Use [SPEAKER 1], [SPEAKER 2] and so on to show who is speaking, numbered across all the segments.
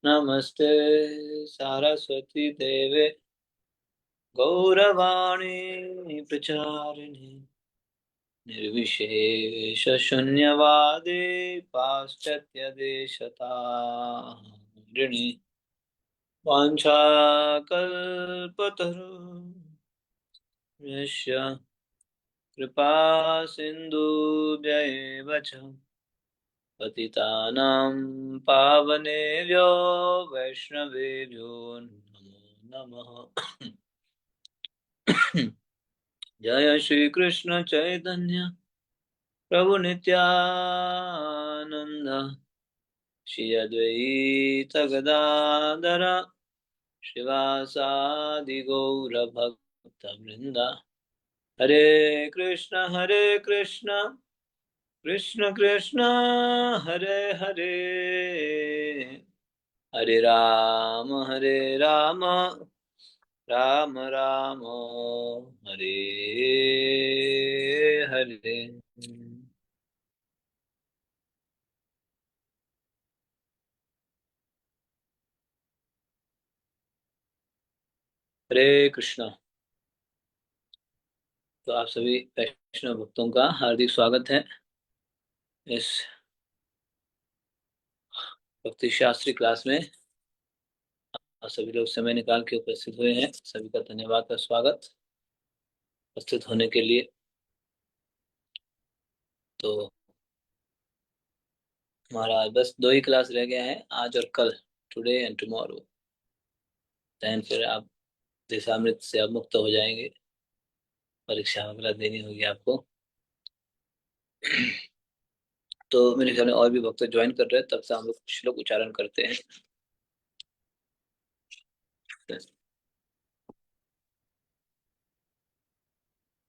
[SPEAKER 1] नमस्ते सारस्वती देवे गौरवाणी प्रचारिणे निर्विशेष शून्यवादे पाश्चात्य देशतारिणे वाञ्छाकल्पतरुभ्यश्च कृपा सिन्धुभ्यैव च पतितानां पावनेभ्यो वैष्णवेभ्यो नमो नमः। जय श्री कृष्ण चैतन्य प्रभु नित्यानंद श्री अद्वैत गदाधर शिवासादि गौर भक्त वृंदा। हरे कृष्ण कृष्ण कृष्ण हरे हरे, हरे राम राम राम हरे हरे। हरे कृष्णा। तो आप सभी वैष्णव भक्तों का हार्दिक स्वागत है इस भक्ति शास्त्री क्लास में। आप सभी लोग समय निकाल के उपस्थित हुए हैं, सभी का धन्यवाद का स्वागत उपस्थित होने के लिए। तो हमारा बस 2 ही क्लास रह गया है, आज और कल, टुडे एंड टुमारो। देन फिर आप देशामृत से अब मुक्त हो जाएंगे, परीक्षा वगैरह देनी होगी आपको। तो मेरे ख्याल में और भी भक्त ज्वाइन कर रहे हैं, तब से हम लोग श्लोक उच्चारण करते हैं।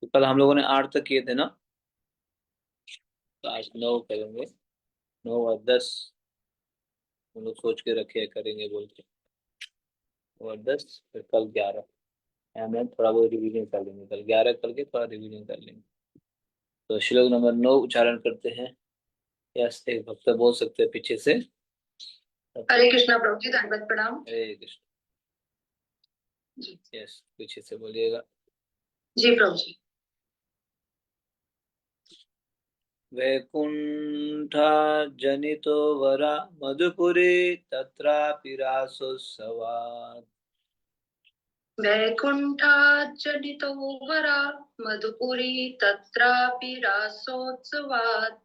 [SPEAKER 1] तो कल हम लोगों ने 8 तक किए थे ना, तो आज 9 करेंगे। 9 और 10 हम लोग सोच के रखे करेंगे बोल के, और 10 फिर कल 11। हमें थोड़ा बहुत रिवीजन कर लेंगे, कल 11 करके थोड़ा रिवीजन कर लेंगे। तो श्लोक नंबर 9 उच्चारण करते हैं। यस, एक भक्त बोल सकते हैं पीछे से।
[SPEAKER 2] हरे कृष्णा प्रभु जी, दंडवत प्रणाम।
[SPEAKER 1] हरे कृष्ण जी। यस, पीछे से बोलिएगा।
[SPEAKER 2] जी प्रभु जी।
[SPEAKER 1] वैकुंठा जनितो वरा मधुपुरी तत्रापि रासोत्सवात्।
[SPEAKER 2] वैकुंठाच्चलितो वरा मधुपुरी तत्रापि रासोत्सवात्।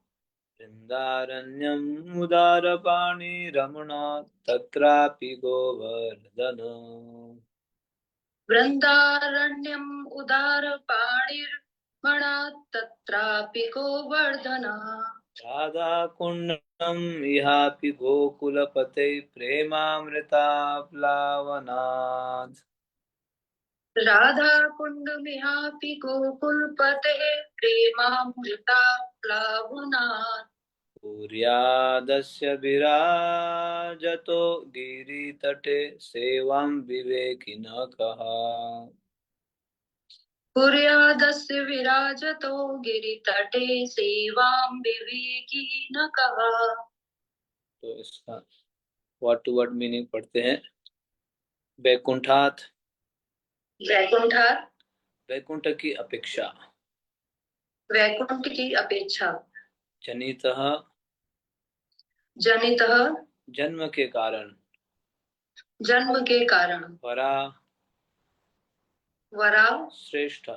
[SPEAKER 1] वृन्दारण्यम् उदारपाणि रमणा तत्रापि गोवर्धन।
[SPEAKER 2] वृन्दारण्यम् उदारपाणिर्मणा तत्रापि गोवर्धना।
[SPEAKER 1] राधा कुण्डम् इहापि गोकुलपते प्रेमामृताप्लावनात्।
[SPEAKER 2] राधा कुण्डमिहापि गोकुलपतेः प्रेमामृताप्लावनात्।
[SPEAKER 1] कुर्यादस्य विराजतो गिरितटे सेवां विवेकिनः कः।
[SPEAKER 2] कुर्यादस्य विराजतो गिरितटे सेवां विवेकिनः।
[SPEAKER 1] तो इसका वर्ड टू वर्ड मीनिंग पढ़ते हैं। वैकुंठात,
[SPEAKER 2] वैकुंठात्,
[SPEAKER 1] वैकुंठ की अपेक्षा।
[SPEAKER 2] वैकुंठ की अपेक्षा।
[SPEAKER 1] जनितः,
[SPEAKER 2] जनितः,
[SPEAKER 1] जन्म के कारण।
[SPEAKER 2] जन्म के कारण।
[SPEAKER 1] वरा,
[SPEAKER 2] वरा,
[SPEAKER 1] श्रेष्ठ।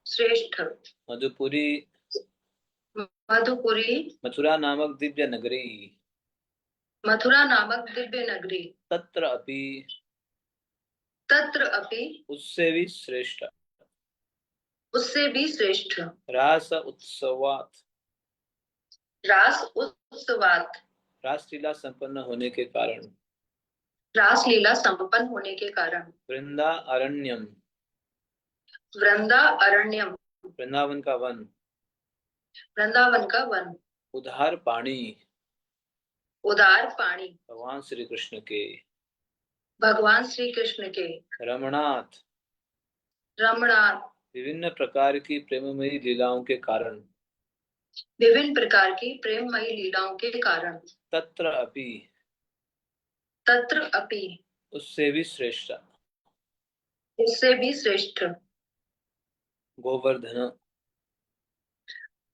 [SPEAKER 2] श्रेष्ठ।
[SPEAKER 1] मधुपुरी,
[SPEAKER 2] मधुपुरी,
[SPEAKER 1] मथुरा नामक दिव्य नगरी।
[SPEAKER 2] मथुरा नामक दिव्य नगरी।
[SPEAKER 1] तत्र अपि,
[SPEAKER 2] तत्र अपि,
[SPEAKER 1] उससे भी श्रेष्ठ।
[SPEAKER 2] उससे भी श्रेष्ठ।
[SPEAKER 1] रास उत्सवात,
[SPEAKER 2] रास उत्सवात,
[SPEAKER 1] रासलीला संपन्न होने के कारण।
[SPEAKER 2] रासलीला संपन्न होने के कारण।
[SPEAKER 1] वृंदा अरण्यम,
[SPEAKER 2] वृंदा अरण्यम,
[SPEAKER 1] वृंदावन का वन।
[SPEAKER 2] वृंदावन का वन।
[SPEAKER 1] उधार पानी,
[SPEAKER 2] उदार पानी,
[SPEAKER 1] भगवान श्री कृष्ण के।
[SPEAKER 2] भगवान श्री कृष्ण के।
[SPEAKER 1] रमणाथ,
[SPEAKER 2] रमणात्,
[SPEAKER 1] विभिन्न प्रकार की प्रेममयी लीलाओं के कारण।
[SPEAKER 2] विभिन्न प्रकार की प्रेममयी लीलाओं के कारण।
[SPEAKER 1] तत्र अपि,
[SPEAKER 2] तत्र अपि,
[SPEAKER 1] उससे भी श्रेष्ठ।
[SPEAKER 2] इससे भी श्रेष्ठ।
[SPEAKER 1] गोवर्धन,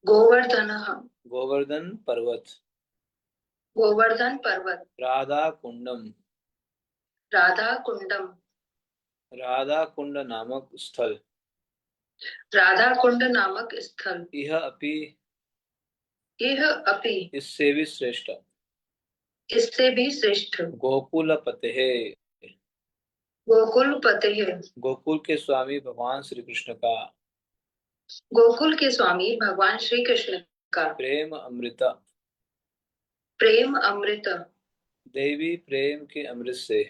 [SPEAKER 2] गोवर्धनः,
[SPEAKER 1] गोवर्धन पर्वत।
[SPEAKER 2] गोवर्धन पर्वत।
[SPEAKER 1] राधा कुंडम,
[SPEAKER 2] राधा कुंडम,
[SPEAKER 1] राधा कुंड नामक स्थल।
[SPEAKER 2] राधा कुंड नामक स्थल।
[SPEAKER 1] यह अपि,
[SPEAKER 2] यह अपि,
[SPEAKER 1] इससे भी श्रेष्ठ।
[SPEAKER 2] इससे भी श्रेष्ठ।
[SPEAKER 1] गोकुल पते,
[SPEAKER 2] गोकुल पते,
[SPEAKER 1] गोकुल के स्वामी भगवान श्री कृष्ण का
[SPEAKER 2] गोकुल के स्वामी भगवान श्री कृष्ण का
[SPEAKER 1] प्रेम अमृत,
[SPEAKER 2] प्रेम अमृत,
[SPEAKER 1] देवी प्रेम के अमृत से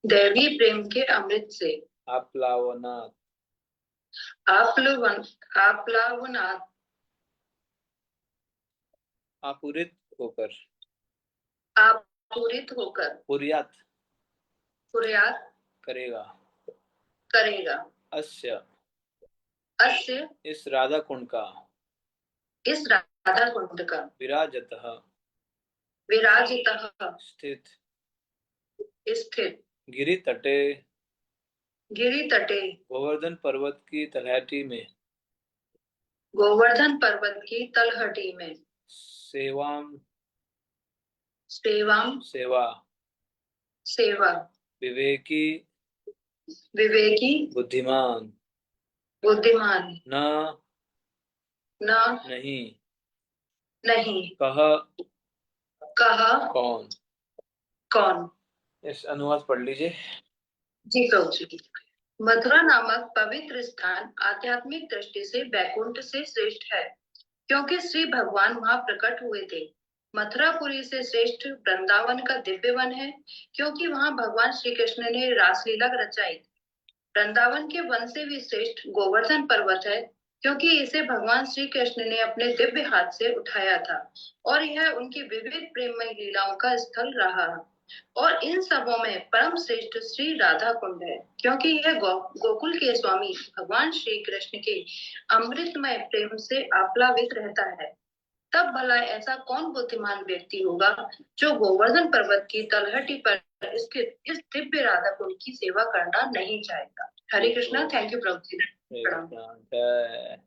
[SPEAKER 2] दैवी प्रेम के अमृत से
[SPEAKER 1] आप्लावना,
[SPEAKER 2] आप्लवन, आप्लावनात्,
[SPEAKER 1] आपूरित होकर,
[SPEAKER 2] आपूरित होकर,
[SPEAKER 1] पुर्यात
[SPEAKER 2] पुर्यात
[SPEAKER 1] करेगा।
[SPEAKER 2] करेगा।
[SPEAKER 1] अस्य,
[SPEAKER 2] अस्य,
[SPEAKER 1] इस राधा कुंड का
[SPEAKER 2] इस राधा कुंड का
[SPEAKER 1] विराजतः,
[SPEAKER 2] विराजितः,
[SPEAKER 1] स्थित,
[SPEAKER 2] स्थित,
[SPEAKER 1] गिरि तटे,
[SPEAKER 2] गिरि तटे,
[SPEAKER 1] गोवर्धन पर्वत की तलहटी में,
[SPEAKER 2] गोवर्धन पर्वत की तलहटी में,
[SPEAKER 1] सेवाम,
[SPEAKER 2] सेवाम,
[SPEAKER 1] सेवा,
[SPEAKER 2] सेवा,
[SPEAKER 1] विवेकी,
[SPEAKER 2] विवेकी,
[SPEAKER 1] बुद्धिमान,
[SPEAKER 2] बुद्धिमान,
[SPEAKER 1] न,
[SPEAKER 2] न,
[SPEAKER 1] नहीं,
[SPEAKER 2] नहीं,
[SPEAKER 1] कह,
[SPEAKER 2] कहा,
[SPEAKER 1] कौन।
[SPEAKER 2] कौन।
[SPEAKER 1] इस अनुवाद पढ़ लीजिए।
[SPEAKER 2] जी प्रभु जी। मथुरा नामक पवित्र स्थान आध्यात्मिक दृष्टि से बैकुंठ से श्रेष्ठ है, क्योंकि श्री भगवान वहां प्रकट हुए थे। मथुरापुरी से श्रेष्ठ वृंदावन का दिव्य वन है, क्योंकि वहां भगवान श्री कृष्ण ने रासलीला रचाई। वृंदावन के वन से भी श्रेष्ठ गोवर्धन पर्वत है, क्योंकि इसे भगवान श्री कृष्ण ने अपने दिव्य हाथ से उठाया था और यह उनकी विविध प्रेममय लीलाओं का स्थल रहा। और इन सबों में परम श्रेष्ठ श्री राधा कुंड है, क्योंकि यह गोकुल के स्वामी भगवान श्री कृष्ण के अमृतमय प्रेम से आप्लावित रहता है। तब भला ऐसा कौन बुद्धिमान व्यक्ति होगा जो गोवर्धन पर्वत की तलहटी पर स्थित इस दिव्य राधा कुंड की सेवा करना नहीं चाहेगा। हरे कृष्णा। थैंक यू प्रभु जी। प्रणाम।
[SPEAKER 1] जय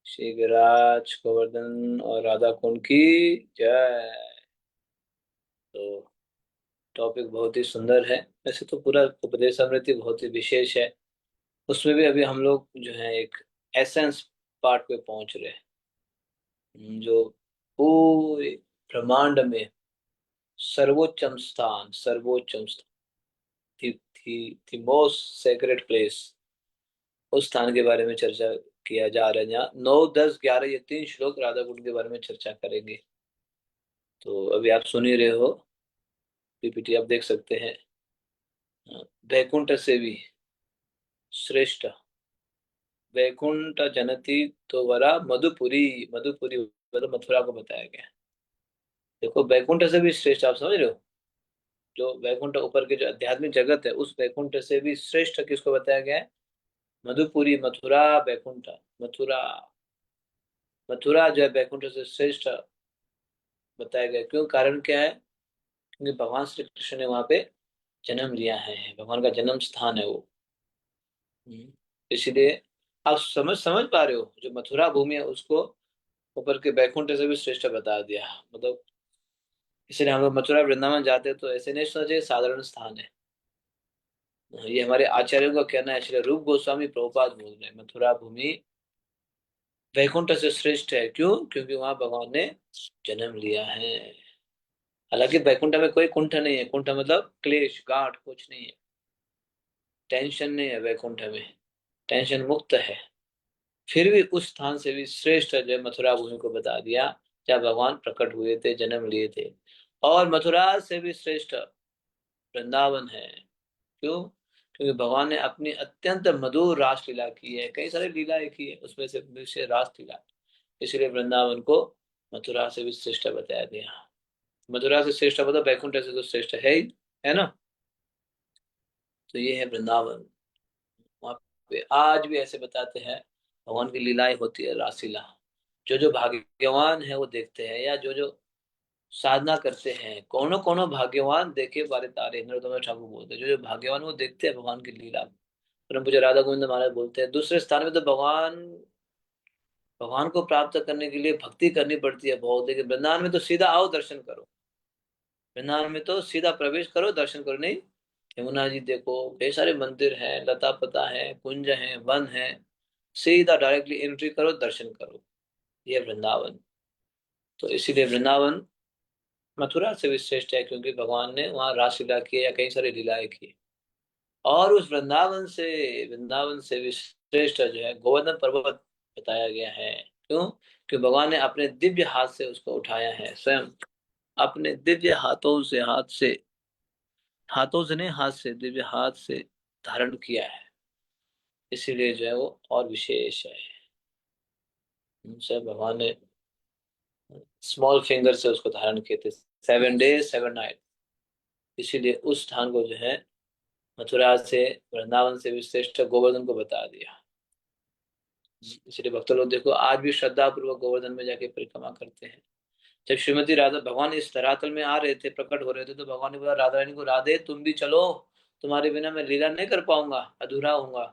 [SPEAKER 1] श्री गिरिराज गोवर्धन और राधा कुंड की जय। तो टॉपिक बहुत ही सुंदर है। वैसे तो पूरा उपदेश अमृति बहुत ही विशेष है। उसमें भी अभी हम लोग जो है एक एसेंस पार्ट पे पहुंच रहे हैं, जो पूरे ब्रह्मांड में सर्वोच्चम स्थान, सर्वोच्चम स्थान, थी मोस्ट सेक्रेड प्लेस, उस स्थान के बारे में चर्चा किया जा रहा है। जहाँ 9, 10, 11 ये 3 श्लोक राधा कुंड के बारे में चर्चा करेंगे। तो अभी आप सुन ही रहे हो, पीपीटी आप देख सकते हैं। वैकुंठ से भी श्रेष्ठ, वैकुंठ जनती तो वरा मधुपुरी, मधुपुरी मतलब मथुरा को बताया गया। देखो वैकुंठ से भी श्रेष्ठ, आप समझ रहे हो, जो वैकुंठ ऊपर के जो आध्यात्मिक जगत है उस वैकुंठ से भी श्रेष्ठ किसको बताया गया है? मधुपुरी, मथुरा, वैकुंठ, मथुरा, मथुरा जो है वैकुंठ से श्रेष्ठ बताया गया। क्यों? कारण क्या है? क्योंकि भगवान श्री कृष्ण ने वहां पे जन्म लिया है, भगवान का जन्म स्थान है वो। इसलिए आप समझ समझ पा रहे हो, जो मथुरा भूमि है उसको ऊपर के बैकुंठ से भी श्रेष्ठ बता दिया। मतलब इसलिए हम लोग मथुरा वृंदावन जाते हैं तो ऐसे नहीं सोचे साधारण स्थान है। ये हमारे आचार्यों का कहना है। इसलिए रूप गोस्वामी प्रभुपाद बोल रहे हैं मथुरा भूमि वैकुंठ से श्रेष्ठ है। क्यों? क्योंकि वहां भगवान ने जन्म लिया है। हालांकि वैकुंठ में कोई कुंठ नहीं है, कुंठ मतलब क्लेश गाठ कुछ नहीं है, टेंशन नहीं है वैकुंठ में, टेंशन मुक्त है। फिर भी उस स्थान से भी श्रेष्ठ जो मथुरा भूमि को बता दिया, जहाँ भगवान प्रकट हुए थे, जन्म लिए थे। और मथुरा से भी श्रेष्ठ वृंदावन है। क्यों? क्योंकि भगवान ने अपनी अत्यंत मधुर रास लीला की है, कई सारी लीलाएं की है, उसमें से विशेष रास लीला, इसलिए वृंदावन को मथुरा से भी श्रेष्ठ बताया गया। मथुरा से श्रेष्ठ मतलब वैकुंठ से तो श्रेष्ठ है ही, है ना। तो ये है वृंदावन। वहाँ पे आज भी ऐसे बताते हैं भगवान की लीलाएं होती है, रासलीला। जो जो भाग्यवान है वो देखते हैं, या जो जो साधना करते हैं। कौनो कौनो भाग्यवान देखे बारे तारे, नरोत्तम ठाकुर बोलते हैं, जो जो भाग्यवान वो देखते हैं भगवान की लीला। परम पूज्य राधा गोविंद महाराज बोलते हैं दूसरे स्थान में तो भगवान भगवान को प्राप्त करने के लिए भक्ति करनी पड़ती है बहुत, लेकिन वृंदावन में तो सीधा आओ दर्शन करो। वृंदावन में तो सीधा प्रवेश करो दर्शन करो। नहीं, यमुना जी देखो, कई सारे मंदिर हैं, लता पता है, कुंज है, वन है, सीधा डायरेक्टली एंट्री करो दर्शन करो। ये वृंदावन। तो इसीलिए वृंदावन मथुरा से भी श्रेष्ठ है, क्योंकि भगवान ने वहां रासलीला की है या कई सारी लीलाएं की। और उस वृंदावन से भी श्रेष्ठ जो है गोवर्धन पर्वत बताया गया है। क्यों? क्योंकि भगवान ने अपने दिव्य हाथ से उसको उठाया है स्वयं, अपने दिव्य हाथों से नहीं, हाथ से, दिव्य हाथ से धारण किया है। इसीलिए जो है वो और विशेष है। उनसे भगवान ने स्मॉल फिंगर से उसको धारण किए थे, 7 days 7 nights। इसीलिए उस स्थान को जो है मथुरा से, वृंदावन से भी श्रेष्ठ गोवर्धन को बता दिया। इसलिए भक्त लोग देखो आज भी श्रद्धा पूर्वक गोवर्धन में जाके परिक्रमा करते हैं। जब श्रीमती राधा भगवान इस धरातल में आ रहे थे, प्रकट हो रहे थे, तो भगवान ने बोला राधा रानी को, राधे तुम भी चलो, तुम्हारे बिना मैं लीला नहीं कर पाऊंगा, अधूरा होऊंगा।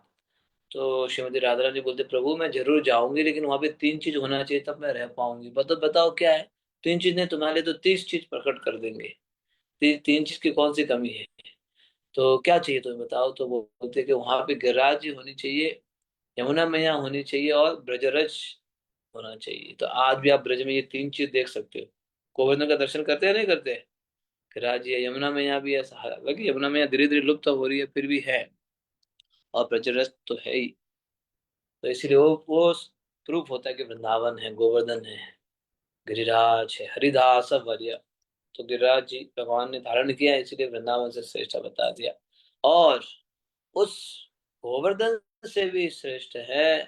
[SPEAKER 1] तो श्रीमती राधा रानी बोलते प्रभु मैं जरूर जाऊंगी, लेकिन वहां पे 3 चीज होना चाहिए तब मैं रह पाऊंगी। बताओ बताओ क्या है? 3 चीज नहीं, तुम्हारे लिए तो 30 चीज प्रकट कर देंगे। 3 चीज की कौन सी कमी है? तो क्या चाहिए तुम्हें बताओ? तो वो बोलते कि वहां पे गिरिराज जी होनी चाहिए, यमुना मैया होनी चाहिए, और ब्रजरज होना चाहिए। तो आज भी आप ब्रज में ये 3 चीज देख सकते हो। गोवर्धन का दर्शन करते हैं नहीं करते? गिरिराज जी है, यमुना मैया भी है, हालांकि यमुना मैया धीरे धीरे लुप्त हो रही है, फिर भी है। और ब्रजरज तो है ही। तो इसीलिए वो प्रूफ होता है कि वृंदावन है, गोवर्धन है, गिरिराज है, हरिदास वर्य। तो गिरिराज जी भगवान ने धारण किया है, इसीलिए वृंदावन से श्रेष्ठ बता दिया। और उस गोवर्धन से भी श्रेष्ठ है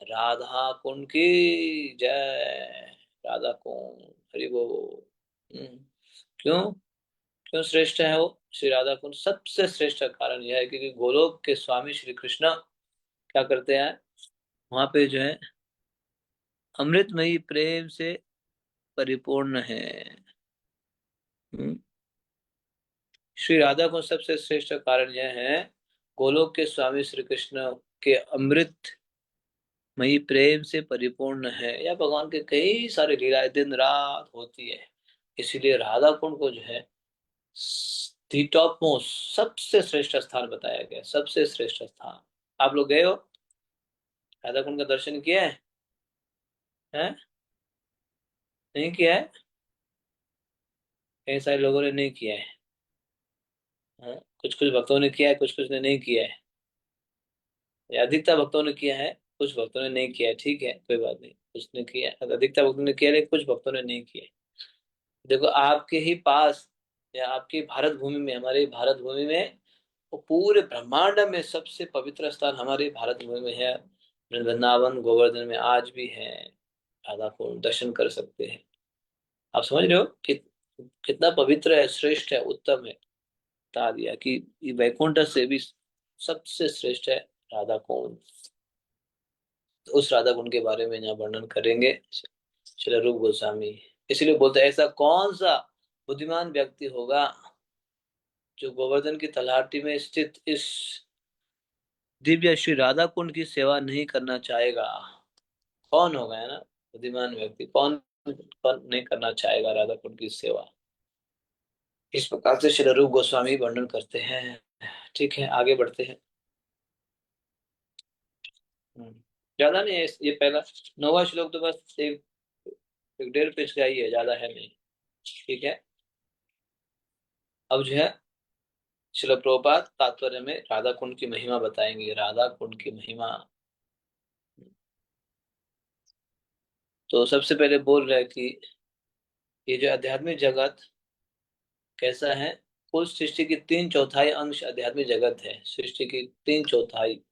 [SPEAKER 1] राधा कुंड की जय। राधा कुंड, हरि बोल। क्यों? क्यों श्रेष्ठ है वो? श्री राधा कुंड सबसे श्रेष्ठ का कारण यह है क्योंकि गोलोक के स्वामी श्री कृष्ण क्या करते हैं? वहां पे जो है अमृतमयी प्रेम से परिपूर्ण है। हम्म, श्री राधा कुंड सबसे श्रेष्ठ कारण यह है, गोलोक के स्वामी श्री कृष्ण के अमृत मई प्रेम से परिपूर्ण है, या भगवान के कई सारे लीलाएं दिन रात होती है। इसीलिए राधा कुंड को जो है दी टॉप मोस्ट सबसे श्रेष्ठ स्थान बताया गया, सबसे श्रेष्ठ स्थान। आप लोग गए हो? राधा कुंड का दर्शन किया है? हैं? नहीं किया है? कई सारे लोगों ने नहीं किया है। हाँ? कुछ कुछ भक्तों ने किया है, कुछ कुछ ने नहीं किया है, या अधिकतर भक्तों ने किया है, कुछ भक्तों ने नहीं किया है। ठीक है, कोई बात नहीं, कुछ ने किया है, अधिकतर भक्तों ने किया है, लेकिन कुछ भक्तों ने नहीं किया है। देखो आपके ही पास या आपकी भारत भूमि में, हमारे भारत भूमि में, वो पूरे ब्रह्मांड में सबसे पवित्र स्थान हमारे भारत भूमि में है। वृंदावन गोवर्धन में आज भी है। राधा को दर्शन कर सकते हैं। आप समझ रहे हो कि कितना पवित्र है, श्रेष्ठ है, उत्तम है। बता दिया कि ये वैकुंठ से भी सबसे श्रेष्ठ है राधा कुंड। तो उस राधा कुंड के बारे में यहाँ वर्णन करेंगे श्री रूप गोस्वामी। इसलिए बोलते हैं ऐसा कौन सा बुद्धिमान व्यक्ति होगा जो गोवर्धन की तलहटी में स्थित इस दिव्य श्री राधा कुंड की सेवा नहीं करना चाहेगा? कौन होगा, है ना? बुद्धिमान व्यक्ति कौन कौन नहीं करना चाहेगा राधा कुंड की सेवा? इस प्रकार से श्री रूप गोस्वामी वर्णन करते हैं। ठीक है, आगे बढ़ते हैं। हम्म, ज्यादा नहीं है, ये पहला 9वां श्लोक तो बस एक 1.5 पेज का ही है, ज्यादा है नहीं। ठीक है, अब जो है शिल प्रभुपाद तात्पर्य में राधा कुंड की महिमा बताएंगे, राधा कुंड की महिमा। तो सबसे पहले बोल रहे हैं कि ये जो आध्यात्मिक जगत कैसा है? कुल सृष्टि की 3/4 अंश आध्यात्मिक जगत है। सृष्टि की 3/4,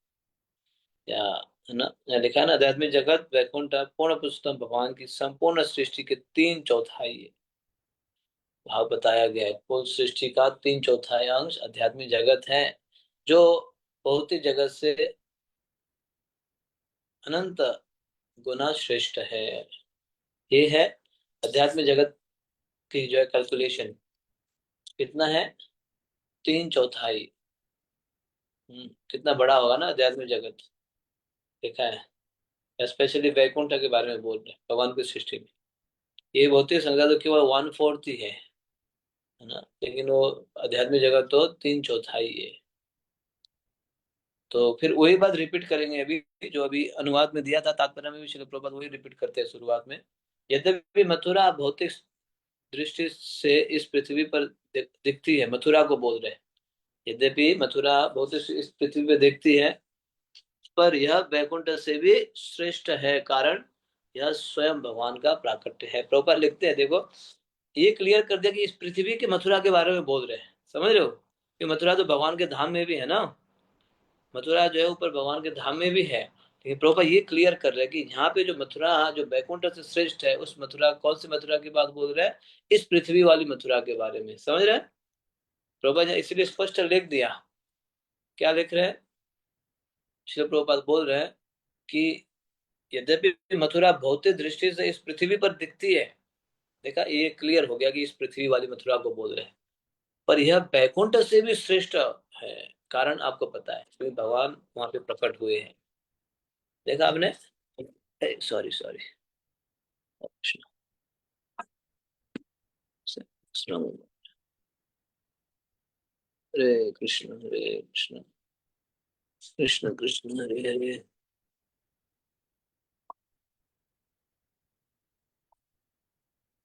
[SPEAKER 1] या है ना, यहाँ लिखा है ना, आध्यात्मिक जगत वैकुंठ पूर्ण पुरुषोत्तम भगवान की संपूर्ण सृष्टि के 3/4 भाव बताया गया है। कुल सृष्टि का 3/4 अंश आध्यात्मिक जगत है, जो भौतिक जगत से अनंत गुना श्रेष्ठ है। ये है अध्यात्म जगत की जो है कैलकुलेशन कितना है, 3/4। कितना बड़ा होगा ना आध्यात्मिक जगत, देखा है। स्पेशली वैकुंठ के बारे में बोल रहे हैं, भगवान की सृष्टि में। ये भौतिक संख्या तो केवल 1/4 ही है ना, लेकिन वो आध्यात्मिक जगत तो 3/4 है। तो फिर वही बात रिपीट करेंगे अभी, जो अभी अनुवाद में दिया था, तात्पर्य में भी श्रील प्रभुपाद वही रिपीट करते हैं शुरुआत में। यद्यपि मथुरा भौतिक दृष्टि से इस पृथ्वी पर दिखती है, मथुरा को बोल रहे हैं। यद्यपि मथुरा भौतिक इस पृथ्वी पे दिखती है, पर यह वैकुंठ से भी श्रेष्ठ है, कारण यह स्वयं भगवान का प्राकट्य है। प्रभुपाद लिखते हैं, देखो ये क्लियर कर दिया कि इस पृथ्वी की मथुरा के बारे में बोल रहे हैं, समझ रहे हो, कि मथुरा तो भगवान के धाम में भी है ना, मथुरा जो है ऊपर भगवान के धाम में भी है। लेकिन प्रभुपाद ये क्लियर कर रहे हैं कि यहाँ पे जो मथुरा जो वैकुंठ से श्रेष्ठ है, उस मथुरा, कौन सी मथुरा की बात बोल रहे हैं, इस पृथ्वी वाली मथुरा के बारे में, समझ रहे हैं। प्रभुपाद ने इसलिए स्पष्ट लिख दिया। क्या लिख रहे हैं, श्री प्रभुपाद बोल रहे हैं कि यद्यपि मथुरा भौतिक दृष्टि से इस पृथ्वी पर दिखती है, देखा ये क्लियर हो गया कि इस पृथ्वी वाली मथुरा को बोल रहे हैं, पर यह बैकुंठ से भी श्रेष्ठ है, कारण आपको पता है, क्योंकि भगवान वहां पे प्रकट हुए हैं। देखा आपने, सॉरी सॉरी, कृष्ण कृष्ण, हरे कृष्ण हरे कृष्ण, कृष्ण कृष्ण हरे हरे,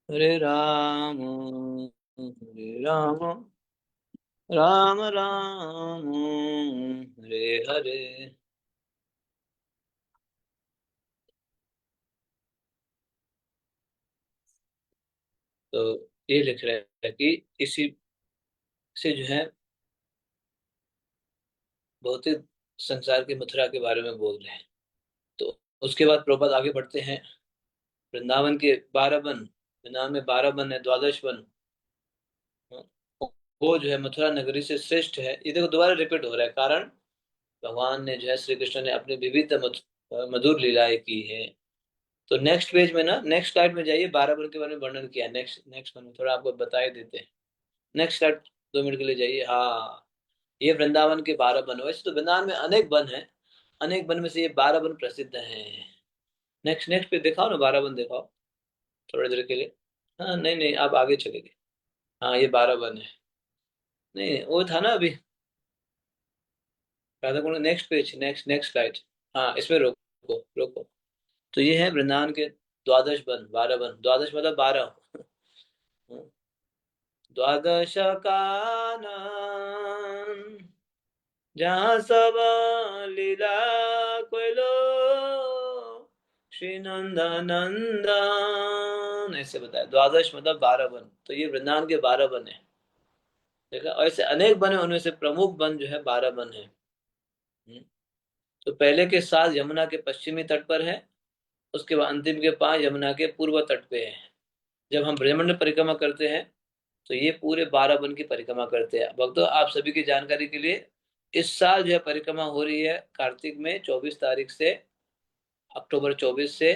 [SPEAKER 1] हरे राम हरे राम, राम राम हरे हरे। तो ये लिख रहे हैं कि इसी से जो है भौतिक संसार की मथुरा के बारे में बोल रहे हैं। तो उसके बाद प्रभुपाद आगे बढ़ते हैं, वृंदावन के 12 वन, वृंदावन में 12 वन है, 12 वन, वो जो है मथुरा नगरी से श्रेष्ठ है। ये देखो दोबारा रिपीट हो रहा है, कारण भगवान ने जो है, श्री कृष्ण ने अपनी विविध मधुर लीलाएं की है। तो नेक्स्ट पेज में ना, नेक्स्ट स्लाइड में जाइए, 12 वन के बारे में वर्णन किया, नेक्स्ट नेक्स्ट वन में थोड़ा आपको बता ही देते हैं। नेक्स्ट स्लाइड, 2 मिनट के लिए जाइए। हाँ, ये वृंदावन के 12 वन, वैसे तो वृंदावन में अनेक वन है, अनेक वन में से ये 12 वन प्रसिद्ध हैं। नेक्स्ट नेक्स्ट पे दिखाओ ना, 12 वन दिखाओ थोड़ी देर के लिए। हाँ नहीं नहीं, आप आगे चले गए। हाँ ये 12 वन है, नहीं वो था ना अभी, Radha Kund, next page, next next slide. हाँ इसमें रोको रोको। तो ये है वृंदावन के 12 वन, 12 वन, द्वादश मतलब 12। द्वादश कानन, जहाँ सब लीला कोयलो, श्री नंदन ऐसे बताया। द्वादश मतलब 12 वन, तो ये वृंदावन के 12 वन है। देखा, और ऐसे अनेक वन है, उनमें से प्रमुख वन जो है 12 वन है। तो पहले के 7 यमुना के पश्चिमी तट पर है, उसके बाद अंतिम के 5 यमुना के पूर्व तट पे है। जब हम ब्रह्मंड परिक्रमा करते हैं, तो ये पूरे 12 वन की परिक्रमा करते हैं। भक्तों आप सभी की जानकारी के लिए, इस साल जो है परिक्रमा हो रही है कार्तिक में 24 तारीख से, अक्टूबर 24 से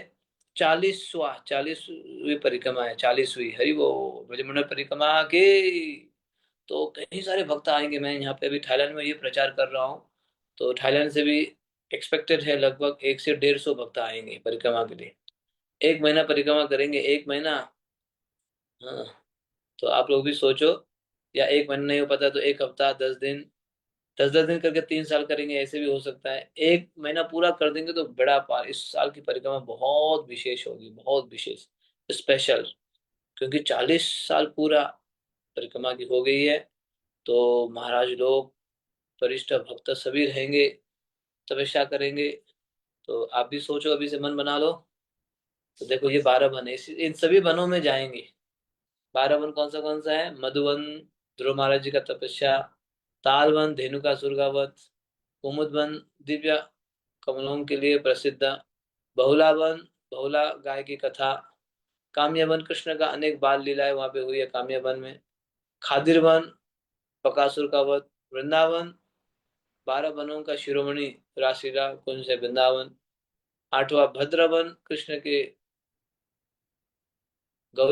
[SPEAKER 1] 40वीं परिक्रमा है, 40वीं, हरि वो ब्रजमंडल परिक्रमा के। तो कई सारे भक्त आएंगे, मैं यहाँ पे अभी थाईलैंड में ये प्रचार कर रहा हूँ, तो थाईलैंड से भी एक्सपेक्टेड है लगभग 100 से 150 भक्त आएंगे परिक्रमा के लिए। 1 महीना परिक्रमा करेंगे, 1 महीना। हाँ, तो आप लोग भी सोचो, या 1 महीना नहीं हो पाता तो 1 हफ्ता, 10 दिन, 10-10 दिन करके 3 साल करेंगे, ऐसे भी हो सकता है। 1 महीना पूरा कर देंगे तो बड़ा पार, इस साल की परिक्रमा बहुत विशेष होगी, बहुत विशेष, स्पेशल, क्योंकि 40 साल पूरा परिक्रमा की हो गई है। तो महाराज लोग, वरिष्ठ भक्त सभी रहेंगे, तपस्या करेंगे। तो आप भी सोचो, अभी से मन बना लो। तो देखो ये 12 वन है, इन सभी वनों में जाएंगे। 12 वन कौन सा है, मधुवन, ध्रुव महाराज जी का तपस्या, तालवन धेनुकासुर का वध, कुमुदवन दिव्य कमलों के लिए प्रसिद्ध, बहुलावन बहुला गाय की कथा, काम्यवन कृष्ण का अनेक बाल लीलाएं वहां पे हुई है काम्यवन में, खादिरवन बकासुर का वध, वृंदावन 12 वनों का शिरोमणि रासलीला कुंज है वृंदावन, 8वां भद्रवन कृष्ण के गौ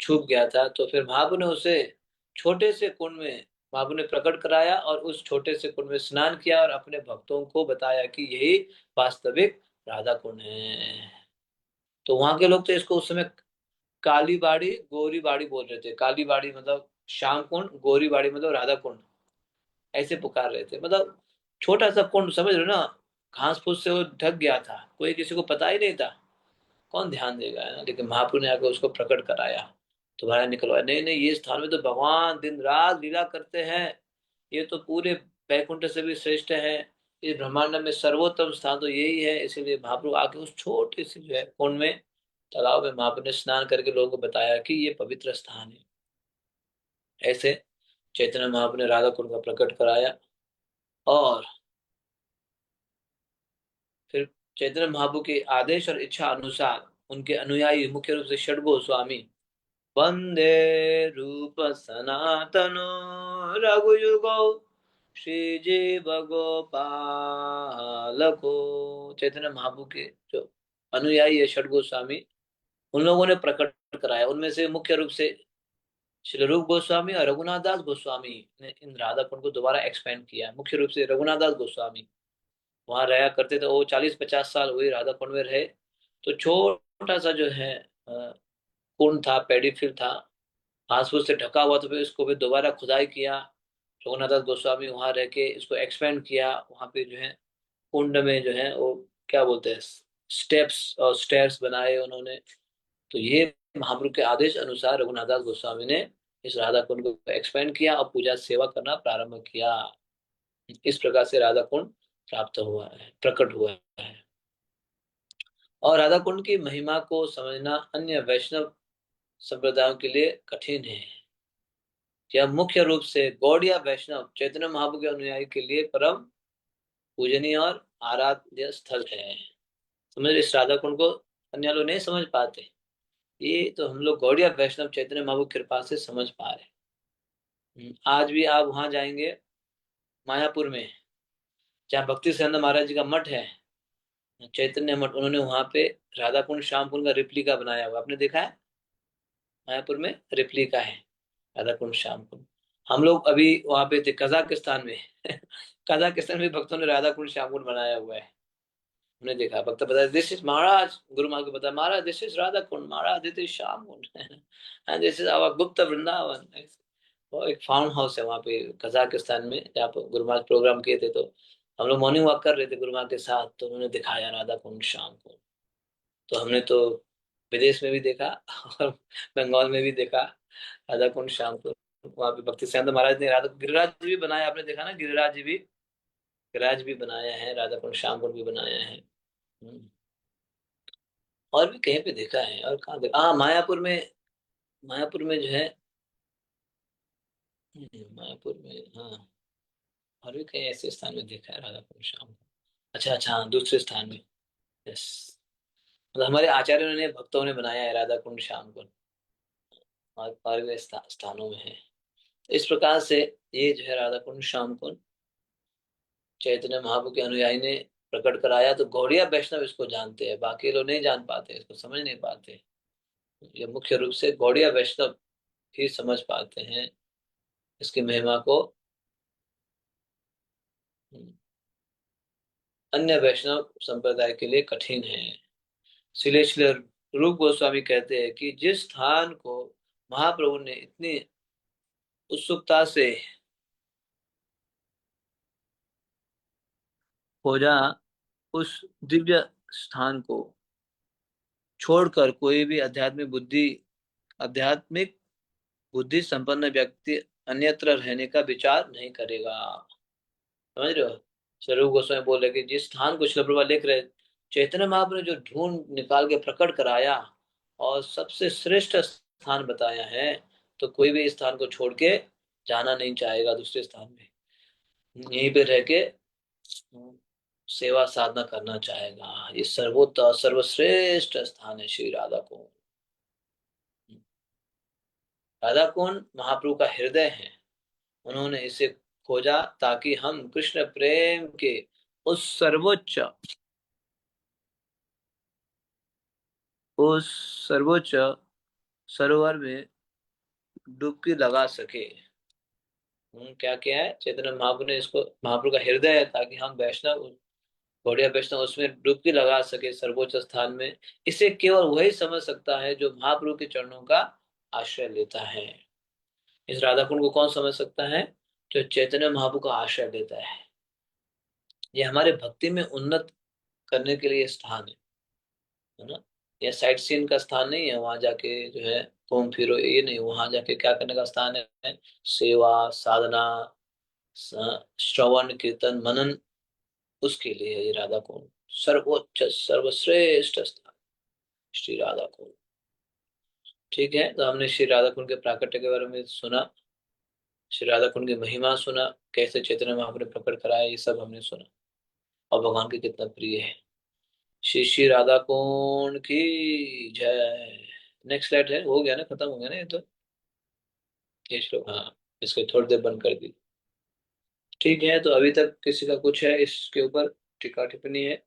[SPEAKER 1] छुप गया था। तो फिर महाप्रभु ने उसे छोटे से कुंड में महाप्रभु ने प्रकट कराया और उस छोटे से कुंड में स्नान किया और अपने भक्तों को बताया कि यही वास्तविक राधा कुंड है। तो वहां के लोग तो इसको उस समय काली बाड़ी गौरी बाड़ी बोल रहे थे। काली बाड़ी मतलब श्याम कुंड, गौरी बाड़ी मतलब राधा कुंड, ऐसे पुकार रहे थे। मतलब छोटा सा कुंड, समझ रहे हो ना, घास फूस से वो ढक गया था, कोई किसी को पता ही नहीं था, कौन ध्यान देगा, है ना। लेकिन महाप्रभु ने आकर उसको प्रकट कराया, तुम्हारा निकलवाया। नहीं नहीं, ये स्थान में तो भगवान दिन रात लीला करते हैं, ये तो पूरे बैकुंठ से भी श्रेष्ठ है, इस ब्रह्मांड में सर्वोत्तम स्थान तो यही है। इसीलिए महाप्रभु आके उस छोटे से जो है कुंड में, तालाब में महाप्रभु ने स्नान करके लोगों को बताया कि ये पवित्र स्थान है। ऐसे चैतन्य महाप्रभु ने राधा कुंड का प्रकट कराया। और फिर चैतन्य महाप्रभु के आदेश और इच्छा अनुसार उनके अनुयायी मुख्य रूप से षड गोस्वामी, वंदे रूप सनातनो रघुयुगो श्रीजीव गोपालको, चैतन्य महाप्रभु के जो अनुयायी है षड गोस्वामी, उन लोगों ने प्रकट कराया। उनमें से मुख्य रूप से श्री रूप गोस्वामी और रघुनाथ दास गोस्वामी ने इन राधा कुंड को दोबारा एक्सपेंड किया। मुख्य रूप से रघुनाथ दास गोस्वामी वहां रहा करते थे, वो 40-50 साल वही राधा कुंड में रहे। तो छोटा सा जो है कुंड था, पैडी फील्ड था, घास फूस से ढका हुआ, तो फिर इसको भी दोबारा खुदाई किया। रघुनाथ दास गोस्वामी वहां रह के इसको एक्सपेंड किया। वहां पे जो है कुंड में जो है वो क्या बोलते हैं, स्टेप्स और स्टेयर्स बनाए उन्होंने। तो ये महाप्रभु के आदेश अनुसार रघुनाथ दास गोस्वामी ने इस राधा कुंड को एक्सपेंड किया और पूजा सेवा करना प्रारंभ किया। इस प्रकार से राधा कुंड प्राप्त हुआ है, प्रकट हुआ है। और राधा कुंड की महिमा को समझना अन्य वैष्णव संप्रदायों के लिए कठिन है। यह मुख्य रूप से गौड़िया वैष्णव चैतन्य महाप्रभु के अनुयायी के लिए परम पूजनीय और आराध्य स्थल है। समझ रहे, इस राधा कुंड को अन्य लोग नहीं समझ पाते, ये तो हम लोग गौड़िया वैष्णव चैतन्य महाप्रभु की कृपा से समझ पा रहे हैं। आज भी आप वहां जाएंगे मायापुर में, जहाँ भक्ति सिद्धानंद महाराज जी का मठ है, चैतन्य मठ, उन्होंने वहां पे राधा कुंड श्याम कुंड का रिप्लिका बनाया हुआ, आपने देखा है? मायापुर में रिप्लिका है राधा कुंड श्याम कुंड। हम लोग अभी वहां पे थे कजाकिस्तान में कजाकिस्तान में भक्तों ने राधा कुंड श्याम कुंड बनाया हुआ है। हमने देखा, भक्त बताया दिस इज महाराज, गुरु महाराज को बताया महाराज दिस इज राधा कुंड, महाराज this is Shyam Kund and this is our Gupt Vrindavan. वो एक फार्म हाउस है वहाँ पे कजाकिस्तान में, जहाँ पर गुरु महाराज प्रोग्राम किए थे। तो हम लोग मॉर्निंग वॉक कर रहे थे गुरु महाराज के साथ, तो उन्होंने दिखाया राधा कुंड श्याम कुंड। तो हमने तो विदेश में भी देखा और बंगाल में भी देखा राधा कुंड श्याम कुंड। वहाँ पे भक्ति सिद्धांत महाराज ने राधा, गिरिराज जी भी बनाया, आपने देखा ना, गिरिराज भी बनाया है, राधा कुंड श्याम कुंड भी बनाया है। हम्म। और भी कहीं पे देखा है, और कहाँ देखा, हाँ मायापुर में, मायापुर में जो है, मायापुर में, हाँ। और भी कई ऐसे स्थान में देखा है राधा कुंड श्याम कुंड। अच्छा अच्छा, हाँ, दूसरे स्थान में, यस, मतलब हमारे आचार्यों ने, भक्तों ने बनाया है राधा कुंड श्याम कुंड, और भी स्थानों में है। इस प्रकार से ये जो है राधा कुंड श्याम कुंड चैतन्य महाप्रभु के अनुयायी ने प्रकट कराया। तो गौड़िया वैष्णव इसको जानते हैं, बाकी लोग नहीं जान पाते, इसको समझ नहीं पाते। ये मुख्य रूप से गौड़िया वैष्णव ही समझ पाते हैं इसकी महिमा को। अन्य वैष्णव संप्रदाय के लिए कठिन है। श्री रूप गोस्वामी कहते हैं कि जिस स्थान को महाप्रभु ने इतनी उत्सुकता से खोजा, उस दिव्य स्थान को छोड़कर कोई भी आध्यात्मिक बुद्धि संपन्न व्यक्ति अन्यत्र रहने का विचार नहीं करेगा। समझ रहे हो, स्वरूप गोस्वामी बोल रहे कि जिस स्थान को श्रील प्रभुपाद लिख रहे, चैतन्य महाप्रभु ने जो ढूंढ निकाल के प्रकट कराया और सबसे श्रेष्ठ स्थान बताया है, तो कोई भी इस स्थान को छोड़ के जाना नहीं चाहेगा दूसरे स्थान में, यहीं पे रह के सेवा साधना करना चाहेगा। ये सर्वोत्तम सर्वश्रेष्ठ स्थान है श्री राधा कुंड। राधा कुंड महाप्रभु का हृदय है, उन्होंने इसे खोजा ताकि हम कृष्ण प्रेम के उस उस सर्वोच्च सरोवर में डुबकी लगा सके। क्या क्या है, चैतन्य महाप्रभु ने इसको, महाप्रभु का हृदय है ताकि हम वैष्णव, गौड़िया वैष्णव उसमें डुबकी लगा सके सर्वोच्च स्थान में। इसे केवल वही समझ सकता है जो महाप्रभु के चरणों का आश्रय लेता है। इस राधा कुंड को कौन समझ सकता है? जो चैतन्य महाप्रभु का आश्रय लेता है। ये हमारे भक्ति में उन्नत करने के लिए स्थान है ना। यह साइट सीन का स्थान नहीं है, वहां जाके जो है घूम फिरो, ये नहीं। वहां जाके क्या करने का स्थान है? सेवा, साधना, श्रवण, कीर्तन, मनन, उसके लिए है ये राधा कुंड। सर्वोच्च सर्वश्रेष्ठ स्थान श्री राधा कुंड। ठीक है, तो हमने श्री राधा कुंड के प्राकट्य के बारे में सुना, श्री राधा कुंड की महिमा सुना, कैसे चैतन्य महाप्रभु ने प्रकट कराया, ये सब हमने सुना। और भगवान के कितना प्रिय है। श्री श्री राधा कुंड की जय। नेक्स्ट स्लाइड है, हो गया ना, खत्म हो गया ना ये तो। ये श्लोक, हाँ, इसको थोड़ी देर बंद कर दी। ठीक है, तो अभी तक किसी का कुछ है इसके ऊपर, टीका टिप्पणी है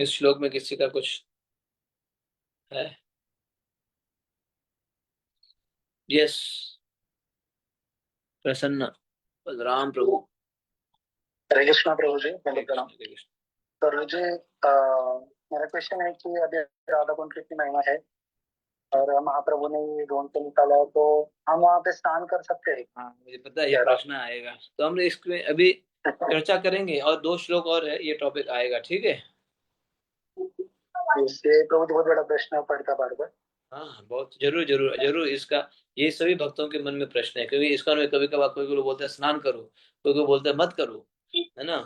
[SPEAKER 1] इस श्लोक में, किसी का कुछ है? यस, प्रसन्न, बलराम प्रभु।
[SPEAKER 3] हरे कृष्णा प्रभु जी,
[SPEAKER 1] हरे
[SPEAKER 3] प्रणाम।
[SPEAKER 1] कृष्ण, हरे कृष्ण।
[SPEAKER 3] प्रभु जी, मेरा क्वेश्चन है कि अभी राधा कुंड कितनी महिमा है और महाप्रभु ने ये ढूंढ के निकाला है, तो हम वहाँ पे स्नान कर सकते हैं?
[SPEAKER 1] हाँ, मुझे पता है ये प्रश्न आएगा, तो हम इसमें अभी चर्चा करेंगे, और 2 श्लोक और है, ये टॉपिक आएगा, ठीक है।
[SPEAKER 3] इससे प्रभु जी बहुत बड़ा प्रश्न पड़ता बार बार।
[SPEAKER 1] हाँ, बहुत जरूर जरूर जरूर, इसका ये सभी भक्तों के मन में प्रश्न है, क्योंकि इसका में कभी कभार कोई कोई बोलता है स्नान करो, कोई कोई बोलता है मत करो, है ना।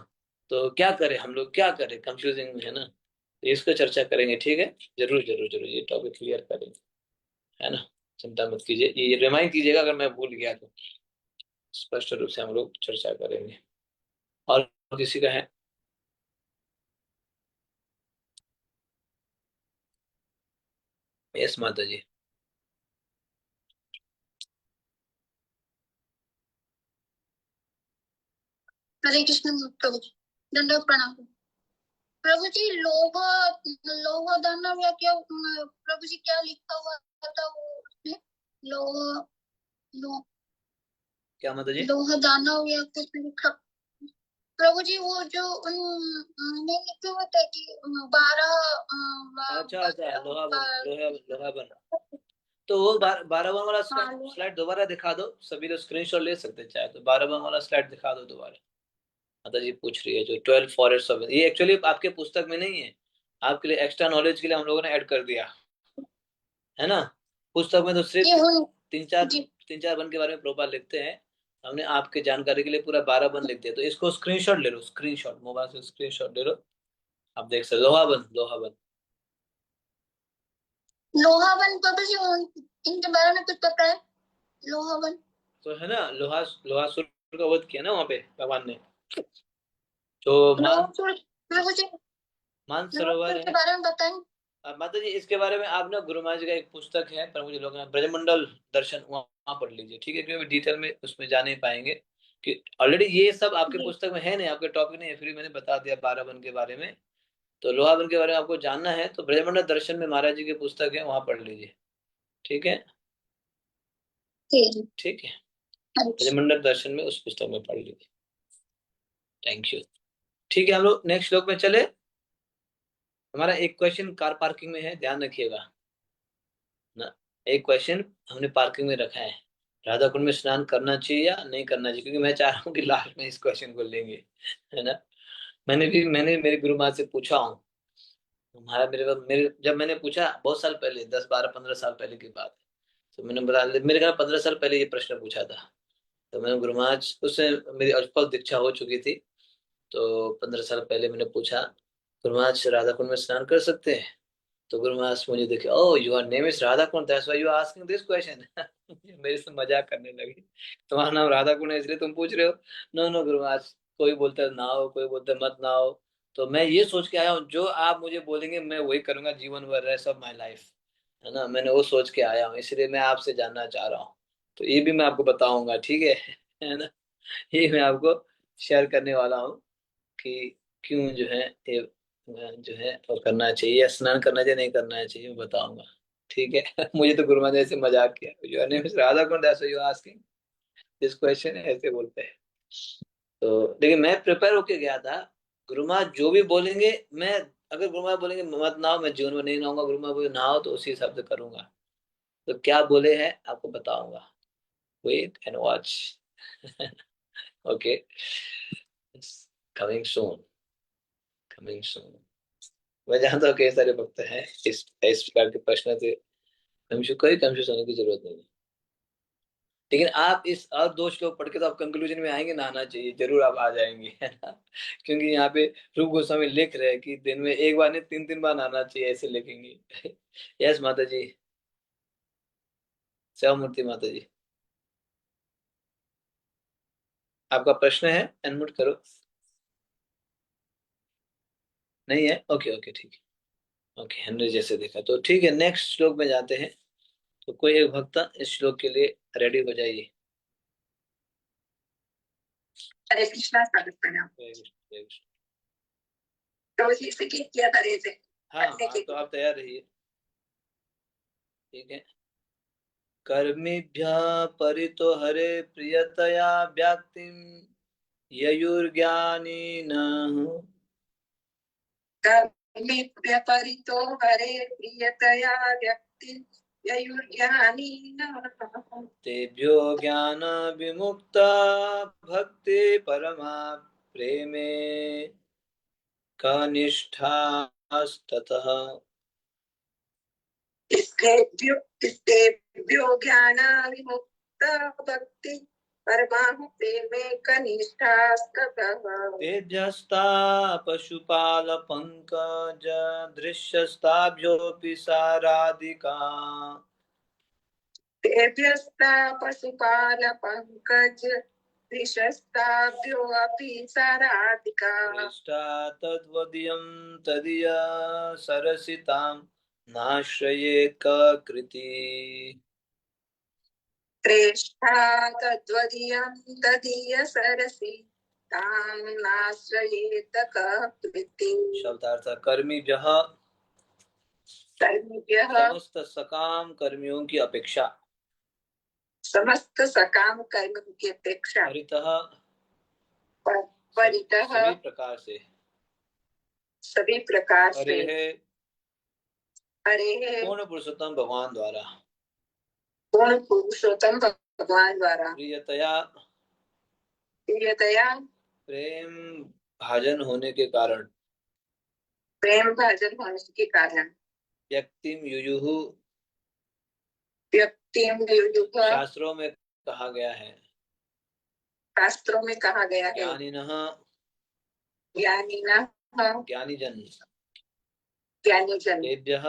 [SPEAKER 1] तो क्या करें हम लोग, क्या करें, कंफ्यूजिंग में है ना। तो इसको चर्चा करेंगे, ठीक है। जरूर जरूर जरूर ये टॉपिक क्लियर करेंगे, है ना। चिंता मत कीजिए, ये रिमाइंड कीजिएगा अगर मैं भूल गया तो। स्पष्ट रूप से हम लोग चर्चा करेंगे। और किसी का है? यस माता जी।
[SPEAKER 2] हरे कृष्ण प्रभु जी, दंडवत प्रणाम प्रभु जी। लोग लोग दानव या क्या प्रभु जी, क्या लिखा हुआ था वो उसमें? लोह लो,
[SPEAKER 1] क्या माता जी?
[SPEAKER 2] लोह दानव या कुछ लिखा प्रभु जी, वो जो नहीं लिखे हुए थे कि 12
[SPEAKER 1] अच्छा अच्छा, लोहावन, लोहावन। तो वो 12वां वाला स्लाइड दोबारा दिखा दो, सभी लोग स्क्रीनशॉट ले सकते हैं चाहे तो। 12वां वाला स्लाइड दिखा दो दोबारा। माता जी पूछ रही है जो 12 फॉरेस्ट ऑफ, ये एक्चुअली आपके पुस्तक में नहीं है, आपके लिए एक्स्ट्रा नॉलेज के लिए हम लोगों ने ऐड कर दिया, है ना। पुस्तक में तो सिर्फ तीन चार वन के बारे में प्रोपाल लिखते हैं, हमने आपके जानकारी के लिए पूरा 12 वन लिख दिया। तो इसको स्क्रीनशॉट ले लो, स्क्रीनशॉट, मोबाइल से स्क्रीनशॉट ले लो, आप देख सकते। लोहावन, लोहावन,
[SPEAKER 2] लोहावन प्रभु जी, इनके बारे में कुछ पता है? लोहावन
[SPEAKER 1] तो है ना, लोहासुर का वध किया ना वहां पे भगवान ने, जो
[SPEAKER 2] प्रभु जी,
[SPEAKER 1] मानसरोवर
[SPEAKER 2] के
[SPEAKER 1] है।
[SPEAKER 2] बारे में बताएं।
[SPEAKER 1] माता जी इसके बारे में आप ना, गुरु महाराज जी का एक पुस्तक है पर मुझे लोग ब्रजमंडल दर्शन, वहाँ पढ़ लीजिए, ठीक है, क्योंकि डिटेल में उसमें जा नहीं पाएंगे कि ऑलरेडी ये सब आपके पुस्तक में है नहीं, आपके टॉपिक नहीं है, फिर मैंने बता दिया 12 वन के बारे में। तो लोहा वन के बारे में आपको जानना है तो ब्रजमंडल दर्शन में महाराज जी की पुस्तक है, वहां पढ़ लीजिए, ठीक है। ठीक है, ब्रजमंडल दर्शन में उस पुस्तक में पढ़ लीजिए। Thank you. ठीक है, हम लोग नेक्स्ट श्लोक में चले। हमारा एक क्वेश्चन कार पार्किंग में है, ध्यान रखिएगा ना। एक क्वेश्चन हमने पार्किंग में रखा है, राधा कुंड में स्नान करना चाहिए या नहीं करना चाहिए, क्योंकि मैं चाह रहा हूँ कि लास्ट में इस क्वेश्चन को लेंगे, है ना। मैंने मेरे गुरु माँ से पूछा हूँ, हमारा मेरे जब मैंने पूछा बहुत साल पहले, 10 12 15 साल पहले की बात है, तो मैंने बता, मेरे ख्याल 15 साल पहले ये प्रश्न पूछा था। तो मैंने गुरु महाराज, उससे मेरी अल्प दीक्षा हो चुकी थी, तो 15 साल पहले मैंने पूछा, गुरु महाराज राधा कुंड में स्नान कर सकते हैं? तो गुरु महाराज मुझे देखे, oh your name is Radha Kund, that's why you are asking this question. मेरे से मजाक करने लगे, तुम्हारा नाम राधा कुंड है इसलिए तुम पूछ रहे हो। नो नो गुरु महाराज, कोई बोलता है नहाओ, कोई बोलता है मत नहाओ, तो मैं ये सोच के आया हूँ जो आप मुझे बोलेंगे मैं वही करूंगा जीवन भर, रेस्ट ऑफ माई लाइफ, है ना। मैंने वो सोच के आया हूँ, इसलिए मैं आपसे जानना चाह रहा हूँ। तो ये भी मैं आपको बताऊंगा, ठीक है। है ना, ये मैं आपको शेयर करने वाला हूँ कि क्यों जो है ये जो है वो करना चाहिए, स्नान करना चाहिए नहीं करना चाहिए, मैं बताऊंगा। ठीक है। मुझे तो गुरु महाराज ऐसे मजाक किया, your name is Radha Kund, that's why you asking this question, ऐसे बोलते हैं। तो लेकिन मैं प्रिपेयर होके गया था। गुरु महाराज जो भी बोलेंगे, मैं, अगर गुरु महाराज बोलेंगे मत नहाओ, मैं जीवन में नहीं नहाऊंगा, गुरु महाराज बोले नहाओ तो उसी हिसाब से करूंगा। तो क्या बोले हैं आपको बताऊंगा, wait and watch. Okay, coming soon, coming soon. मैं जानता हूँ कई सारे भक्त हैं, इस प्रकार के प्रश्न से कंफ्यूज होने की जरूरत नहीं है। लेकिन आप इस और दो श्लोक पढ़ के तो आप कंक्लूजन में आएंगे, नहाना चाहिए, जरूर आप आ जाएंगे, है ना। क्योंकि यहाँ पे रूप गोस्वामी लिख रहे हैं कि दिन में एक बार नहीं 3 3 बार नहाना चाहिए, ऐसे लिखेंगे। यस माता जी, शिवमूर्ति माता जी, आपका प्रश्न है, अनम्यूट करो। नहीं है, ओके ओके ठीक है, ओके हमने जैसे देखा तो ठीक है। नेक्स्ट श्लोक में जाते हैं। तो कोई एक भक्त इस श्लोक के लिए रेडी हो जाइए।
[SPEAKER 2] हरे कृष्णा, स्वागत प्रणाम।
[SPEAKER 1] जय कृष्ण, जय कृष्ण।
[SPEAKER 2] तो इसे किया करे थे
[SPEAKER 1] हाँ
[SPEAKER 2] पढ़ने
[SPEAKER 1] हाँ,
[SPEAKER 2] के
[SPEAKER 1] तो
[SPEAKER 2] लिए।
[SPEAKER 1] आप तैयार रहिए। ठीक है। कर्मिभ्यः परितो हरे प्रियतया व्याक्तिं ययुर्ज्ञानिनः।
[SPEAKER 2] कर्मे व्यपरितो हरे प्रियतया व्यक्ति ययुर्ज्ञानी
[SPEAKER 1] तेभ्यो ज्ञान विमुक्ता भक्ति परमा प्रेमे कनिष्ठास्ततः।
[SPEAKER 2] इसके ज्ञान विमुक्त भक्ति परमाहु प्रेमे कनिष्ठास्ततः।
[SPEAKER 1] तेजस्ता पशुपाल पंकज दृश्यस्ताभ्योऽपि साराधिका।
[SPEAKER 2] तेभ्यस्ता पशुपाल पंकज त्रिशस्ताभ्योऽपि साराधिका।
[SPEAKER 1] दृष्टा तद्वदीयं तदीय सरसितां नाश्रयेत् कृति।
[SPEAKER 2] श्रेष्ठा तद्वदीयं तदीय सरसि तां नाश्रयेत कः कृति।
[SPEAKER 1] शब्दार्थ कर्मीभ्यः,
[SPEAKER 2] कर्मिभ्यः
[SPEAKER 1] समस्त सकाम कर्मियों की अपेक्षा,
[SPEAKER 2] समस्त सकाम कर्म की अपेक्षा,
[SPEAKER 1] परितः
[SPEAKER 2] परितः
[SPEAKER 1] सभी प्रकार से,
[SPEAKER 2] सभी प्रकार
[SPEAKER 1] हरे
[SPEAKER 2] से,
[SPEAKER 1] है
[SPEAKER 2] हरे
[SPEAKER 1] पूर्ण पुरुषोत्तम भगवान द्वारा,
[SPEAKER 2] पूर्ण पुरुषोत्तम भगवान द्वारा,
[SPEAKER 1] प्रियतया
[SPEAKER 2] प्रियतया
[SPEAKER 1] प्रेम भाजन होने के कारण,
[SPEAKER 2] प्रेम भाजन होने के कारण,
[SPEAKER 1] व्यक्तिम युयुः,
[SPEAKER 2] व्यक्ति युयुः
[SPEAKER 1] शास्त्रों में कहा गया है,
[SPEAKER 2] शास्त्रों में कहा गया है,
[SPEAKER 1] ज्ञानिनः,
[SPEAKER 2] ज्ञानिनः
[SPEAKER 1] ज्ञानीजन,
[SPEAKER 2] ज्ञानीजन,
[SPEAKER 1] तेभ्यः,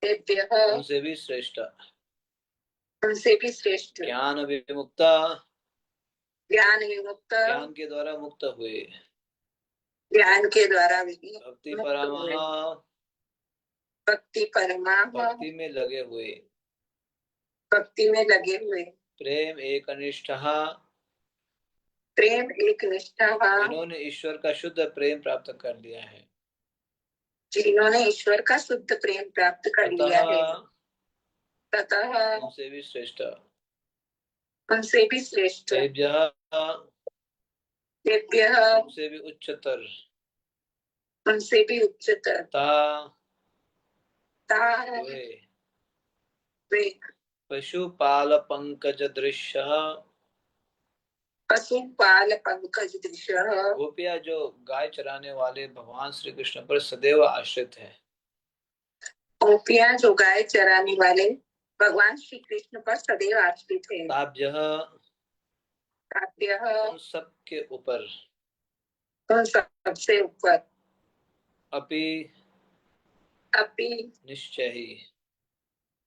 [SPEAKER 2] तेभ्यः
[SPEAKER 1] उनसे भी श्रेष्ठ,
[SPEAKER 2] उनसे भी श्रेष्ठ,
[SPEAKER 1] ज्ञान विमुक्ता,
[SPEAKER 2] ज्ञान विमुक्त,
[SPEAKER 1] ज्ञान के द्वारा मुक्त हुए,
[SPEAKER 2] ज्ञान के द्वारा
[SPEAKER 1] भक्ति
[SPEAKER 2] मुक्त हुए,
[SPEAKER 1] परामः,
[SPEAKER 2] भक्ति परमा,
[SPEAKER 1] भक्ति में लगे हुए,
[SPEAKER 2] भक्ति में लगे हुए,
[SPEAKER 1] प्रेम एकनिष्ठः,
[SPEAKER 2] प्रेम एक निष्ठा,
[SPEAKER 1] जिन्होंने ईश्वर का शुद्ध प्रेम प्राप्त कर लिया है,
[SPEAKER 2] जिन्होंने ईश्वर का शुद्ध प्रेम प्राप्त कर लिया है, ततः
[SPEAKER 1] उनसे भी श्रेष्ठ,
[SPEAKER 2] उनसे भी श्रेष्ठ,
[SPEAKER 1] तेभ्यः,
[SPEAKER 2] तेभ्यः
[SPEAKER 1] उनसे भी उच्चतर,
[SPEAKER 2] उनसे भी उच्चतर,
[SPEAKER 1] ता
[SPEAKER 2] ता वे
[SPEAKER 1] पशुपाल पंकज दृश्य,
[SPEAKER 2] पशुपाल पंकज दृश्य,
[SPEAKER 1] गोपिया जो गाय चराने वाले भगवान श्री कृष्ण पर सदैव आश्रित है,
[SPEAKER 2] गोपियां जो गाय चराने वाले भगवान श्री कृष्ण पर सदैव आश्रित है,
[SPEAKER 1] ताभ्यः,
[SPEAKER 2] ताभ्यः
[SPEAKER 1] उन सब के ऊपर,
[SPEAKER 2] उन सबसे ऊपर,
[SPEAKER 1] अपि
[SPEAKER 2] अपि
[SPEAKER 1] निश्चय ही,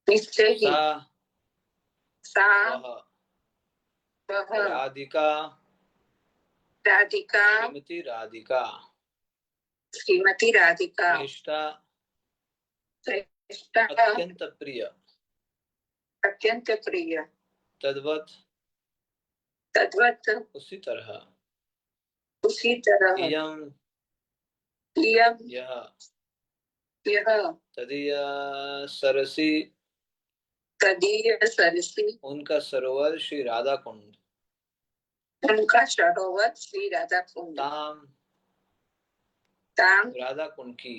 [SPEAKER 2] निश्चय ही, सा वह
[SPEAKER 1] राधिका,
[SPEAKER 2] राधिका,
[SPEAKER 1] श्रीमती राधिका,
[SPEAKER 2] श्रीमती राधिका,
[SPEAKER 1] श्रेष्ठा,
[SPEAKER 2] श्रेष्ठा,
[SPEAKER 1] अत्यंत प्रिय,
[SPEAKER 2] अत्यंत प्रिय,
[SPEAKER 1] तद्वत,
[SPEAKER 2] तद्वत
[SPEAKER 1] उसी तरह,
[SPEAKER 2] उसी तरह,
[SPEAKER 1] इयं
[SPEAKER 2] यह
[SPEAKER 1] तदीय सरसी,
[SPEAKER 2] तदीय सरसी,
[SPEAKER 1] उनका सरोवर श्री राधा कुंड,
[SPEAKER 2] उनका सरोवर श्री राधा कुंड,
[SPEAKER 1] ताम
[SPEAKER 2] ताम
[SPEAKER 1] राधा कुंड की,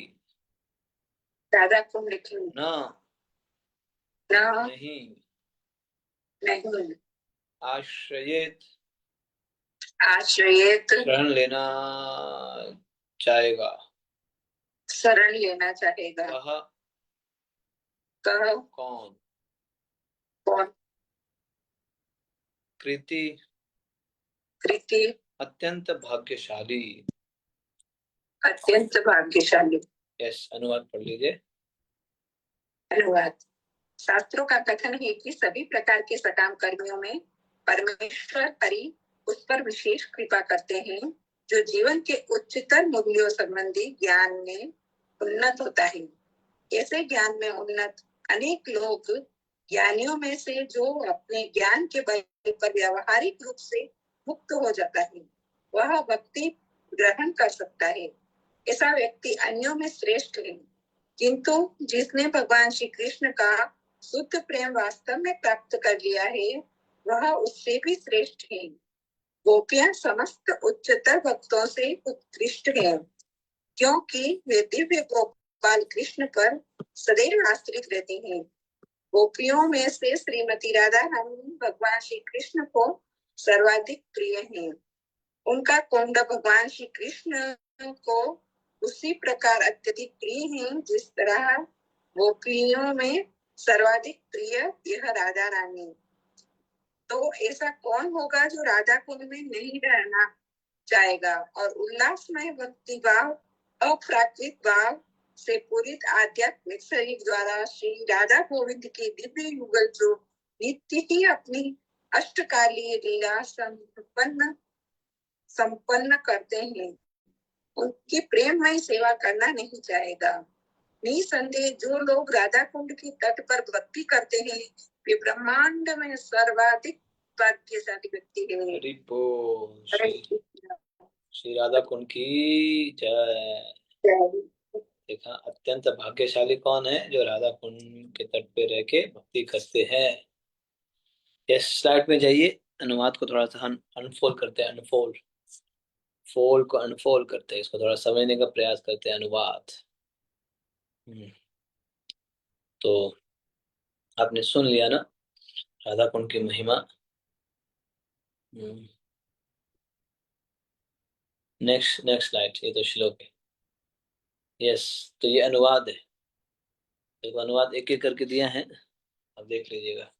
[SPEAKER 2] राधा कुंड की,
[SPEAKER 1] न
[SPEAKER 2] न
[SPEAKER 1] नहीं,
[SPEAKER 2] नहीं,
[SPEAKER 1] आश्रयेत
[SPEAKER 2] आश्रयेत
[SPEAKER 1] शरण लेना चाहेगा,
[SPEAKER 2] शरण लेना चाहेगा,
[SPEAKER 1] कह
[SPEAKER 2] कह
[SPEAKER 1] कौन,
[SPEAKER 2] कौन,
[SPEAKER 1] कृति
[SPEAKER 2] कृति
[SPEAKER 1] अत्यंत भाग्यशाली।
[SPEAKER 2] अत्यंत भाग्यशाली।
[SPEAKER 1] यस, अनुवाद पढ़ लीजिए।
[SPEAKER 2] अनुवाद। शास्त्रों का कथन है कि सभी प्रकार के सकाम कर्मियों में परमेश्वर हरि उस पर विशेष कृपा करते हैं जो जीवन के उच्चतर मूल्यों संबंधी ज्ञान में उन्नत होता है। ऐसे ज्ञान में उन्नत अनेक लोग ज्ञानियों में से जो अपने ज्ञान के बल पर व्यावहारिक रूप से मुक्त हो जाता है, वह भक्ति ग्रहण कर सकता है। ऐसा व्यक्ति अन्यों में श्रेष्ठ है, किंतु जिसने भगवान श्री कृष्ण का शुद्ध प्रेम वास्तव में प्राप्त कर लिया है, वह उससे भी श्रेष्ठ है। गोपियां समस्त उच्चतर भक्तों से उत्कृष्ट है, क्योंकि वे दिव्य गोपाल कृष्ण पर सदैव आश्रित रहते हैं। गोपियों में से श्रीमती राधा रानी भगवान श्री कृष्ण को सर्वाधिक प्रिय है। उनका कुंड भगवान श्री कृष्ण को उसी प्रकार अत्यधिक प्रिय है जिस तरह गोपियों में सर्वाधिक प्रिय यह राधा रानी। तो ऐसा कौन होगा जो राधा कुंड में नहीं रहना चाहेगा और उल्लासमय भक्ति भाव, अप्राकृत भाव से पूरित आध्यात्मिक शरीर द्वारा श्री राधा गोविंद के दिव्य युगल जो नित्य ही अपनी अष्टकालीय लीला संपन्न करते हैं, उनकी प्रेममय सेवा करना नहीं चाहेगा। निसंदेह जो लोग राधा कुंड के तट पर भक्ति करते हैं, वे ब्रह्मांड में सर्वाधिक भाग्यशाली व्यक्ति है।
[SPEAKER 1] हरि बोल। श्री राधा कुंड की जय। देखा, अत्यंत भाग्यशाली कौन है? जो राधा कुंड के तट पे रह के भक्ति करते हैं। यस, स्लाइड में जाइए। अनुवाद को थोड़ा सा अनफोल्ड करते हैं, अनफोल्ड, फोल्ड को अनफोल्ड करते हैं, इसको थोड़ा समझने का प्रयास करते हैं। अनुवाद। तो आपने सुन लिया ना राधा कुंड की महिमा। Next next slide. ये तो श्लोक है। यस, तो ये अनुवाद है। देखो, अनुवाद एक एक करके दिया है, अब देख लीजिएगा।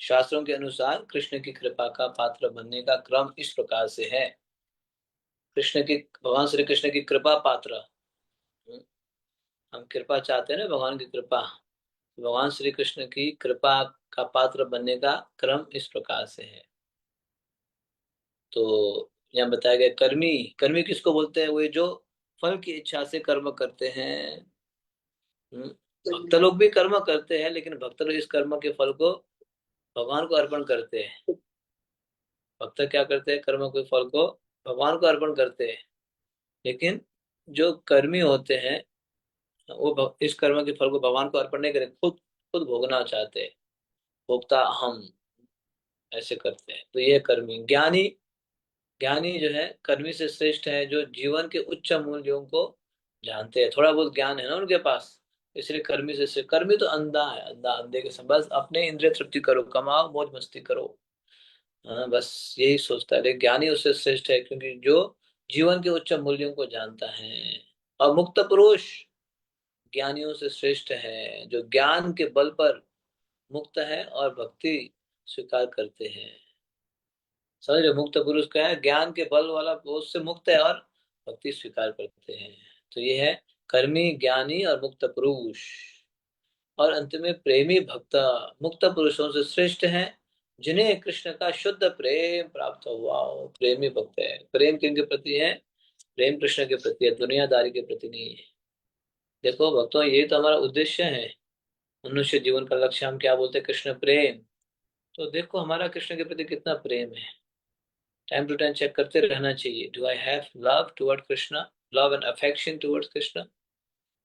[SPEAKER 1] शास्त्रों के अनुसार कृष्ण की कृपा का पात्र बनने का क्रम इस प्रकार से है। कृष्ण की, भगवान श्री कृष्ण की कृपा पात्र, हम कृपा चाहते हैं ना, भगवान की कृपा। भगवान श्री कृष्ण की कृपा का पात्र बनने का क्रम इस प्रकार से है। तो यहाँ बताया गया कर्मी। कर्मी किसको बोलते हैं? वो जो फल की इच्छा से कर्म करते हैं। भक्त लोग भी कर्म करते हैं, लेकिन भक्त लोग इस कर्म के फल को भगवान को अर्पण करते हैं। भक्त क्या करते हैं? कर्म के फल को भगवान को अर्पण करते हैं, लेकिन जो कर्मी होते हैं वो इस कर्म के फल को भगवान को अर्पण नहीं करें, खुद खुद भोगना चाहते हैं। भोक्ता हम ऐसे करते हैं। तो ये कर्मी। ज्ञानी, ज्ञानी जो है कर्मी से श्रेष्ठ है, जो जीवन के उच्च मूल्यों को जानते हैं। थोड़ा बहुत ज्ञान है ना उनके पास, इसलिए कर्मी से श्रेष्ठ। कर्मी तो अंधा है, अंधा अंधे के समान, बस अपने इंद्रिय तृप्ति करो, कमाओ, मौज मस्ती करो, हाँ बस यही सोचता है। लेकिन ज्ञानी उससे श्रेष्ठ है, क्योंकि जो जीवन के उच्च मूल्यों को जानता है। और मुक्त पुरुष ज्ञानियों से श्रेष्ठ है, जो ज्ञान के बल पर मुक्त है और भक्ति स्वीकार करते हैं। समझ, मुक्त पुरुष क्या है? ज्ञान के बल वाला, वो उससे मुक्त है और भक्ति स्वीकार करते हैं। तो ये है कर्मी, ज्ञानी और मुक्त पुरुष। और अंत में प्रेमी भक्त मुक्त पुरुषों से श्रेष्ठ हैं, जिन्हें कृष्ण का शुद्ध प्रेम प्राप्त हुआ हो। प्रेमी भक्त है। प्रेम किनके प्रति है? प्रेम कृष्ण के प्रति है, दुनियादारी के प्रति नहीं है। देखो भक्तों, ये तो हमारा उद्देश्य है। मनुष्य जीवन का लक्ष्य हम क्या बोलते हैं? कृष्ण प्रेम। तो देखो हमारा कृष्ण के प्रति कितना प्रेम है। टाइम टू टाइम चेक करते रहना चाहिए। Do I have love toward Krishna? Love and affection towards Krishna.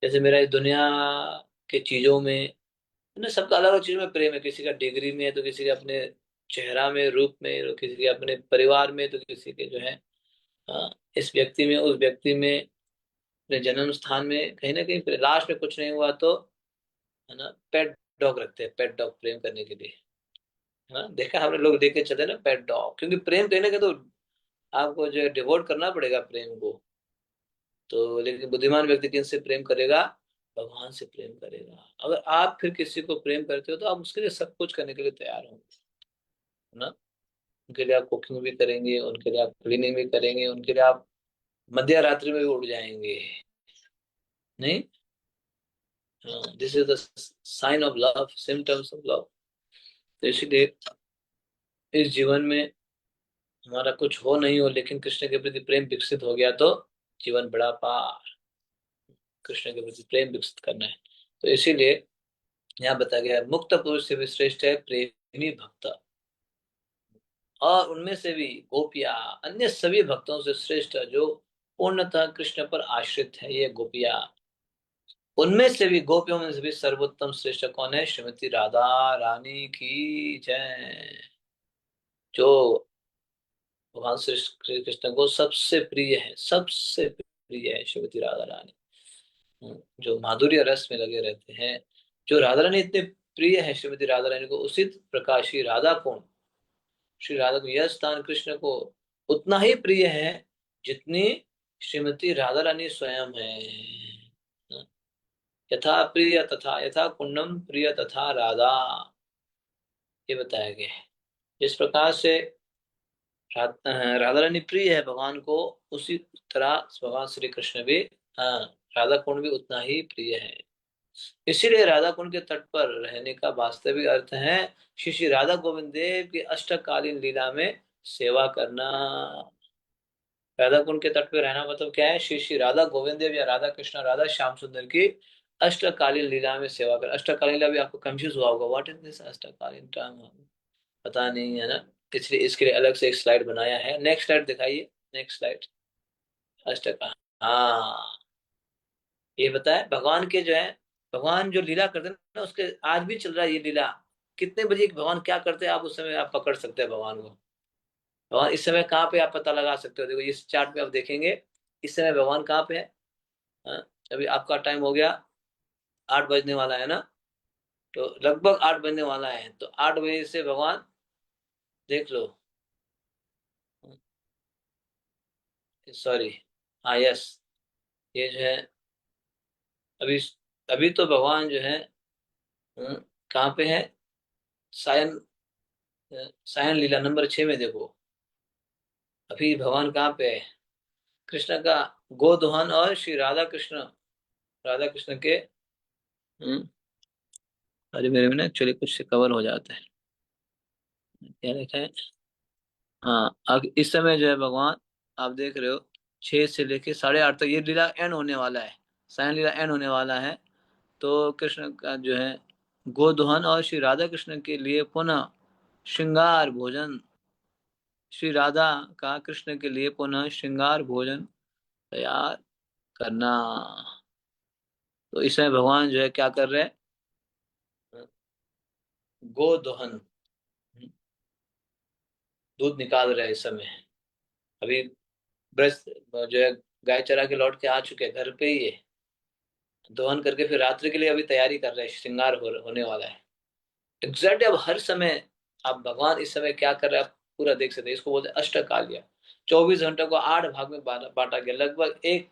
[SPEAKER 1] जैसे मेरा इस दुनिया के चीजों में ना, सबका अलग अलग चीजों में प्रेम है। किसी का डिग्री में है, तो किसी के अपने चेहरा में, रूप में, तो किसी के अपने परिवार में, तो किसी के जो है इस व्यक्ति में, उस व्यक्ति में, अपने जन्म स्थान में। कहीं ना कहीं लास्ट में कुछ नहीं हुआ तो है ना, पेट डॉग रखते हैं, पेट डॉग प्रेम करने के लिए। है ना, देखा हमने लोग लेके चलते हैं ना पेट डॉग, क्योंकि प्रेम कहीं ना कहीं तो आपको जो है डिवोट करना पड़ेगा प्रेम को। तो लेकिन बुद्धिमान व्यक्ति किनसे प्रेम करेगा? भगवान से प्रेम करेगा। अगर आप फिर किसी को प्रेम करते हो तो आप उसके लिए सब कुछ करने के लिए तैयार होंगे। है ना, उनके लिए आप कुकिंग भी करेंगे, उनके लिए आप क्लीनिंग भी करेंगे, उनके लिए आप मध्य रात्रि में भी उठ जाएंगे। नहीं, this is the sign of love, symptoms of love. तो इसीलिए इस जीवन में हमारा कुछ हो नहीं हो, लेकिन कृष्ण के प्रति प्रेम विकसित हो गया तो जीवन बड़ा पार। कृष्ण के प्रति प्रेम विकसित करना है। तो इसीलिए यहाँ बताया गया है, मुक्त पुरुष से भी श्रेष्ठ है प्रेमी भक्त, और उनमें से भी गोपियां अन्य सभी भक्तों से श्रेष्ठ है जो पूर्णतः कृष्ण पर आश्रित है। ये गोपियां, उनमें से भी, गोपियों में से भी सर्वोत्तम श्रेष्ठ कौन है? श्रीमती राधा रानी की जय। जो भगवान श्री कृष्ण को सबसे प्रिय है, सबसे प्रिय है श्रीमती राधा रानी। जो माधुर्य रस में लगे रहते हैं, जो राधा रानी इतने प्रिय है श्रीमती राधा रानी को, उसी प्रकार श्री राधा कौन, श्री राधा को यह स्थान कृष्ण को उतना ही प्रिय है जितनी श्रीमती राधा रानी स्वयं है। यथा प्रिय तथा, यथा कुंडम प्रिय तथा राधा, ये बताया गया है। जिस प्रकार से राधा रानी प्रिय है भगवान को, उसी तरह भगवान श्री कृष्ण भी, हाँ, राधा कुंड भी उतना ही प्रिय है। इसीलिए राधा कुंड के तट पर रहने का वास्तविक अर्थ है श्री श्री राधा गोविंद देव की अष्टकालीन लीला में सेवा करना। राधा कुंड के तट पर रहना मतलब क्या है? श्री श्री राधा गोविंद देव या राधा कृष्ण राधा श्याम सुंदर की अष्टकालीन लीला में सेवा कर। अष्टकालीन लीला भी आपको कंफ्यूज हुआ होगा, व्हाट इज दिस अष्टकालीन टर्म, पता नहीं है ना, इसलिए इसके लिए अलग से एक स्लाइड बनाया है। नेक्स्ट स्लाइड दिखाइए, नेक्स्ट स्लाइड। अष्टका, हाँ, ये बताए भगवान के जो है, भगवान जो लीला करते हैं ना, उसके आज भी चल रहा है ये लीला। कितने बजे भगवान क्या करते हैं, आप उस समय आप पकड़ सकते हैं भगवान को। भगवान इस समय कहाँ पे, आप पता लगा सकते हो। देखो इस चार्ट पे आप देखेंगे इस समय भगवान कहाँ पे है। हाँ, अभी आपका टाइम हो गया, 8 बजने वाला है ना, तो लगभग 8 बजने वाला है, तो 8 बजे से भगवान देख लो। सॉरी, हाँ, यस, ये जो है अभी, अभी तो भगवान जो है कहाँ पे है? सायन, सायन लीला नंबर 6 में देखो, अभी भगवान कहाँ पे है? कृष्ण का गोदोहन और श्री राधा कृष्ण, राधा कृष्ण के हम्म, अरे मेरे में ना एक्चुअली कुछ कवर हो जाता है, क्या लिखा है? हाँ, अब इस समय जो है भगवान, आप देख रहे हो 6 से लेके 8:30 तक ये लीला एंड होने वाला है, सायन लीला एंड होने वाला है। तो कृष्ण का जो है गोदोहन और श्री राधा कृष्ण के लिए पुनः श्रृंगार भोजन, श्री राधा का कृष्ण के लिए पुनः श्रृंगार भोजन तैयार करना। तो इस समय भगवान जो है क्या कर रहे हैं? गोदोहन, दूध निकाल रहे हैं इस समय। अभी ब्रश जो है, गाय चरा के लौट के आ चुके हैं, घर पे ही है, दोहन करके फिर रात्रि के लिए अभी तैयारी कर रहे हैं, श्रृंगार होने वाला है। एग्जैक्ट अब हर समय आप भगवान इस समय क्या कर रहे हैं आप पूरा देख सकते हैं। इसको बोलते हैं अष्टकालिया। 24 घंटों को 8 भाग में बांटा गया। लगभग एक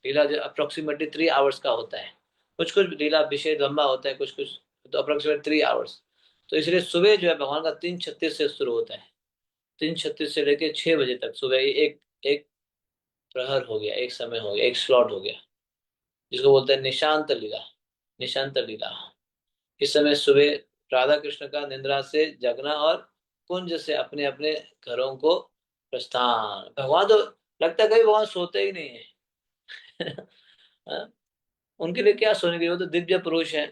[SPEAKER 1] लीला जो अप्रोक्सीमेटली 3 आवर्स का होता है, कुछ कुछ लीला विषय लंबा होता है, कुछ कुछ तो अप्रोक्सीमेट 3 आवर्स। तो इसलिए सुबह जो है भगवान का 3:36 से शुरू होता है, 3:36 से लेके 6 बजे तक सुबह एक एक प्रहर हो गया, एक समय हो गया, एक स्लॉट हो गया, जिसको बोलते हैं निशांत लीला, निशांत लीला। इस समय सुबह राधा कृष्ण का निद्रा से जगना और कुंज से अपने अपने घरों को प्रस्थान। भगवान तो लगता है कभी भगवान सोते ही नहीं है। हाँ? उनके लिए क्या सोने के लिए, वो तो दिव्य पुरुष है।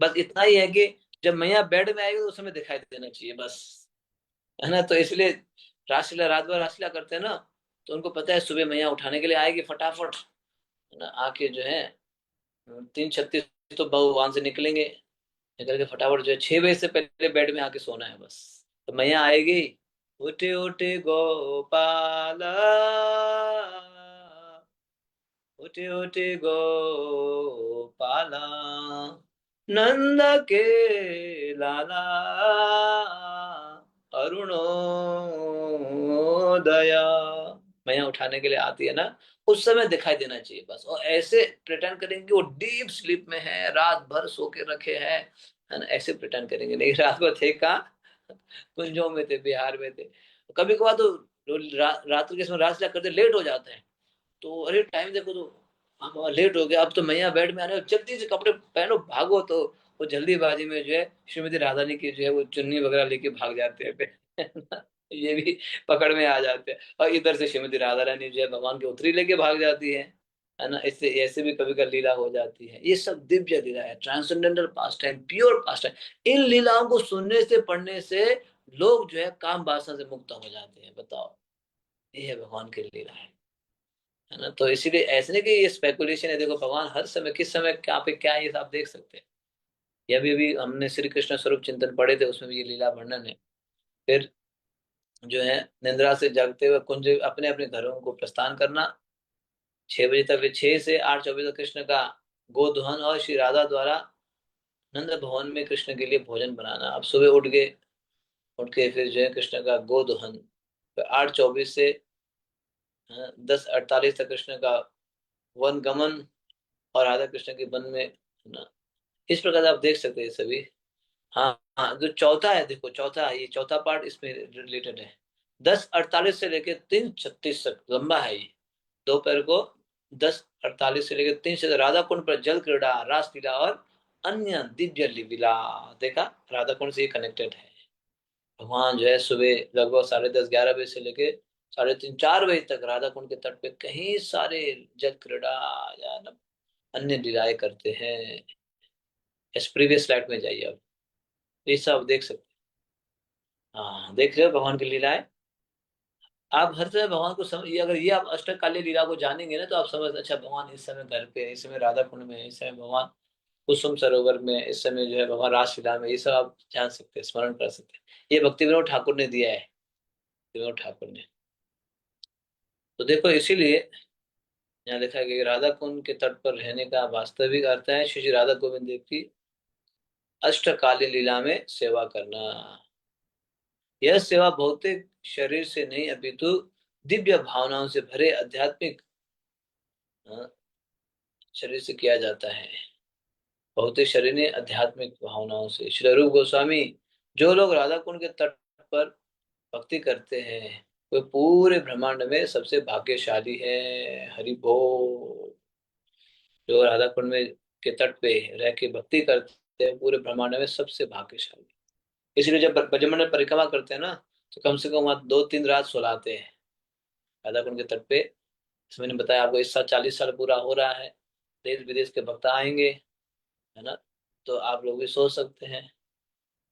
[SPEAKER 1] बस इतना ही है कि जब मैया बेड में आएगी तो उस समय दिखाई देना चाहिए बस, है ना। तो इसलिए रासलीला रात भर रासलीला करते हैं ना, तो उनको पता है सुबह मैया उठाने के लिए आएगी फटाफट, है ना, आके जो है 3:36 तो भगवान से निकलेंगे, निकल के फटाफट जो है 6 बजे से पहले बेड में आके सोना है बस। तो मैया आएगी, उठे उठे गोपाला, उठे उठे गोपाला, नंद के लाला, अरुणोदया। मैया उठाने के लिए आती है ना, उस समय दिखाई देना चाहिए बस। और ऐसे प्रिटेंड करेंगे कि वो डीप स्लीप में है, रात भर सो के रखे हैं, है ना, ऐसे प्रिटेंड करेंगे। नहीं, रात को थे कहाँ, कुंजों में थे, बिहार में थे। कभी कभार तो रात्रि के समय रात करते लेट हो जाते हैं, तो अरे टाइम देखो तो हम लेट हो गया, अब तो मैया बेड में आने वाली, जल्दी से कपड़े पहनो भागो। तो वो जल्दीबाजी में जो है श्रीमती राधानी की जो है वो चुन्नी वगैरह लेके भाग जाते हैं फिर। ये भी पकड़ में आ जाते हैं। और इधर से श्रीमती राधा रानी जो है भगवान की उतरी लेके भाग जाती है ना। इससे ऐसे भी कभी कभी लीला हो जाती है। ये सब दिव्य लीला है, ट्रांसेंडेंटल पास्ट टाइम, प्योर पास्ट टाइम। इन लीलाओं को सुनने से पढ़ने से लोग जो है काम वासना से मुक्त हो जाते हैं। बताओ, ये है भगवान की लीला है ना। तो इसीलिए ऐसे नहीं कि ये स्पेकुलेशन है, देखो भगवान हर समय किस समय क्या पे क्या है ये आप देख सकते हैं। ये अभी हमने श्री कृष्ण स्वरूप चिंतन पढ़े थे, उसमें भी ये लीला वर्णन है। फिर जो है निद्रा से जागते हुए कुंज अपने अपने घरों को प्रस्थान करना, 6 बजे तक, फिर 6 से 8:24 तक कृष्ण का गोदोहन और श्री राधा द्वारा नंद भवन में कृष्ण के लिए भोजन बनाना। अब सुबह उठ गए, उठ के फिर जो है कृष्ण का गोदोहन, फिर 8:24 से 10:48 तक कृष्ण का वन गमन और राधा कृष्ण के वन में, है ना। इस प्रकार से आप देख सकते हैं सभी। हाँ हाँ, जो चौथा है, देखो चौथा, ये चौथा पार्ट इसमें रिलेटेड है। 10:48 से लेकर 3:36 तक लंबा है ये। दोपहर को 10:48 से लेकर 3 से राधा कुंड पर जल क्रीड़ा, रास लीला और अन्य दिव्य लीला। देखा, राधा कुंड से ये कनेक्टेड है। भगवान जो है सुबह लगभग 10:30-11 बजे से लेके 3:30-4 बजे तक राधा कुंड के तट पे कहीं सारे जल क्रीड़ा या अन्य लीलाएं करते हैं। इस प्रीवियस स्लाइड में जाइए, अब ये सब देख सकते हैं। हाँ, देख रहे हो भगवान की लीलाएं। आप हर समय भगवान को समझ, ये अगर ये आप अष्टकालीन लीला को जानेंगे ना, तो आप समझ, अच्छा भगवान इस समय घर पे है, इस समय राधा कुंड में है, इस समय भगवान कुसुम सरोवर में है, इस समय जो है भगवान रासलीला में। ये सब आप जान सकते हैं, स्मरण कर सकते हैं। ये भक्ति विनोद ठाकुर ने दिया है, विनोद ठाकुर ने। तो देखो, इसीलिए यहाँ लिखा गया कि राधा कुंड के तट पर रहने का वास्तविक अर्थ है श्री श्री राधा गोविंद देव की अष्टकालीन लीला में सेवा करना। यह सेवा भौतिक शरीर से नहीं, अपितु दिव्य भावनाओं से भरे आध्यात्मिक शरीर से किया जाता है। भौतिक शरीर ने आध्यात्मिक भावनाओं से। श्री रूप गोस्वामी, जो लोग राधा कुंड के तट पर भक्ति करते हैं वे पूरे ब्रह्मांड में सबसे भाग्यशाली है। हरि बोल। जो राधा कुंड में के तट पे रह के भक्ति करते हैं पूरे ब्रह्मांड में सबसे भाग्यशाली। इसलिए जब ब्रजमंडल परिक्रमा करते हैं ना, तो कम से कम वहाँ 2-3 रात सुलाते हैं राधा कुंड के तट पे। इसमें मैंने बताया आपको, इस साल 40 साल पूरा हो रहा है, देश विदेश के भक्त आएंगे, है ना। तो आप लोग भी सोच सकते हैं,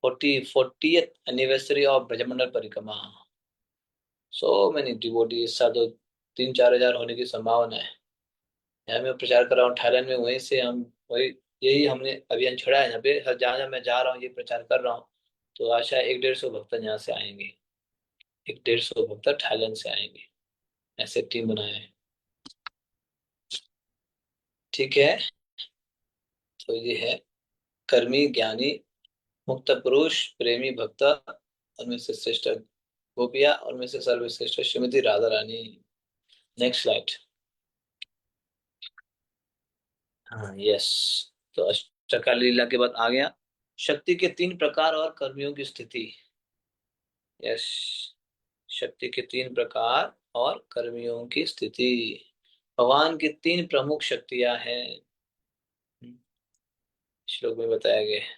[SPEAKER 1] 40th एनिवर्सरी ऑफ ब्रजमंडल परिक्रमा। सो मैनी डिवोटी, इस साल तो 3-4 हजार होने की संभावना है। यहाँ मैं प्रचार कर रहा हूँ थाईलैंड में, वहीं से हम वही यही हमने अभियान छड़ा है यहाँ पे। हर जहाँ जहाँ मैं जा रहा हूँ ये प्रचार कर रहा हूँ। तो आशा है 100-150 भक्त यहाँ से आएंगे, 100-150 भक्त थाईलैंड से आएंगे। ऐसे टीम बनाए हैं। ठीक है, तो ये है कर्मी, ज्ञानी, मुक्त पुरुष, प्रेमी, भक्त, उनमें से श्रेष्ठ गोपिया, उनमें से सर्वश्रेष्ठ श्रीमती राधा रानी। Next slide. हाँ, यस। तो अष्टकाल लीला के बाद आ गया शक्ति के 3 प्रकार और कर्मियों की स्थिति। यस, शक्ति के 3 प्रकार और कर्मियों की स्थिति। भगवान की 3 प्रमुख शक्तियां हैं, श्लोक में बताया गया है।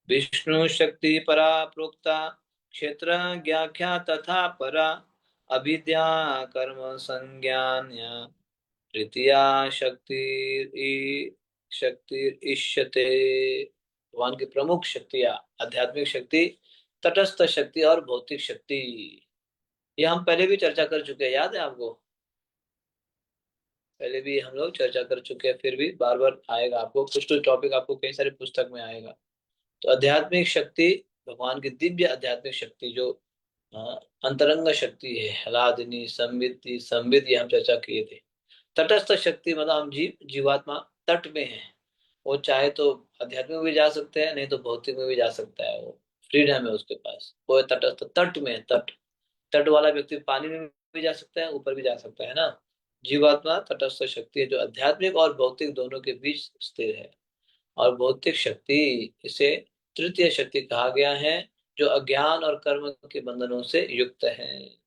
[SPEAKER 1] विष्णु शक्ति परा प्रोक्ता, क्षेत्र ज्ञाख्या तथा परा, अविद्या कर्म संज्ञान, तृतीया शक्ति शक्ति इष्यते। भगवान की प्रमुख शक्तियां, आध्यात्मिक शक्ति, तटस्थ शक्ति और भौतिक शक्ति। ये हम पहले भी चर्चा कर चुके हैं, याद है आपको? पहले भी हम लोग चर्चा कर चुके हैं, फिर भी बार बार आएगा आपको, कुछ तो टॉपिक आपको कई सारे पुस्तक में आएगा। तो आध्यात्मिक शक्ति, भगवान की दिव्य आध्यात्मिक शक्ति जो अंतरंग शक्ति है, हलादिनी संविद्धि संविद, ये हम चर्चा किए थे। तटस्थ शक्ति मतलब हम जीवात्मा तट में है, वो चाहे तो अध्यात्म में भी जा सकते हैं, नहीं तो भौतिक में भी जा सकता है, वो फ्रीडम है उसके पास, वो तटस्थ तट में है। तट तट वाला व्यक्ति पानी में भी जा सकता है, ऊपर भी जा सकता है ना। जीवात्मा तटस्थ शक्ति है जो आध्यात्मिक और भौतिक दोनों के बीच स्थिर है। और भौतिक शक्ति, इसे तृतीय शक्ति कहा गया है, जो अज्ञान और कर्म के बंधनों से युक्त है।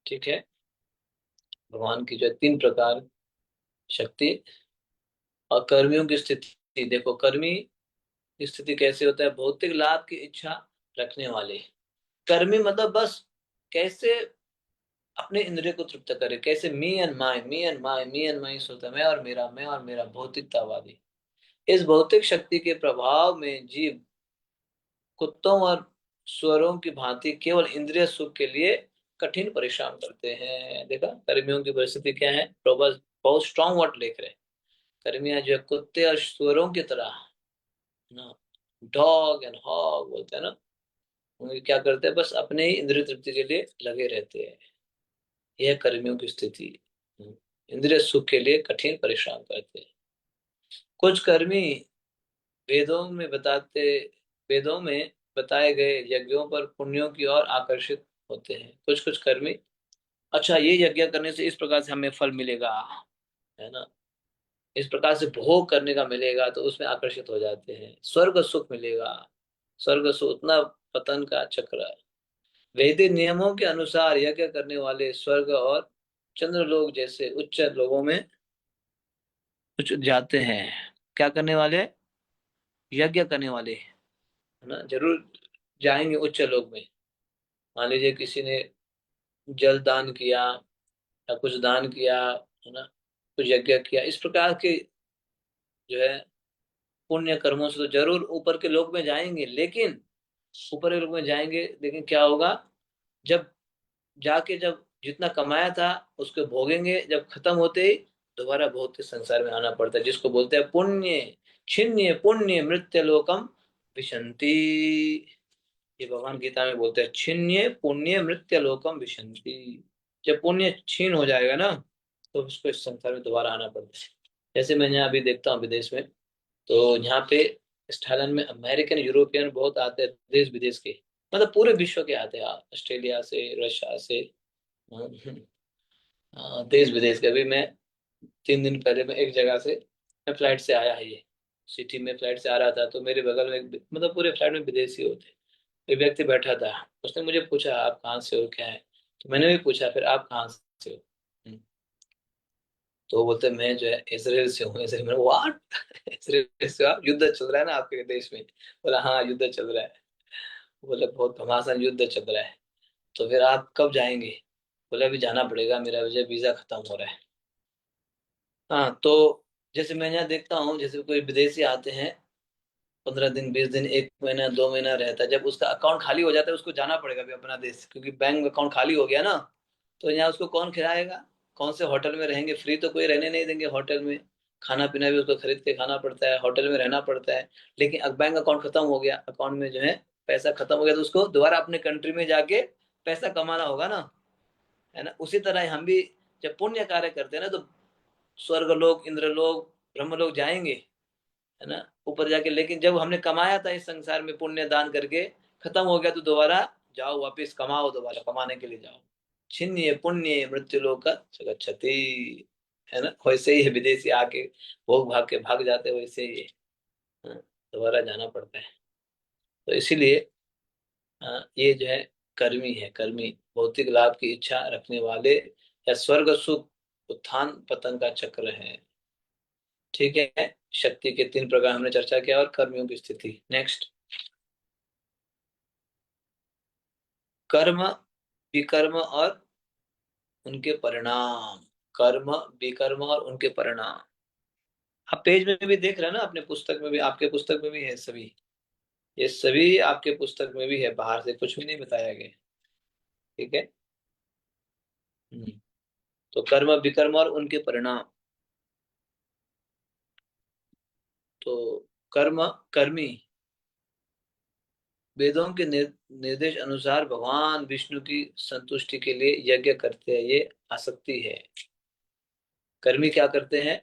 [SPEAKER 1] ठीक है, भगवान की जो तीन प्रकार शक्ति। और कर्मियों की स्थिति देखो, कर्मी की स्थिति कैसे होता है? भौतिक लाभ की इच्छा रखने वाले कर्मी, मतलब बस कैसे अपने इंद्रिय को तृप्त करे, कैसे me and my, me and my, me and my सोता है, मैं और मेरा भौतिकतावादी। इस भौतिक शक्ति के प्रभाव में जीव कुत्तों और सुअरों की भांति केवल इंद्रिय सुख के लिए कठिन परिश्रम करते हैं। देखा कर्मियों की परिस्थिति क्या है? बहुत बहुत स्ट्रॉन्ग वर्ड लिख रहे हैं। कर्मियां जो है कुत्ते और सुअरों की तरह ना, डॉग एंड हॉग बोलते हैं ना, उनके क्या करते हैं? बस अपने ही इंद्रिय तृप्ति के लिए लगे रहते हैं। यह कर्मियों की स्थिति। इंद्रिय सुख के लिए कठिन परिश्रम करते हैं। कुछ कर्मी वेदों में बताते वेदों में बताए गए यज्ञों पर पुण्यों की ओर आकर्षित होते हैं। कुछ कुछ कर्मी, अच्छा ये यज्ञ करने से इस प्रकार से हमें फल मिलेगा, है ना, इस प्रकार से भोग करने का मिलेगा, तो उसमें आकर्षित हो जाते हैं। स्वर्ग सुख मिलेगा, स्वर्ग सुख उतना पतन का चक्र है। वैदिक नियमों के अनुसार यज्ञ करने वाले स्वर्ग और चंद्रलोक जैसे उच्च लोगों में कुछ जाते हैं। क्या करने वाले? यज्ञ करने वाले, है ना, जरूर जाएंगे उच्च लोक में। मान लीजिए किसी ने जल दान किया या कुछ दान किया, है ना, कुछ यज्ञ किया, इस प्रकार के जो है पुण्य कर्मों से तो जरूर ऊपर के लोक में जाएंगे। लेकिन ऊपर के लोक में जाएंगे, लेकिन क्या होगा? जब जाके जब जितना कमाया था उसको भोगेंगे, जब खत्म होते ही दोबारा भौतिक संसार में आना पड़ता है, जिसको बोलते हैं पुण्य छिन्य पुण्य मृत्यु लोकम विशंति। ये भगवान गीता में बोलते हैं, छिन्य पुण्य मृत्यु लोकम विशंति। जब पुण्य छीन हो जाएगा ना, तो उसको इस संसार में दोबारा आना पड़ता है। जैसे मैं यहाँ अभी देखता हूँ विदेश में, तो यहाँ पे इस थाईलैंड में अमेरिकन यूरोपियन बहुत आते हैं, देश विदेश के, मतलब पूरे विश्व के आते हैं, ऑस्ट्रेलिया से, रशिया से, देश विदेश के। अभी मैं 3 दिन पहले मैं एक जगह से, मैं फ्लाइट से आया है, ये सिटी में फ्लाइट से आ रहा था, तो मेरे बगल में मतलब पूरे फ्लाइट में विदेशी होते, एक व्यक्ति बैठा था। उसने मुझे पूछा आप कहाँ से हो, क्या है? तो मैंने भी पूछा फिर आप कहाँ से हो? हम्म, तो वो बोलते मैं जो है इसराइल से हूँ। इसराइल में व्हाट? इसराइल से? आप युद्ध चल रहा है ना आपके देश में? बोला हाँ युद्ध चल रहा है। बोले बहुत घमासान युद्ध चल रहा है, तो फिर आप कब जाएंगे? बोले अभी जाना पड़ेगा, मेरा वीजा खत्म हो रहा है। हाँ, तो जैसे मैं यहाँ देखता हूँ, जैसे कोई विदेशी आते हैं, 15 दिन 20 दिन 1 महीना 2 महीना रहता है, जब उसका अकाउंट खाली हो जाता है उसको जाना पड़ेगा भी अपना देश, क्योंकि बैंक अकाउंट खाली हो गया ना। तो यहाँ उसको कौन खिलाएगा? कौन से होटल में रहेंगे? फ्री तो कोई रहने नहीं देंगे होटल में, खाना पीना भी उसको खरीद के खाना पड़ता है, होटल में रहना पड़ता है। लेकिन अब बैंक अकाउंट खत्म हो गया, अकाउंट में जो है पैसा खत्म हो गया, तो उसको दोबारा अपने कंट्री में जाके पैसा कमाना होगा ना, है ना। उसी तरह हम भी जब पुण्य कार्य करते हैं ना, तो स्वर्ग लोक, इंद्र लोक, ब्रह्म लोक जाएंगे, है ना, ऊपर जाके। लेकिन जब हमने कमाया था इस संसार में पुण्य दान करके, खत्म हो गया, तो दोबारा जाओ, वापिस कमाओ, दोबारा कमाने के लिए जाओ। छिन्य पुण्य मृत्यु लोक गच्छति, है ना। वैसे ही है, विदेशी आके भोग भाग के भाग जाते, वैसे ही है, हाँ, दोबारा जाना पड़ता है। तो इसीलिए ये जो है कर्मी है। कर्मी भौतिक लाभ की इच्छा रखने वाले, या स्वर्ग सुख उत्थान पतन का चक्र है। ठीक है, शक्ति के तीन प्रकार हमने चर्चा किया, और कर्मियों की स्थिति। नेक्स्ट, कर्म विकर्म और उनके परिणाम। कर्म विकर्म और उनके परिणाम, आप पेज में भी देख रहे हैं ना, अपने पुस्तक में भी, आपके पुस्तक में भी है सभी, ये सभी आपके पुस्तक में भी है, बाहर से कुछ भी नहीं बताया गया। ठीक है। हम्म। तो कर्म विकर्म और उनके परिणाम। तो कर्म कर्मी वेदों के निर्देश अनुसार भगवान विष्णु की संतुष्टि के लिए यज्ञ करते हैं, ये आसक्ति है। कर्मी क्या करते हैं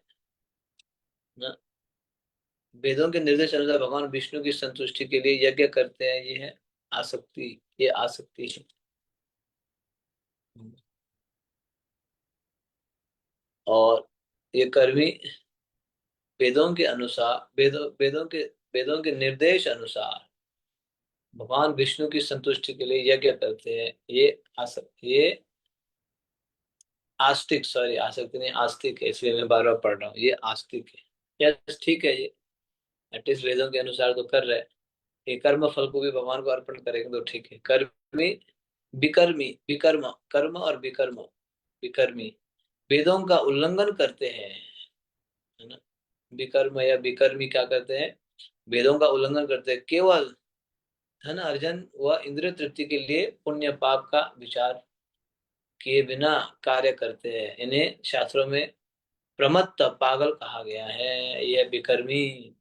[SPEAKER 1] ना, वेदों के निर्देश अनुसार भगवान विष्णु की संतुष्टि के लिए यज्ञ करते हैं, ये है आसक्ति। ये आसक्ति है। और ये कर्मी वेदों के अनुसार, वेदों के निर्देश अनुसार भगवान विष्णु की संतुष्टि के लिए यज्ञ करते हैं, ये ये आस्तिक, सॉरी आसक्ति नहीं, आस्तिक है, इसलिए मैं बार बार पढ़ रहा हूँ, ये आस्तिक है। यस ठीक है, ये एटलीस्ट वेदों के अनुसार तो कर रहे हैं। ये कर्म फल को भी भगवान को अर्पण करेंगे तो ठीक है। कर्मी विकर्मी, विकर्म कर्म और विकर्म विकर्मी वेदों का उल्लंघन करते हैं, है ना। विकर्म या विकर्मी क्या करते हैं, वेदों का उल्लंघन करते हैं, केवल धन अर्जन व इंद्रिय तृप्ति के लिए पुण्य पाप का विचार किए बिना कार्य करते हैं। इन्हें शास्त्रों में प्रमत्त पागल कहा गया है। यह विकर्मी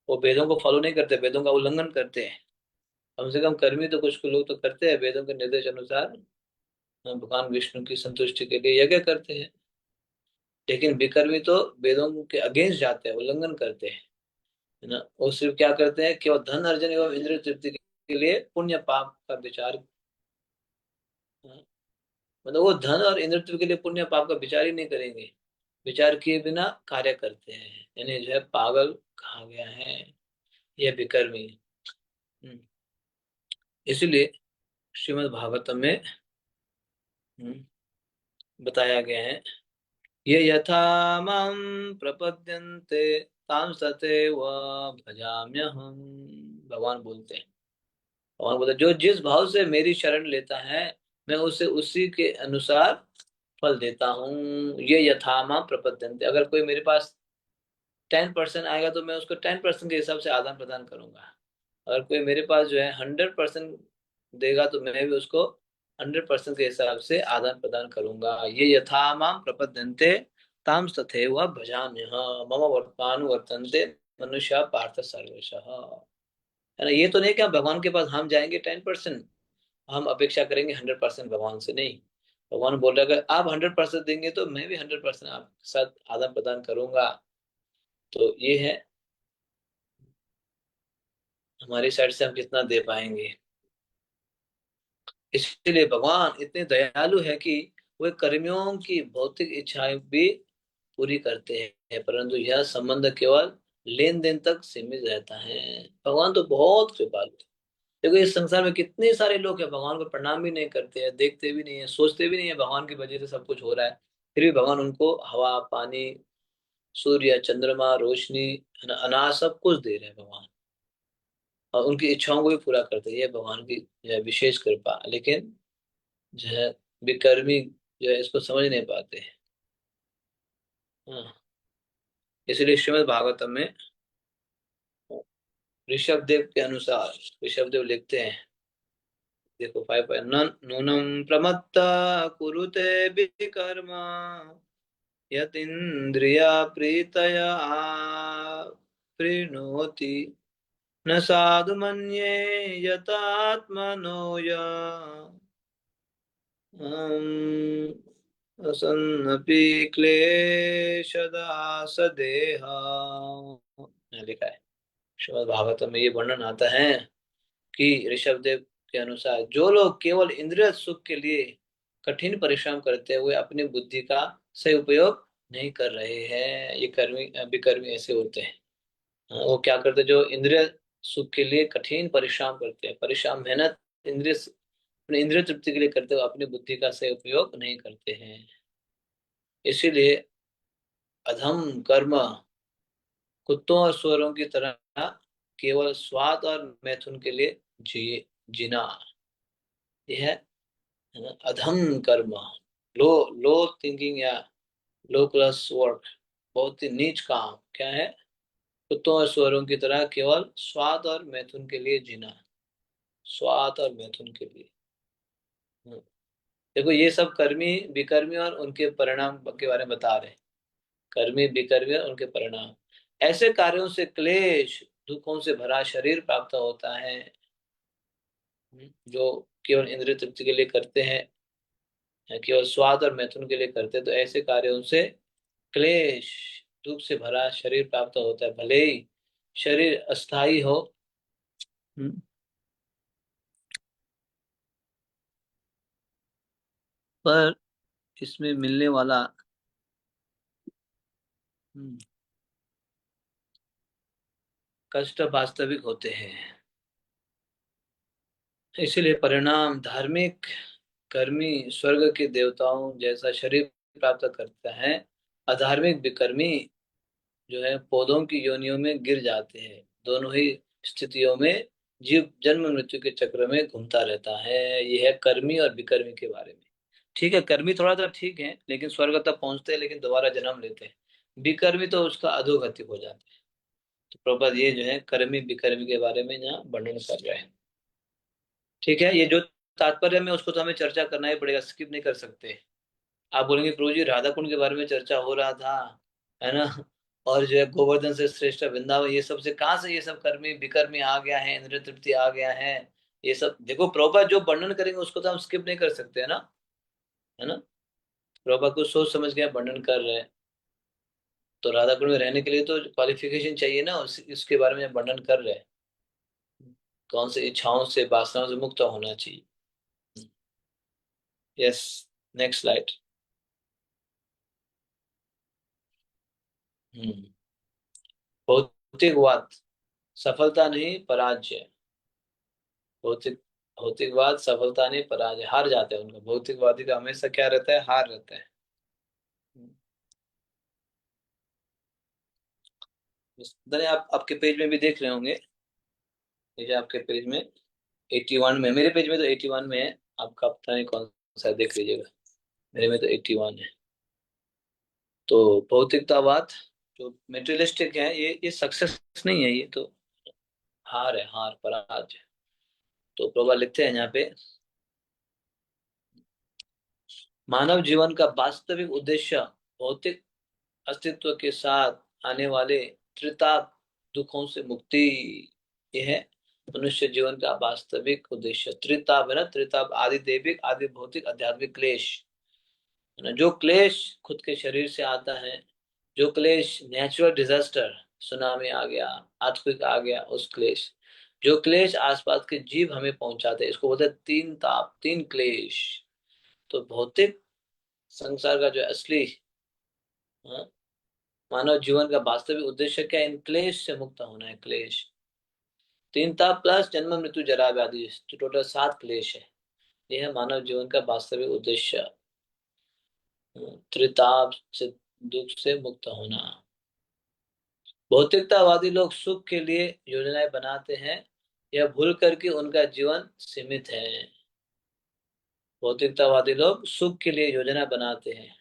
[SPEAKER 1] वो वेदों को फॉलो नहीं करते, वेदों का उल्लंघन करते हैं। कम से कम कर्मी तो कुछ लोग तो करते हैं, वेदों के निर्देश अनुसार भगवान विष्णु की संतुष्टि के लिए यज्ञ करते हैं। लेकिन विकर्मी तो वेदों के अगेंस्ट जाते हैं, उल्लंघन करते हैं, है ना। वो सिर्फ क्या करते हैं, केवल धन अर्जन एवं इंद्रिय तृप्ति के लिए पुण्य पाप का विचार, मतलब वो धन और इंद्रिय तृप्ति के लिए पुण्य पाप का विचार ही नहीं करेंगे, विचार किए बिना कार्य करते हैं, यानी जो है पागल कहा गया है, यह विकर्मी। हम्म, इसीलिए श्रीमद् भागवतम में बताया गया है, ये यथा मां प्रपद्यन्ते तां तथैव भजाम्यहम्। भगवान बोलते हैं, भगवान बोलते हैं, जो जिस भाव से मेरी शरण लेता है मैं उसे उसी के अनुसार फल देता हूँ। ये यथा मां प्रपद्यन्ते, अगर कोई मेरे पास 10% आएगा तो मैं उसको 10% के हिसाब से आदान प्रदान करूंगा। अगर कोई मेरे पास जो है 100% देगा तो मैं भी उसको 100% के हिसाब से आदान प्रदान करूंगा। ये यथा माम प्रपद्यन्ते ताम तथैव भजाम्यहम् मम वर्त्मानुवर्तन्ते मनुष्य पार्थ सर्वेशः। है ना, ये तो नहीं कि हम भगवान के पास हम जाएंगे 10%, हम अपेक्षा करेंगे 100% भगवान से, नहीं। भगवान बोल रहे अगर आप 100% देंगे तो मैं भी 100% आपके साथ आदान प्रदान करूंगा। तो ये है हमारी साइड से हम कितना दे पाएंगे। इसलिए भगवान इतने दयालु है कि वे कर्मियों की भौतिक इच्छाएं भी पूरी करते हैं, परंतु यह संबंध केवल लेन देन तक सीमित रहता है। भगवान तो बहुत कृपालु है। देखो इस संसार में कितने सारे लोग हैं, भगवान को प्रणाम भी नहीं करते हैं, देखते भी नहीं है, सोचते भी नहीं है भगवान की वजह से सब कुछ हो रहा है, फिर भी भगवान उनको हवा पानी, सूर्य चंद्रमा रोशनी, है ना, अनाज सब कुछ दे रहे हैं भगवान, और उनकी इच्छाओं को भी पूरा करते हैं। ये भगवान की जो है विशेष कृपा। लेकिन जो है विकर्मी जो है इसको समझ नहीं पाते हैं। हाँ, इसलिए श्रीमद् भागवतम में ऋषभ देव के अनुसार, ऋषभ देव लिखते हैं, देखो 5 नूनम प्रमत्ता कुरुते विकर्म यतीन्द्रिया प्रीतया प्रीणोति न साधु मन्ये यतात्मनो असन्नपि क्लेशदासदेह, लिखा है श्रीमद् भागवतम में। ये वर्णन आता है कि ऋषभ देव के अनुसार जो लोग केवल इंद्रिय सुख के लिए कठिन परिश्रम करते हुए अपनी बुद्धि का सही उपयोग नहीं कर रहे हैं, ये कर्मी विकर्मी ऐसे होते हैं। वो क्या करते हैं, जो इंद्रिय सुख के लिए कठिन परिश्रम करते हैं, परिश्रम मेहनत इंद्रिय अपने इंद्रिय तृप्ति के लिए करते हुए अपनी बुद्धि का सही उपयोग नहीं करते हैं। इसीलिए अधम कर्म कुत्तों और सुअरों की तरह केवल स्वाद और मैथुन के लिए जिए जीना, यह है ना, अधम कर्म, लो लो थिंकिंग या लो क्लास वर्क, बहुत ही नीच काम क्या है, कुत्तों और सुअरों की तरह केवल स्वाद और मैथुन के लिए जीना। स्वाद और मैथुन के लिए। हम्म। देखो ये सब कर्मी विकर्मी और उनके परिणाम के बारे में बता रहे हैं। कर्मी विकर्मी और उनके परिणाम। ऐसे कार्यों से क्लेश दुखों से भरा शरीर प्राप्त होता है। जो केवल इंद्रिय तृप्ति के लिए करते हैं या केवल स्वाद और मैथुन के लिए करते हैं, तो ऐसे कार्यों से क्लेश दुख से भरा शरीर प्राप्त होता है, भले ही शरीर अस्थाई हो। हम्म, पर इसमें मिलने वाला हम्म, कष्ट वास्तविक होते हैं। इसलिए परिणाम धार्मिक कर्मी स्वर्ग के देवताओं जैसा शरीर प्राप्त करता है। अधार्मिक विकर्मी जो है पौधों की योनियों में गिर जाते हैं। दोनों ही स्थितियों में जीव जन्म मृत्यु के चक्र में घूमता रहता है। यह है कर्मी और विकर्मी के बारे में। ठीक है, कर्मी थोड़ा सा ठीक है, लेकिन स्वर्ग तक पहुंचते हैं, लेकिन दोबारा जन्म लेते हैं। विकर्मी तो उसका अधोगति हो जाता है। तो प्रभुपाद ये जो है कर्मी विकर्मी के बारे में यहाँ वर्णन कर रहे हैं। ठीक है, ये जो तात्पर्य में उसको तो हमें चर्चा करना ही पड़ेगा, स्किप नहीं कर सकते। आप बोलेंगे प्रभु जी राधा कुंड के बारे में चर्चा हो रहा था, है ना, और जो है गोवर्धन से श्रेष्ठ वृंदावन, ये सब से कहाँ से ये सब कर्मी विकर्मी आ गया है, इंद्रिय तृप्ति आ गया है। ये सब देखो प्रभुपाद जो वर्णन करेंगे उसको तो हम स्किप नहीं कर सकते, है ना। है ना। प्रभुपाद को सोच समझ के वर्णन कर रहे हैं। तो राधा कुंड में रहने के लिए तो क्वालिफिकेशन चाहिए ना, इसके बारे में वर्णन कर रहे हैं। कौन सी इच्छाओं से वासनाओं से मुक्त होना चाहिए। यस। Next slide. हम्म। भौतिकवाद सफलता नहीं पराजय। भौतिक भौतिकवाद सफलता नहीं पराजय, हार जाते हैं उनका। भौतिकवादी का हमेशा क्या रहता है, हार रहता है। पता नहीं आप आपके पेज में भी देख रहे होंगे। ये जो आपके पेज में 81 में, मेरे पेज में तो 81 में है। आपका पता नहीं कौन सा है, देख लीजिएगा। मेरे में तो 81 है। तो भौतिकतावाद जो मेटेरियलिस्टिक है, ये सक्सेस नहीं है, ये तो हार है, हार पराजय। तो प्रभा लिखते हैं यहाँ पे, मानव जीवन का वास्तविक उद्देश्य भौतिक अस्तित्व के साथ आने वाले त्रिताप दुखों से मुक्ति। यह है मनुष्य जीवन का वास्तविक उद्देश्य। त्रिताप है ना, त्रिताप आदि दैविक आदि भौतिक आध्यात्मिक क्लेश, है ना। जो क्लेश खुद के शरीर से आता है, जो क्लेश नेचुरल डिजास्टर, सुनामी आ गया, अर्थक्वेक आ गया, उस क्लेश, जो क्लेश आसपास के जीव हमें पहुंचाते हैं, इसको बोलते हैं तीन ताप, तीन क्लेश। तो भौतिक संसार का जो असली, हाँ, मानव जीवन का वास्तविक उद्देश्य क्या है, इन क्लेश से मुक्त होना है। क्लेश तीन ताप प्लस जन्म मृत्यु जरा व्याधि, तो टोटल 7 क्लेश है। यह है मानव जीवन का वास्तविक उद्देश्य। त्रिताप से दुख से मुक्त होना। भौतिकतावादी लोग सुख के लिए योजनाएं बनाते हैं, यह भूल करके उनका जीवन सीमित है। भौतिकतावादी लोग सुख के लिए योजना बनाते हैं।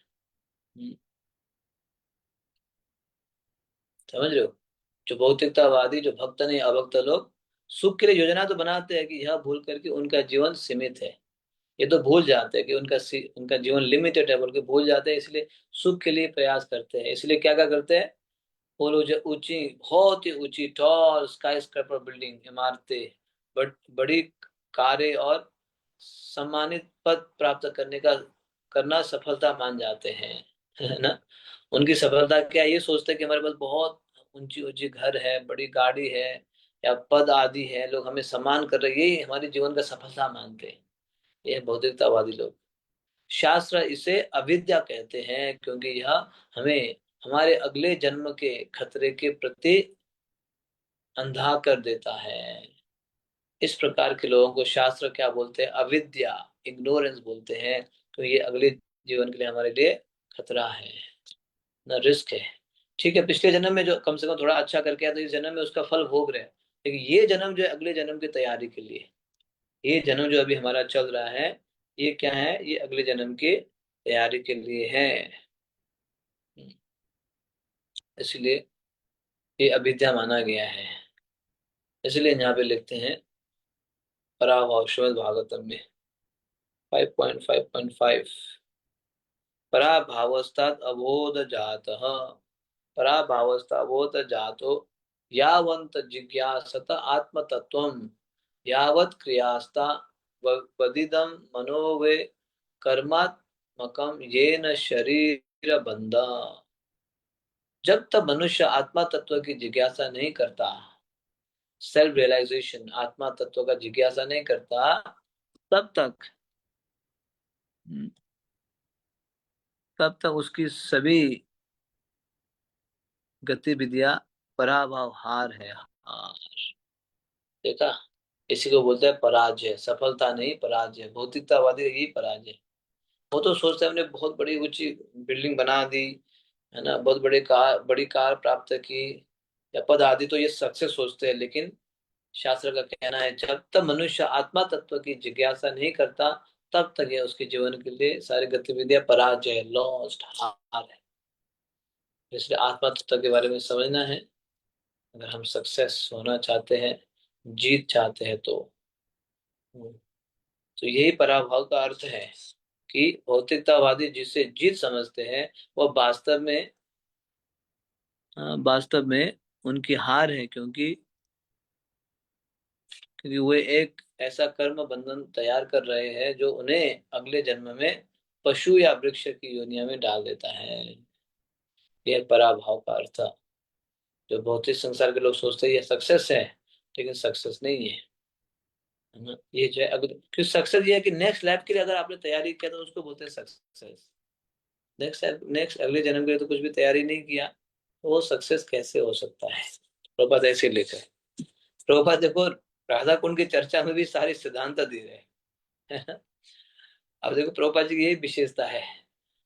[SPEAKER 1] समझ रहे हो। जो भौतिकतावादी, जो भक्त नहीं अभक्त लोग सुख के लिए योजना तो बनाते हैं, कि यह भूल करके उनका जीवन सीमित है। ये तो भूल जाते हैं कि उनका जीवन लिमिटेड है, बोल के भूल जाते हैं, इसलिए सुख के लिए प्रयास करते हैं। इसलिए क्या क्या करते हैं, वो लोग जो ऊंची, बहुत ही ऊंची टॉल स्काई स्क्रैपर बिल्डिंग, इमारतें, बड़ी कारें और सम्मानित पद प्राप्त करने का करना सफलता मान जाते हैं। है ना। उनकी सफलता क्या है, ये सोचते हैं कि हमारे पास बहुत ऊंची ऊंची घर है, बड़ी गाड़ी है, या पद आदि है, लोग हमें सम्मान कर रहे हैं, यही हमारे जीवन का सफलता मानते हैं। ये है भौतिकतावादी लोग। शास्त्र इसे अविद्या कहते हैं, क्योंकि यह हमें हमारे अगले जन्म के खतरे के प्रति अंधा कर देता है। इस प्रकार के लोगों को शास्त्र क्या बोलते हैं, अविद्या, इग्नोरेंस बोलते हैं। तो ये अगले जीवन के लिए हमारे लिए खतरा है, ना रिस्क है। ठीक है, पिछले जन्म में जो कम से कम थोड़ा अच्छा करके आया, तो इस जन्म में उसका फल भोग रहे हैं। लेकिन ये जन्म जो है अगले जन्म की तैयारी के लिए, ये जन्म जो अभी हमारा चल रहा है, ये क्या है, ये अगले जन्म की तैयारी के लिए है। इसलिए ये अविद्या माना गया है। इसलिए यहाँ पे लिखते हैं पराभाव श्रीमद् भागवतम में 5.5.5 पराभावस्तात् अबोध जातः पराभावस्ता अबोध जातो यावन्त जिज्ञासत आत्मतत्त्वम् यावत् क्रियास्ता वदिदं मनोवे कर्मात्मकम येन शरीर बंधा। जब तक मनुष्य आत्मा तत्व की जिज्ञासा नहीं करता, सेल्फ रियलाइजेशन आत्मा तत्व का जिज्ञासा नहीं करता, तब तक तब तक उसकी सभी गतिविधियां पराभव हार है, हार। देखा, इसी को बोलते हैं पराजय। सफलता नहीं, पराजय। भौतिकतावादी यही पराजय। वो तो सोचते हैं हमने बहुत बड़ी ऊंची बिल्डिंग बना दी, है ना, बहुत बड़ी कार प्राप्त की या पद आदि, तो ये सक्सेस सोचते हैं। लेकिन शास्त्र का कहना है जब तक मनुष्य आत्मा तत्व की जिज्ञासा नहीं करता, तब तक ये उसके जीवन के लिए सारी गतिविधियां पराजय, लॉस्ट, हार है। इसलिए आत्मा तत्व के बारे में समझना है। अगर हम सक्सेस होना चाहते हैं, जीत चाहते हैं, तो यही पराभव का अर्थ है कि भौतिकतावादी जिसे जीत समझते हैं, वो वास्तव में उनकी हार है। क्योंकि वे एक ऐसा कर्म बंधन तैयार कर रहे हैं जो उन्हें अगले जन्म में पशु या वृक्ष की योनिया में डाल देता है। यह पराभव का अर्थ। जो भौतिक संसार के लोग सोचते हैं ये सक्सेस है, लेकिन सक्सेस नहीं है ना। ये जो है, अगर क्योंकि सक्सेस ये है कि नेक्स्ट लाइफ के लिए अगर आपने तैयारी किया तो उसको बोलते हैं सक्सेस। नेक्स्ट अगले जन्म के लिए तो कुछ भी तैयारी नहीं किया, तो वो सक्सेस कैसे हो सकता है। प्रभुपाद ऐसे लिखा है। प्रभुपाद देखो, राधा कुंड की चर्चा में भी सारी सिद्धांत दे रहे हैं। अब देखो, प्रभुपाद जी की यही विशेषता है।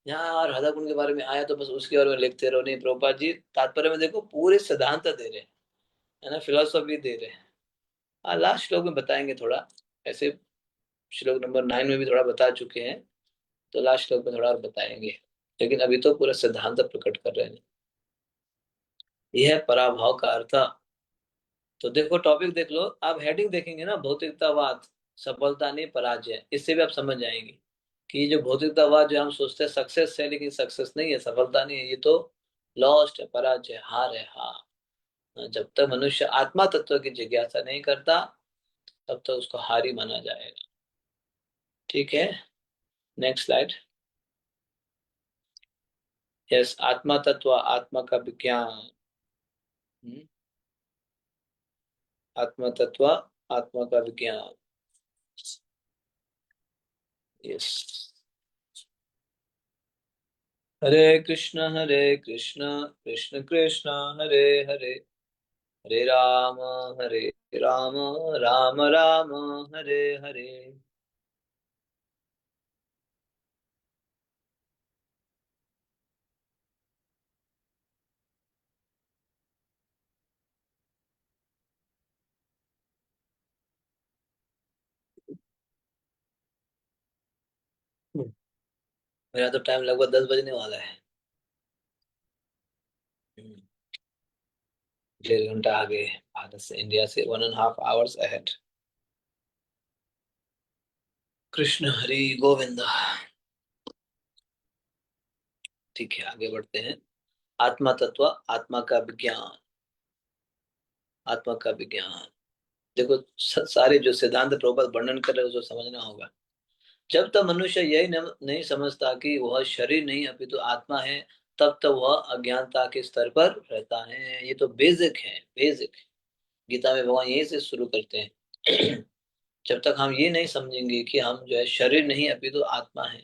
[SPEAKER 1] यहाँ राधा कुंड के बारे में आया तो बस उसके बारे में लिखते रहो, नहीं, प्रभुपाद जी तात्पर्य में देखो पूरे सिद्धांत दे रहे हैं, है ना, फिलोसफी दे रहे हैं। लास्ट श्लोक में बताएंगे थोड़ा ऐसे। श्लोक नंबर 9 में भी थोड़ा बता चुके हैं, तो लास्ट श्लोक में थोड़ा और बताएंगे। लेकिन अभी तो पूरा सिद्धांत प्रकट कर रहे हैं। यह है पराभव का अर्थ। तो देखो, टॉपिक देख लो, आप हेडिंग देखेंगे ना, भौतिकतावाद, सफलता नहीं पराजय, इससे भी आप समझ जाएंगे कि जो भौतिकतावाद जो हम सोचते हैं सक्सेस है, लेकिन सक्सेस नहीं है, सफलता नहीं है, ये तो लॉस्ट है, पराजय, हार है, हार। जब तक मनुष्य आत्मा तत्व की जिज्ञासा नहीं करता, तब तक उसको हारी माना जाएगा। ठीक है, नेक्स्ट स्लाइड। यस, आत्मा तत्व, आत्मा का विज्ञान। हम्म, आत्मा तत्व, आत्मा का विज्ञान। यस। हरे कृष्ण कृष्ण कृष्ण हरे हरे, हरे हरे राम, राम राम, हरे हरे। मेरा तो टाइम लगभग 10 बजने वाला है। 1.5 घंटा आगे भारत से, इंडिया से 1.5 hours ahead। कृष्ण हरि गोविंदा। ठीक है, आगे बढ़ते हैं। आत्मा तत्व, आत्मा का विज्ञान, आत्मा का विज्ञान। देखो, सारे जो सिद्धांत प्रभुपाद वर्णन कर रहे हैं उसको समझना होगा। जब तक मनुष्य यही नहीं समझता कि वह शरीर नहीं अपितु आत्मा है, तब तक वह अज्ञानता के स्तर पर रहता है। ये तो बेसिक है, बेसिक। गीता में भगवान यही से शुरू करते हैं। जब तक हम ये नहीं समझेंगे कि हम जो है शरीर नहीं अपितु आत्मा है।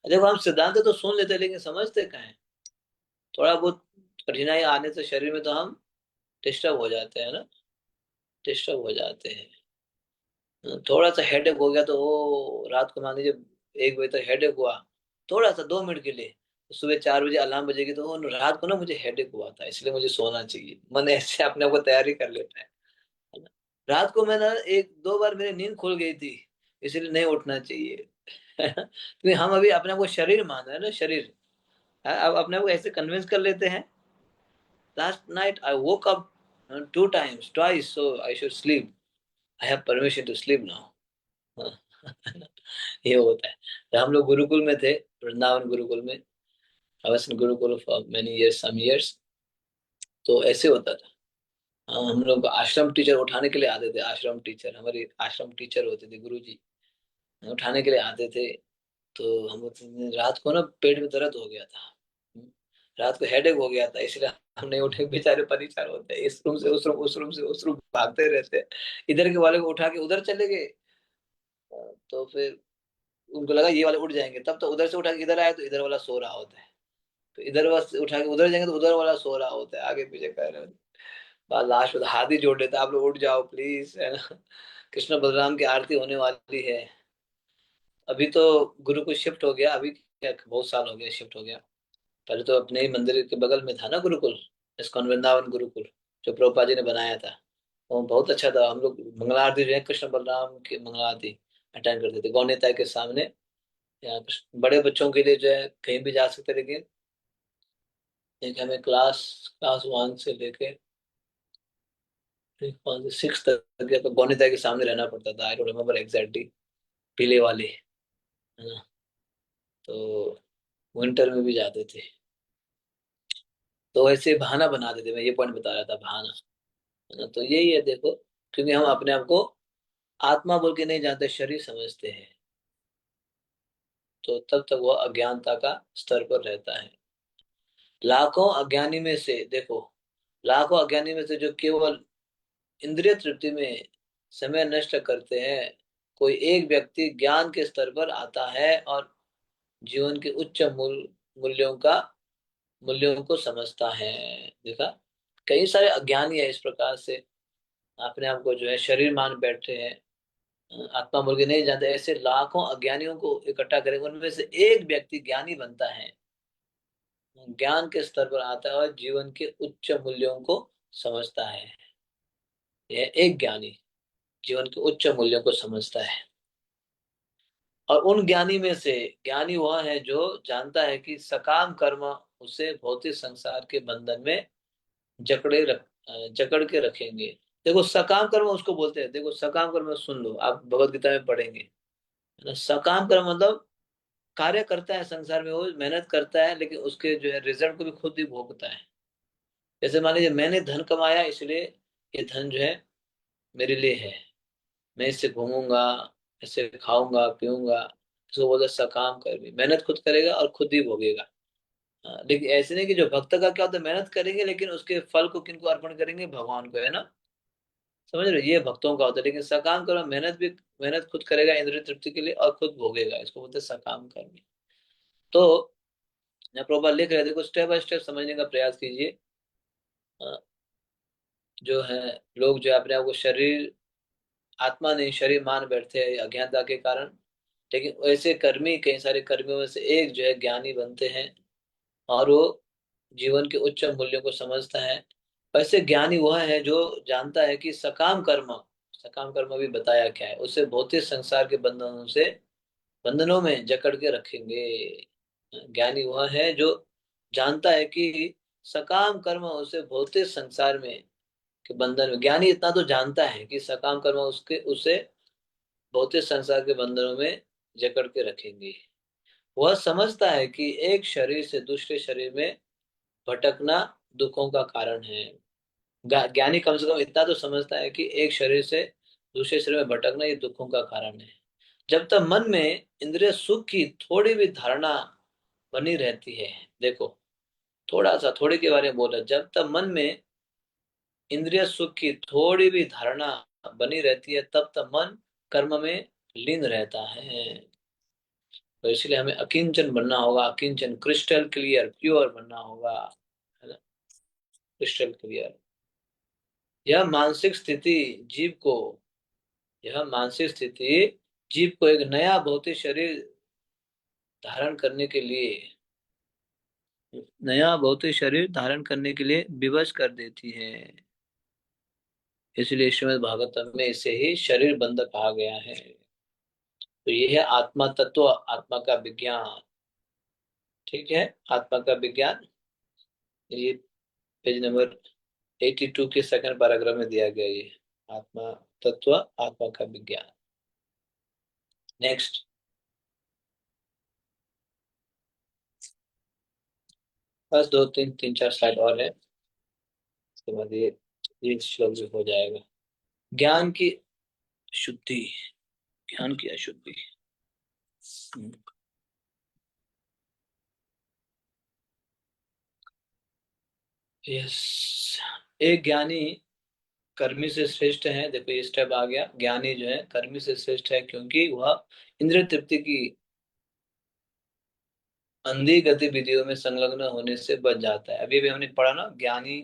[SPEAKER 1] देखो, हम सिद्धांत तो सुन लेते हैं, लेकिन समझते कहाँ है। थोड़ा बहुत कठिनाई आने से शरीर में तो हम डिस्टर्ब हो जाते हैं ना, डिस्टर्ब हो जाते हैं। थोड़ा सा हेडेक हो गया तो वो रात को मान लीजिए 1 बजे तक हेडेक हुआ, थोड़ा सा 2 मिनट के लिए, सुबह 4 बजे अलार्म बजेगी तो रात को ना मुझे हेडेक हुआ था इसलिए मुझे सोना चाहिए, मन ऐसे अपने आप को तैयारी कर लेता है ना। रात को मैं ना 1-2 बार मेरी नींद खुल गई थी, इसलिए नहीं उठना चाहिए। क्योंकि हम अभी अपने आप को शरीर मान रहे हैं ना, शरीर। अब अपने आप को ऐसे कन्विंस कर लेते हैं last night I woke up 2 times, twice, so I should sleep. I have permission to sleep now. ये होता है। जब हम लोग गुरुकुल में थे, वृंदावन गुरुकुल में, I was in Gurukul for many years, some years, तो ऐसे होता था। हम लोग को आश्रम टीचर उठाने के लिए आते थे। आश्रम टीचर, हमारे आश्रम टीचर होते थे, गुरुजी उठाने के लिए आते थे। तो हम रात को ना पेट में दर्द हो गया था, रात को हेडेक हो गया था, इसलिए हम नहीं उठे। बेचारे परेशान होते हैं, इस रूम से उस रूम, उस रूम से उस रूम भागते रहते हैं। इधर के वाले को उठा के उधर चले गए, तो फिर उनको लगा ये वाले उठ जाएंगे, तब तो उधर से उठा के इधर आए तो इधर वाला सो रहा होता है, तो इधर वाला से उठा के उधर जाएंगे तो उधर वाला सो रहा होता है, आगे पीछे कर रहे होते हैं। बाद लास्ट में हाथ ही जोड़ लेता है, आप लोग उठ जाओ प्लीज, है ना। कृष्ण बलराम की आरती होने वाली है। अभी तो गुरु को शिफ्ट हो गया, अभी क्या बहुत साल हो गया शिफ्ट हो गया। पहले तो अपने ही मंदिर के बगल में था ना गुरुकुल, इस्कॉन वृंदावन गुरुकुल, जो प्रभुपाद जी ने बनाया था। वो बहुत अच्छा था। हम लोग मंगला आरती जो है, कृष्ण बलराम की मंगला आरती अटेंड करते थे गौनीताई के सामने। यहाँ बड़े बच्चों के लिए जो है कहीं भी जा सकते, लेकिन एक हमें क्लास क्लास 1 से लेके 6 तक या तो गौनीताई के सामने रहना पड़ता था। आई डोंट रिमेम्बर एग्जैक्टली, पीले वाले, है ना। तो विंटर में भी जाते थे, तो ऐसे बहाना बनाते थे। मैं ये पॉइंट बता रहा था, बहाना, है ना। तो यही है देखो, क्योंकि हम अपने आप को आत्मा बोल के नहीं जानते, शरीर समझते हैं, तो तब तक वह अज्ञानता का स्तर पर रहता है। लाखों अज्ञानी में से देखो, लाखों अज्ञानी में से जो केवल इंद्रिय तृप्ति में समय नष्ट करते हैं, कोई एक व्यक्ति ज्ञान के स्तर पर आता है और जीवन के उच्च मूल्यों का मूल्यों को समझता है। देखा, कई सारे अज्ञानी है इस प्रकार से, अपने आप को जो है शरीर मान बैठे हैं, आत्मा बोल के नहीं जानते। ऐसे लाखों अज्ञानियों को इकट्ठा करेंगे, उनमें से एक व्यक्ति ज्ञानी बनता है, ज्ञान के स्तर पर आता है और जीवन के उच्च मूल्यों को समझता है। यह एक ज्ञानी जीवन के उच्च मूल्यों को समझता है। और उन ज्ञानी में से ज्ञानी वह है जो जानता है कि सकाम कर्म उसे भौतिक संसार के बंधन में जकड़ के रखेंगे। देखो, सकाम कर्म उसको बोलते हैं। देखो, सकाम कर्म सुन लो, आप भगवत गीता में पढ़ेंगे, है ना। सकाम कर्म मतलब कार्य करता है संसार में, वो मेहनत करता है, लेकिन उसके जो है रिजल्ट को भी खुद ही भोगता है। जैसे मान लीजिए मैंने धन कमाया, इसलिए ये धन जो है मेरे लिए है, मैं इससे घूमूंगा, इससे खाऊंगा पीऊंगा, इसको बोलते हैं सकाम कर्मी। मेहनत खुद करेगा और खुद ही भोगेगा। हाँ, लेकिन ऐसे नहीं कि जो भक्त का क्या होता है, मेहनत करेंगे लेकिन उसके फल को किनको अर्पण करेंगे, भगवान को, है ना। समझ रहे हो? ये भक्तों का होता है। लेकिन सकाम कर्म मेहनत खुद करेगा इंद्रिय तृप्ति के लिए और खुद भोगेगा, इसको बोलते हैं सकाम कर्मी। तो यहाँ प्रभुपाद लिख रहे थे, देखो स्टेप बाय स्टेप समझने का प्रयास कीजिए। जो है लोग जो है अपने आप को शरीर, आत्मा नहीं शरीर मान बैठते हैं अज्ञानता के कारण। लेकिन वैसे कर्मी, कई सारे कर्मियों में से एक जो है ज्ञानी बनते हैं और वो जीवन के उच्च मूल्यों को समझता है। वैसे ज्ञानी वह है जो जानता है कि सकाम कर्म भी बताया क्या है, उसे भौतिक संसार के बंधनों में जकड़ के रखेंगे। ज्ञानी वह है जो जानता है कि सकाम कर्म उसे भौतिक संसार में के बंधन में, ज्ञानी इतना तो जानता है कि सकाम कर्म उसके उसे भौतिक संसार के बंधनों में जकड़ के रखेंगे। वह समझता है कि एक शरीर से दूसरे शरीर में भटकना दुखों का कारण है। ज्ञानी कम से कम इतना तो समझता है कि एक शरीर से दूसरे शरीर में भटकना ये दुखों का कारण है। जब तक मन में इंद्रिय सुख की थोड़ी भी धारणा बनी रहती है, देखो थोड़ा सा, थोड़े के बारे में बोला, जब तक मन में इंद्रिय सुख की थोड़ी भी धारणा बनी रहती है, तब तक मन कर्म में लीन रहता है। तो इसलिए हमें अकिंचन बनना होगा, अकिंचन, क्रिस्टल क्लियर, प्योर बनना होगा, है ना, क्रिस्टल क्लियर। यह मानसिक स्थिति जीव को यह मानसिक स्थिति जीव को एक नया भौतिक शरीर धारण करने के लिए धारण करने के लिए विवश कर देती है। इसलिए श्रीमद् भागवतम में इसे ही शरीर बंध कहा गया है। तो ये है आत्मा तत्व, आत्मा का विज्ञान। ठीक है, आत्मा का विज्ञान, ये पेज नंबर 82 के सेकंड पैराग्राफ में दिया गया ये आत्मा तत्व, आत्मा का विज्ञान। नेक्स्ट, बस दो तीन तीन चार स्लाइड और है, उसके बाद ये श्लोक भी हो जाएगा। ज्ञान की शुद्धि, ज्ञान की अशुद्धि। यस, एक ज्ञानी कर्मी से श्रेष्ठ है। देखो ये स्टेप आ गया, ज्ञानी जो है कर्मी से श्रेष्ठ है क्योंकि वह इंद्रिय तृप्ति की अंधी गतिविधियों में संलग्न होने से बच जाता है। अभी भी हमने पढ़ा ना, ज्ञानी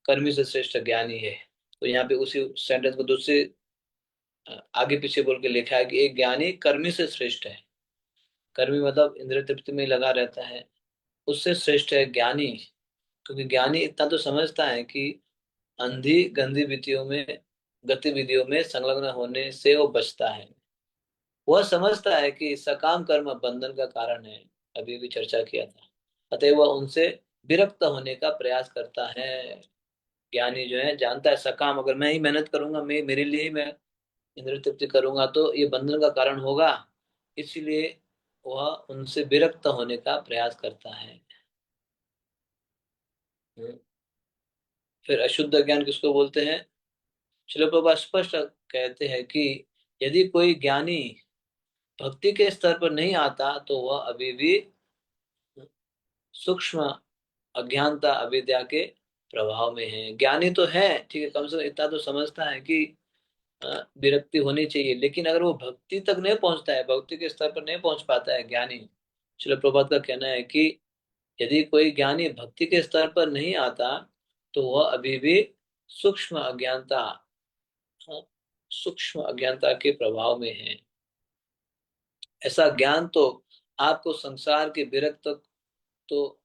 [SPEAKER 1] कर्मी से श्रेष्ठ ज्ञानी है। तो यहाँ पे उसी सेंटेंस को दूसरे आगे पीछे बोल के लिखा है कि एक ज्ञानी कर्मी से श्रेष्ठ है। कर्मी मतलब इंद्रिय तृप्ति में लगा रहता है, उससे श्रेष्ठ है ज्ञानी। क्योंकि ज्ञानी इतना तो समझता है कि अंधी गंदी गतिविधियों में संलग्न होने से वो बचता है। वह समझता है कि सकाम कर्म बंधन का कारण है, अभी भी चर्चा किया था। अतः वह उनसे विरक्त होने का प्रयास करता है। ज्ञानी जो है जानता है सकाम, अगर मैं ही मेहनत करूंगा, मैं मेरे लिए ही मैं इंद्रिय तृप्ति करूंगा तो ये बंधन का कारण होगा, इसलिए वह उनसे विरक्त होने का प्रयास करता है। फिर अशुद्ध ज्ञान किसको बोलते हैं? श्रील प्रभुपाद स्पष्ट कहते हैं कि यदि कोई ज्ञानी भक्ति के स्तर पर नहीं आता तो वह अभी भी सूक्ष्म अज्ञानता अविद्या के प्रभाव में है। ज्ञानी तो है, ठीक है, कम से कम इतना तो समझता है कि विरक्ति होनी चाहिए, लेकिन अगर वो भक्ति तक नहीं पहुंचता है, भक्ति के स्तर पर नहीं पहुंच पाता है ज्ञानी, श्रील प्रभुपाद का कहना है कि यदि कोई ज्ञानी भक्ति के स्तर पर नहीं आता तो वह अभी भी सूक्ष्म अज्ञानता सूक्ष्म अज्ञानता के प्रभाव में है। ऐसा ज्ञान तो आपको संसार के विरक्त तो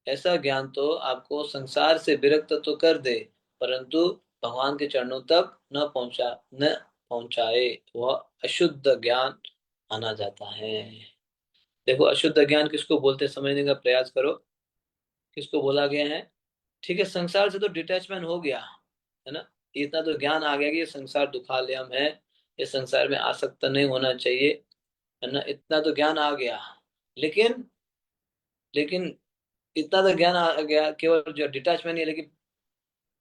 [SPEAKER 1] ऐसा ज्ञान तो आपको संसार से विरक्त तो कर दे, परंतु भगवान के चरणों तक न पहुंचाए, वह अशुद्ध ज्ञान माना जाता है। देखो अशुद्ध ज्ञान किसको बोलते हैं, समझने का प्रयास करो। किसको बोला गया है? ठीक है, संसार से तो डिटैचमेंट हो गया है ना, इतना तो ज्ञान आ गया कि ये संसार दुखालयम है, ये संसार में आसक्त नहीं होना चाहिए, है ना, इतना तो ज्ञान आ गया। लेकिन लेकिन इतना तो ज्ञान आ गया, केवल जो डिटैचमेंट नहीं है, लेकिन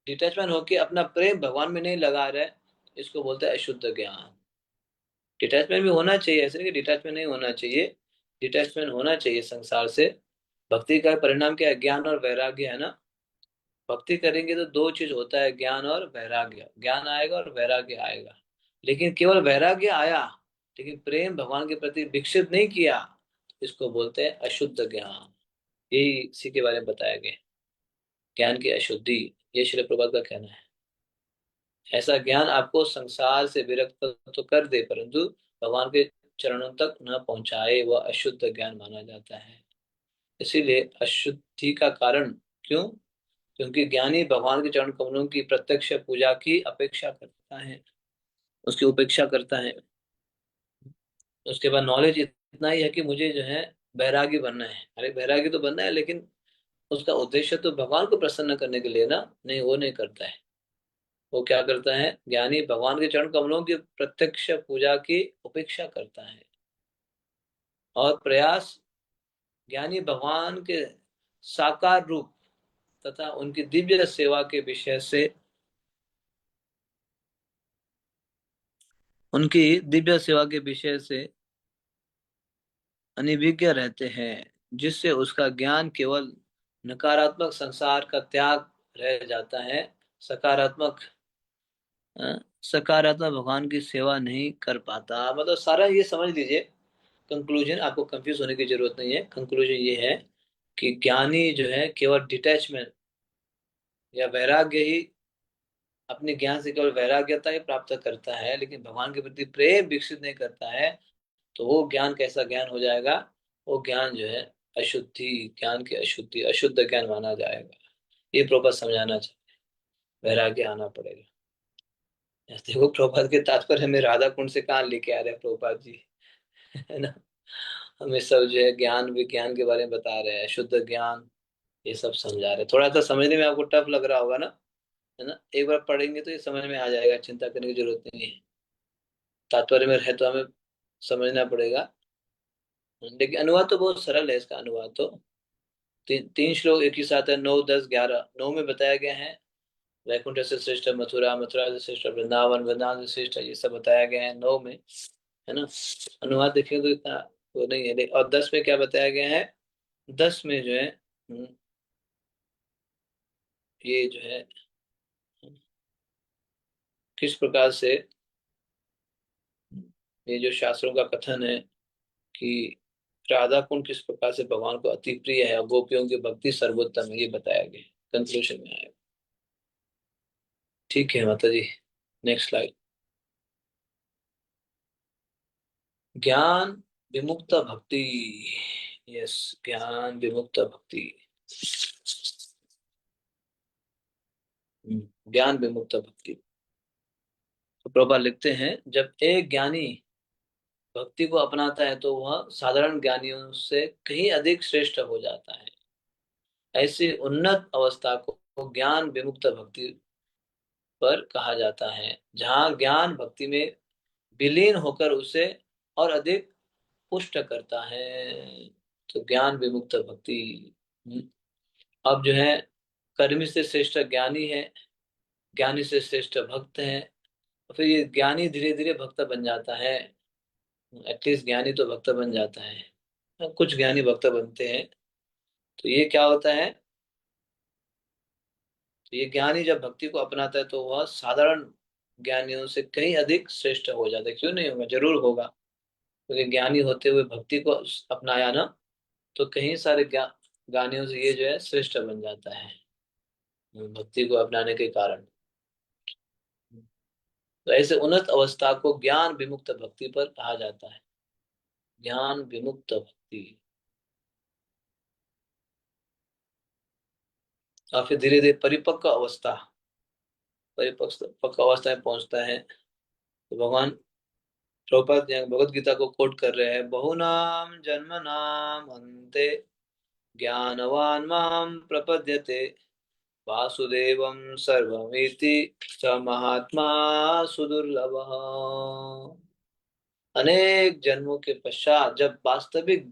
[SPEAKER 1] डिटैचमेंट होके अपना प्रेम भगवान में नहीं लगा रहे, इसको बोलते हैं अशुद्ध ज्ञान। डिटैचमेंट भी होना चाहिए, ऐसे नहीं कि डिटैचमेंट नहीं होना चाहिए, डिटैचमेंट होना चाहिए संसार से। भक्ति का परिणाम क्या है? ज्ञान और वैराग्य है ना। भक्ति करेंगे तो दो चीज होता है, ज्ञान और वैराग्य। ज्ञान आएगा और वैराग्य आएगा। लेकिन केवल वैराग्य आया लेकिन प्रेम भगवान के प्रति विकसित नहीं किया, इसको बोलते हैं अशुद्ध ज्ञान। यही इसी के बारे में बताया गया, ज्ञान की अशुद्धि। ये श्री प्रभुपाद का कहना है। ऐसा ज्ञान आपको संसार से विरक्त तो कर दे, परंतु भगवान के चरणों तक न पहुंचाए, वह अशुद्ध ज्ञान माना जाता है। इसीलिए अशुद्धि का कारण क्यों? क्योंकि ज्ञानी भगवान के चरण कमलों की प्रत्यक्ष पूजा की अपेक्षा करता है, उसकी उपेक्षा करता है। उसके बाद नॉलेज इतना ही है कि मुझे जो है बैरागी बनना है। अरे बैरागी तो बनना है, लेकिन उसका उद्देश्य तो भगवान को प्रसन्न करने के लिए ना, नहीं, वो नहीं करता है। वो क्या करता है? ज्ञानी भगवान के चरण कमलों की प्रत्यक्ष पूजा की उपेक्षा करता है। और प्रयास ज्ञानी भगवान के साकार रूप तथा उनकी दिव्य सेवा के विषय से, उनकी दिव्य सेवा के विषय से अनिभिज्ञ रहते हैं, जिससे उसका ज्ञान केवल नकारात्मक संसार का त्याग रह जाता है। सकारात्मक सकारात्मक भगवान की सेवा नहीं कर पाता। मतलब सारा ये समझ लीजिए, कंक्लूजन, आपको कंफ्यूज होने की जरूरत नहीं है। कंक्लूजन ये है कि ज्ञानी जो है केवल डिटैचमेंट या वैराग्य ही, अपने ज्ञान से केवल वैराग्यता ही प्राप्त करता है, लेकिन भगवान के प्रति प्रेम विकसित नहीं करता है। तो वो ज्ञान कैसा ज्ञान हो जाएगा? वो ज्ञान जो है अशुद्धि, ज्ञान की अशुद्धि, अशुद्ध ज्ञान माना जाएगा। ये प्रभुपाद समझाना चाहिए, वैराग्य आना पड़ेगा। देखो प्रभुपाद के तात्पर्य में राधा कुंड से कहाँ लेके आ रहे हैं प्रभुपाद जी, है ना। हमें सब जो है ज्ञान विज्ञान के बारे में बता रहे हैं, शुद्ध ज्ञान, ये सब समझा रहे। थोड़ा सा समझने में आपको टफ लग रहा होगा ना, है ना? एक बार पढ़ेंगे तो ये समझ में आ जाएगा, चिंता करने की जरूरत नहीं है। तात्पर्य में रहे तो हमें समझना पड़ेगा। लेकिन अनुवाद तो बहुत सरल है इसका। अनुवाद तो तीन श्लोक एक ही साथ है, 9, 10, 11। 9 में बताया गया है वैकुंठ से श्रेष्ठ मथुरा, मथुरा से श्रेष्ठ वृंदावन, वृंदावन से श्रेष्ठ, ये सब बताया गया है 9 में, है ना? अनुवाद देखेंगे तो इतना वो नहीं है। और 10 में क्या बताया गया है? 10 में जो है ये जो है किस प्रकार से ये जो शास्त्रों का कथन है कि राधा कुंड किस प्रकार से भगवान को अति प्रिय है और गोपियों की भक्ति सर्वोत्तम है, ये बताया गया कंक्लूजन में आएगा। ठीक है माता जी, नेक्स्ट स्लाइड। ज्ञान विमुक्त भक्ति। यस, ज्ञान विमुक्त भक्ति। ज्ञान विमुक्त भक्ति। तो प्रभुपाद लिखते हैं, जब एक ज्ञानी भक्ति को अपनाता है तो वह साधारण ज्ञानियों से कहीं अधिक श्रेष्ठ हो जाता है। ऐसी उन्नत अवस्था को ज्ञान विमुक्त भक्ति पर कहा जाता है, जहाँ ज्ञान भक्ति में विलीन होकर उसे और अधिक पुष्ट करता है। तो ज्ञान विमुक्त भक्ति। हम्म, अब जो है कर्मी से श्रेष्ठ ज्ञानी है, ज्ञानी से श्रेष्ठ भक्त है, और फिर ये ज्ञानी धीरे धीरे भक्त बन जाता है। एटलीस्ट ज्ञानी तो भक्त बन जाता है, कुछ ज्ञानी भक्त बनते हैं। तो ये क्या होता है? तो ये ज्ञानी जब भक्ति को अपनाता है तो वह साधारण ज्ञानियों से कहीं अधिक श्रेष्ठ हो जाता है। क्यों नहीं होगा, जरूर होगा। क्योंकि ज्ञानी होते हुए भक्ति को अपनाया ना, तो कहीं सारे ज्ञानियों से ये जो है श्रेष्ठ बन जाता है भक्ति को अपनाने के कारण। तो ऐसे उन्नत अवस्था को ज्ञान विमुक्त भक्ति पर कहा जाता है। ज्ञान विमुक्त भक्ति। और फिर धीरे धीरे परिपक्व अवस्था, परिपक्व अवस्था में पहुंचता है। तो भगवान प्रभुपाद यहाँ भगवत गीता को कोट कर रहे हैं, बहुनाम जन्म नाम अंते ज्ञानवान मां प्रपद्यते वासुदेवं सर्वमिति स महात्मा सुदुर्लभः। अनेक जन्मों के पश्चात जब वास्तविक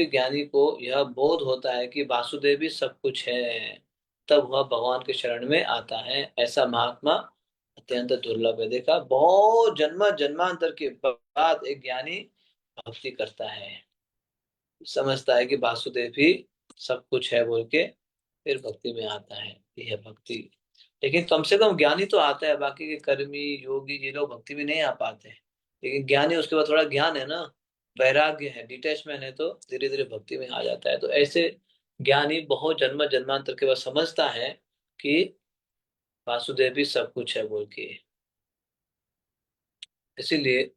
[SPEAKER 1] ज्ञानी को यह बोध होता है कि वासुदेव ही सब कुछ है, तब वह भगवान के शरण में आता है। ऐसा महात्मा अत्यंत दुर्लभ है। देखा, बहुत जन्म जन्मांतर के बाद एक ज्ञानी भक्ति करता है, समझता है कि वासुदेव ही सब कुछ है बोल के, फिर भक्ति में आता है। यह है भक्ति। लेकिन कम से कम ज्ञानी तो आता है, बाकी के कर्मी योगी ये लोग भक्ति में नहीं आ पाते। लेकिन ज्ञानी, उसके बाद थोड़ा ज्ञान है ना, वैराग्य है, डिटैचमेंट है, तो धीरे धीरे भक्ति में आ जाता है। तो ऐसे ज्ञानी बहुत जन्म जन्मांतर के बाद समझता है कि वासुदेव ही सब कुछ है बोल के। इसीलिए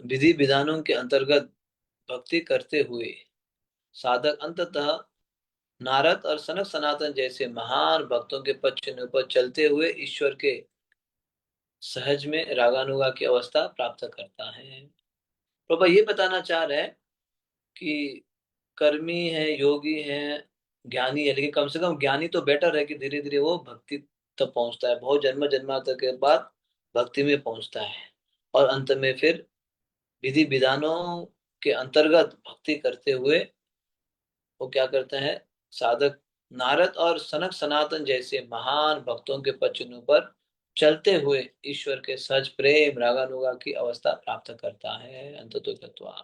[SPEAKER 1] विधि विधानों के अंतर्गत भक्ति करते हुए साधक अंततः नारद और सनक सनातन जैसे महान भक्तों के पद चिन्ह पर चलते हुए ईश्वर के सहज में रागानुगा की अवस्था प्राप्त करता है। प्रभा ये बताना चाह रहे हैं कि कर्मी है, योगी है, ज्ञानी है, लेकिन कम से कम ज्ञानी तो बेटर है कि धीरे धीरे वो भक्ति तक पहुंचता है, बहुत जन्म जन्मांतर के बाद भक्ति में पहुंचता है। और अंत में फिर विधि विधानों के अंतर्गत भक्ति करते हुए वो क्या करता है? साधक नारद और सनक सनातन जैसे महान भक्तों के पद चिन्हों पर चलते हुए ईश्वर के सहज प्रेम रागानुगा की अवस्था प्राप्त करता है। अंततो गत्वा।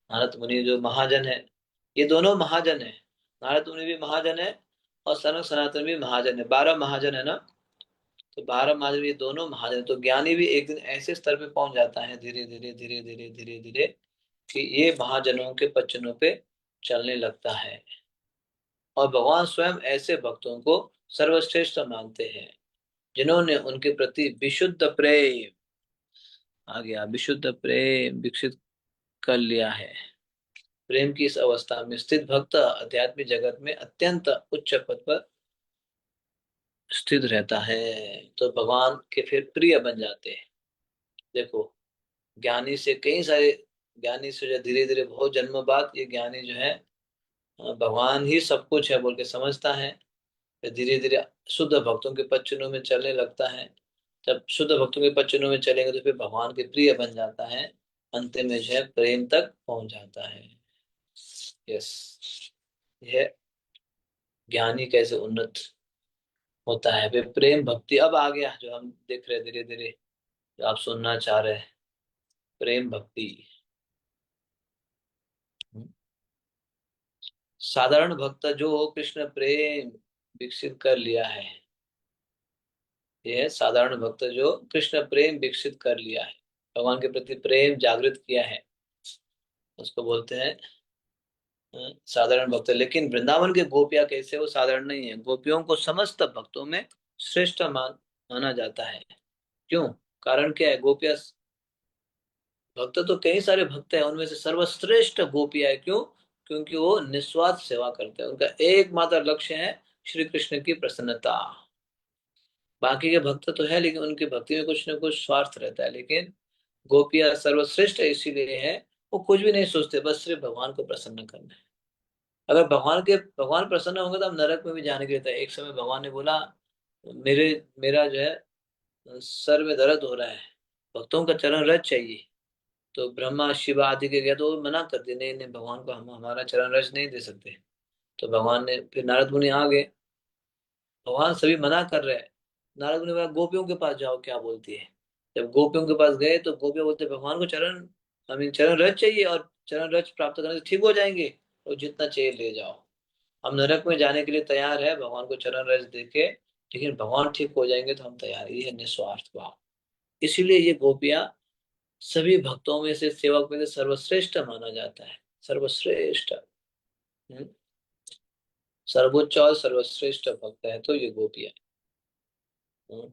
[SPEAKER 1] नारद मुनि जो महाजन है, ये दोनों महाजन है। नारद मुनि भी महाजन है और सनक सनातन भी महाजन है। 12 महाजन है ना। तो 12 महाजन, ये दोनों महाजन है। तो ज्ञानी भी एक दिन ऐसे स्तर पे पहुंच जाता है धीरे धीरे धीरे धीरे धीरे धीरे कि ये महाजनों के पद पे चलने लगता है। और भगवान स्वयं ऐसे भक्तों को सर्वश्रेष्ठ मानते हैं जिन्होंने उनके प्रति विशुद्ध प्रेम, आ गया, विशुद्ध प्रेम विकसित कर लिया है। प्रेम की इस अवस्था में स्थित भक्त आध्यात्मिक जगत में अत्यंत उच्च पद पर स्थित रहता है। तो भगवान के फिर प्रिय बन जाते हैं। देखो, ज्ञानी से कई सारे ज्ञानी से जो धीरे धीरे बहुत जन्म बाद ये ज्ञानी जो है भगवान ही सब कुछ है बोल के समझता है। फिर धीरे धीरे शुद्ध भक्तों के पद चिन्हों में चलने लगता है। जब शुद्ध भक्तों के पद चिन्हों में चलेंगे तो फिर भगवान के प्रिय बन जाता है। अंतिम में जो है प्रेम तक पहुंच जाता है। यस, यह ज्ञानी कैसे उन्नत होता है। फिर प्रेम भक्ति अब आ गया जो हम देख रहे हैं धीरे धीरे, जो आप सुनना चाह रहे हैं, प्रेम भक्ति। साधारण भक्त जो कृष्ण प्रेम विकसित कर लिया है, यह साधारण भक्त जो कृष्ण प्रेम विकसित कर लिया है, भगवान के प्रति प्रेम जागृत किया है, उसको बोलते हैं साधारण भक्त। लेकिन वृंदावन के गोपियां कैसे, वो साधारण नहीं है। गोपियों को समस्त भक्तों में श्रेष्ठ माना जाता है। क्यों? कारण क्या है? गोपियां, भक्त तो कई सारे भक्त हैं, उनमें से सर्वश्रेष्ठ गोपियां है। क्यों? क्योंकि वो निस्वार्थ सेवा करते हैं। उनका एकमात्र लक्ष्य है श्री कृष्ण की प्रसन्नता। बाकी के भक्त तो है लेकिन उनकी भक्ति में कुछ न कुछ स्वार्थ रहता है। लेकिन गोपियां सर्वश्रेष्ठ इसीलिए है, वो कुछ भी नहीं सोचते, बस सिर्फ भगवान को प्रसन्न करना है। अगर भगवान प्रसन्न होंगे तो हम नरक में भी जाने के लिए तैयार। एक समय भगवान ने बोला, मेरे मेरा जो है सर में दर्द हो रहा है, भक्तों का चरण रज चाहिए। तो ब्रह्मा शिव आदि के गया तो वो मना कर दिए, नहीं नहीं, भगवान को हम हमारा चरण रज नहीं दे सकते। तो भगवान ने फिर नारद मुनि आ गए, भगवान सभी मना कर रहे हैं। नारद मुनि बोला गोपियों के पास जाओ, क्या बोलती है। जब गोपियों के पास गए तो गोपियां बोलते भगवान को चरण, चरण रज चाहिए, और चरण रज प्राप्त करने से ठीक हो जाएंगे, और जितना चाहिए ले जाओ। हम नरक में जाने के लिए तैयार है भगवान को चरण रज देके, लेकिन भगवान ठीक हो जाएंगे तो हम तैयार। ये है निस्वार्थ भाव। इसीलिए ये गोपियां सभी भक्तों में से, सेवक में से सर्वश्रेष्ठ माना जाता है। सर्वश्रेष्ठ, सर्वोच्च और सर्वश्रेष्ठ भक्त है तो ये गोपियां। हम्म,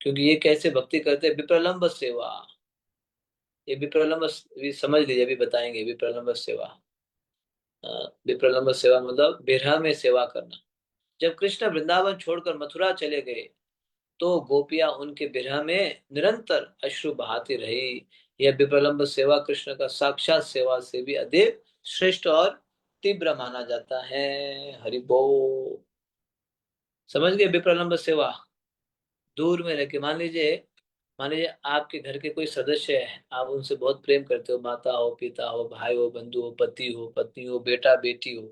[SPEAKER 1] क्योंकि ये कैसे भक्ति करते हैं? विप्रलंब सेवा। ये विप्रलंब, ये समझ लीजिए, अभी बताएंगे विप्रलंब सेवा। विप्रलंब सेवा मतलब विरह में सेवा करना। जब कृष्ण वृंदावन छोड़कर मथुरा चले गए तो गोपियां उनके विरह में निरंतर अश्रु बहाती रही। यह विप्रलंब सेवा कृष्ण का साक्षात सेवा से भी अधिक श्रेष्ठ और तीव्र माना जाता है। हरि बोल। समझ गए? विप्रलंब सेवा दूर में रह के, मान लीजिए आपके घर के कोई सदस्य है, आप उनसे बहुत प्रेम करते हो, माता हो, पिता हो, भाई हो, बंधु हो, पति हो, पत्नी हो, बेटा बेटी हो।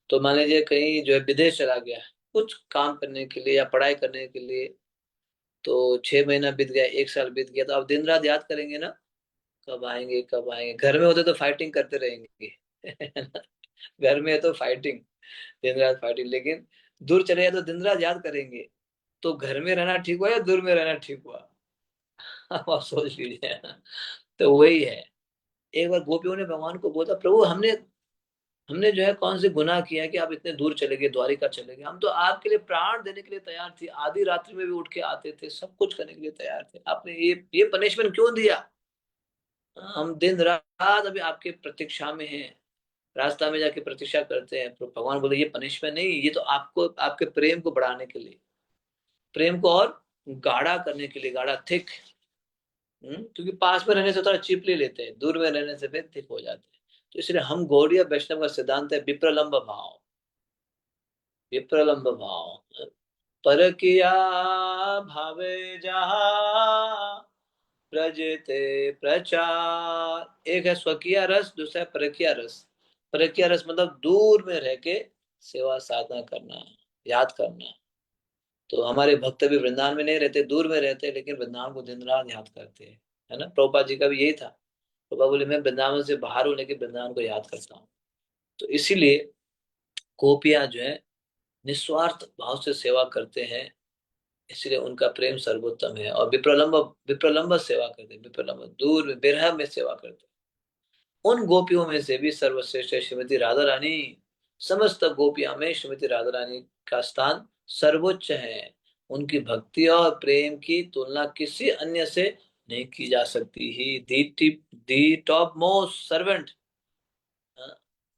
[SPEAKER 1] तो मान लीजिए कहीं जो है विदेश चला गया कुछ काम करने के लिए या पढ़ाई करने के लिए, तो 6 महीना बीत गया, 1 साल बीत गया, तो आप दिन रात याद करेंगे ना, कब आएंगे कब आएंगे। घर में होते तो फाइटिंग करते रहेंगे घर में है तो फाइटिंग, दिन रात फाइटिंग। लेकिन दूर चले जाए तो दिन रात याद करेंगे। तो घर में रहना ठीक हुआ या दूर में रहना ठीक हुआ? आप सोच लीजिए। तो वही है। एक बार गोपियों ने भगवान को बोला, प्रभु हमने हमने जो है कौन से गुनाह किया है कि आप इतने दूर चले गए, द्वारिका चले गए। हम तो आपके लिए प्राण देने के लिए तैयार थे, आधी रात्रि में भी उठ के आते थे, सब कुछ करने के लिए तैयार थे। आपने ये पनिशमेंट क्यों दिया? हम दिन रात अभी आपके प्रतीक्षा में हैं, रास्ता में जाके प्रतीक्षा करते हैं। तो भगवान बोले ये पनिशमेंट नहीं, ये तो आपको आपके प्रेम को बढ़ाने के लिए, प्रेम को और गाढ़ा करने के लिए, गाढ़ा थिक। क्योंकि पास में रहने से थोड़ा चीपली लेते हैं, दूर में रहने से फिर थिक हो जाते हैं। तो इसलिए हम गौड़ीय वैष्णव का सिद्धांत है विप्रलंब भाव। विप्रलंब भाव, पर किया भावे जहा प्रजते प्रचार। एक है स्वकीय रस, दूसरा है परकीय रस। परकीय रस मतलब दूर में रह के सेवा साधना करना, याद करना। तो हमारे भक्त भी वृंदावन में नहीं रहते, दूर में रहते, लेकिन वृंदावन को दिन रात याद करते हैं। है ना? प्रभुपाद जी का भी यही था। प्रभुपाद बोले मैं वृंदावन से बाहर हूँ लेकिन वृंदावन को याद करता हूँ। तो इसीलिए गोपियां जो है निस्वार्थ भाव से सेवा करते हैं, इसलिए उनका प्रेम सर्वोत्तम है। और विप्रलंब, विप्रलंब सेवा करते हैं, विप्रलंब दूर में विरह में सेवा करते हैं। उन गोपियों में से भी सर्वश्रेष्ठ है श्रीमती राधा रानी। समस्त गोपियां में श्रीमती राधा रानी का स्थान सर्वोच्च है। उनकी भक्ति और प्रेम की तुलना किसी अन्य से नहीं की जा सकती ही। दी टॉप मोस्ट सर्वेंट,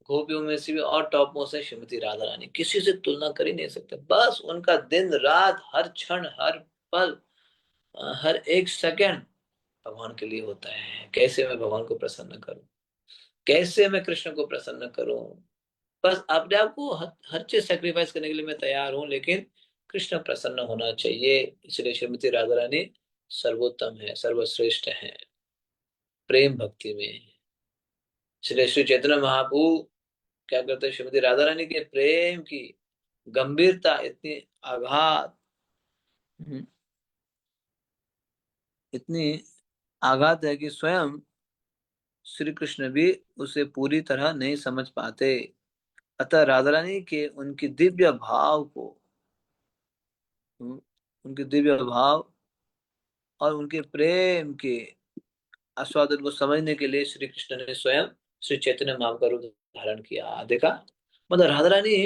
[SPEAKER 1] गोपियों में से भी और टॉप मोस्ट है श्रीमती राधा रानी, किसी से तुलना कर ही नहीं सकते। बस उनका दिन रात हर क्षण हर पल हर एक सेकंड भगवान के लिए होता है, कैसे मैं भगवान को प्रसन्न करूं। कैसे मैं कृष्ण को प्रसन्न करूं। बस अपने आप को हर चीज सेक्रीफाइस करने के लिए मैं तैयार हूं, लेकिन कृष्ण प्रसन्न होना चाहिए। इसलिए श्रीमती राधा रानी सर्वोत्तम है, सर्वश्रेष्ठ है प्रेम भक्ति में। इसलिए श्री चैतन्य महाप्रभु क्या करते हैं, श्रीमती राधा रानी के प्रेम की गंभीरता इतनी आघात, हम्म, इतनी आघात है कि स्वयं श्री कृष्ण भी उसे पूरी तरह नहीं समझ पाते। अतः राधा रानी के उनकी दिव्य भाव को, हम्म, उनके दिव्य भाव और उनके प्रेम के आस्वादन को समझने के लिए श्री कृष्ण ने स्वयं श्री चैतन्य महाप्रभु का रूप धारण किया। देखा, मतलब राधा रानी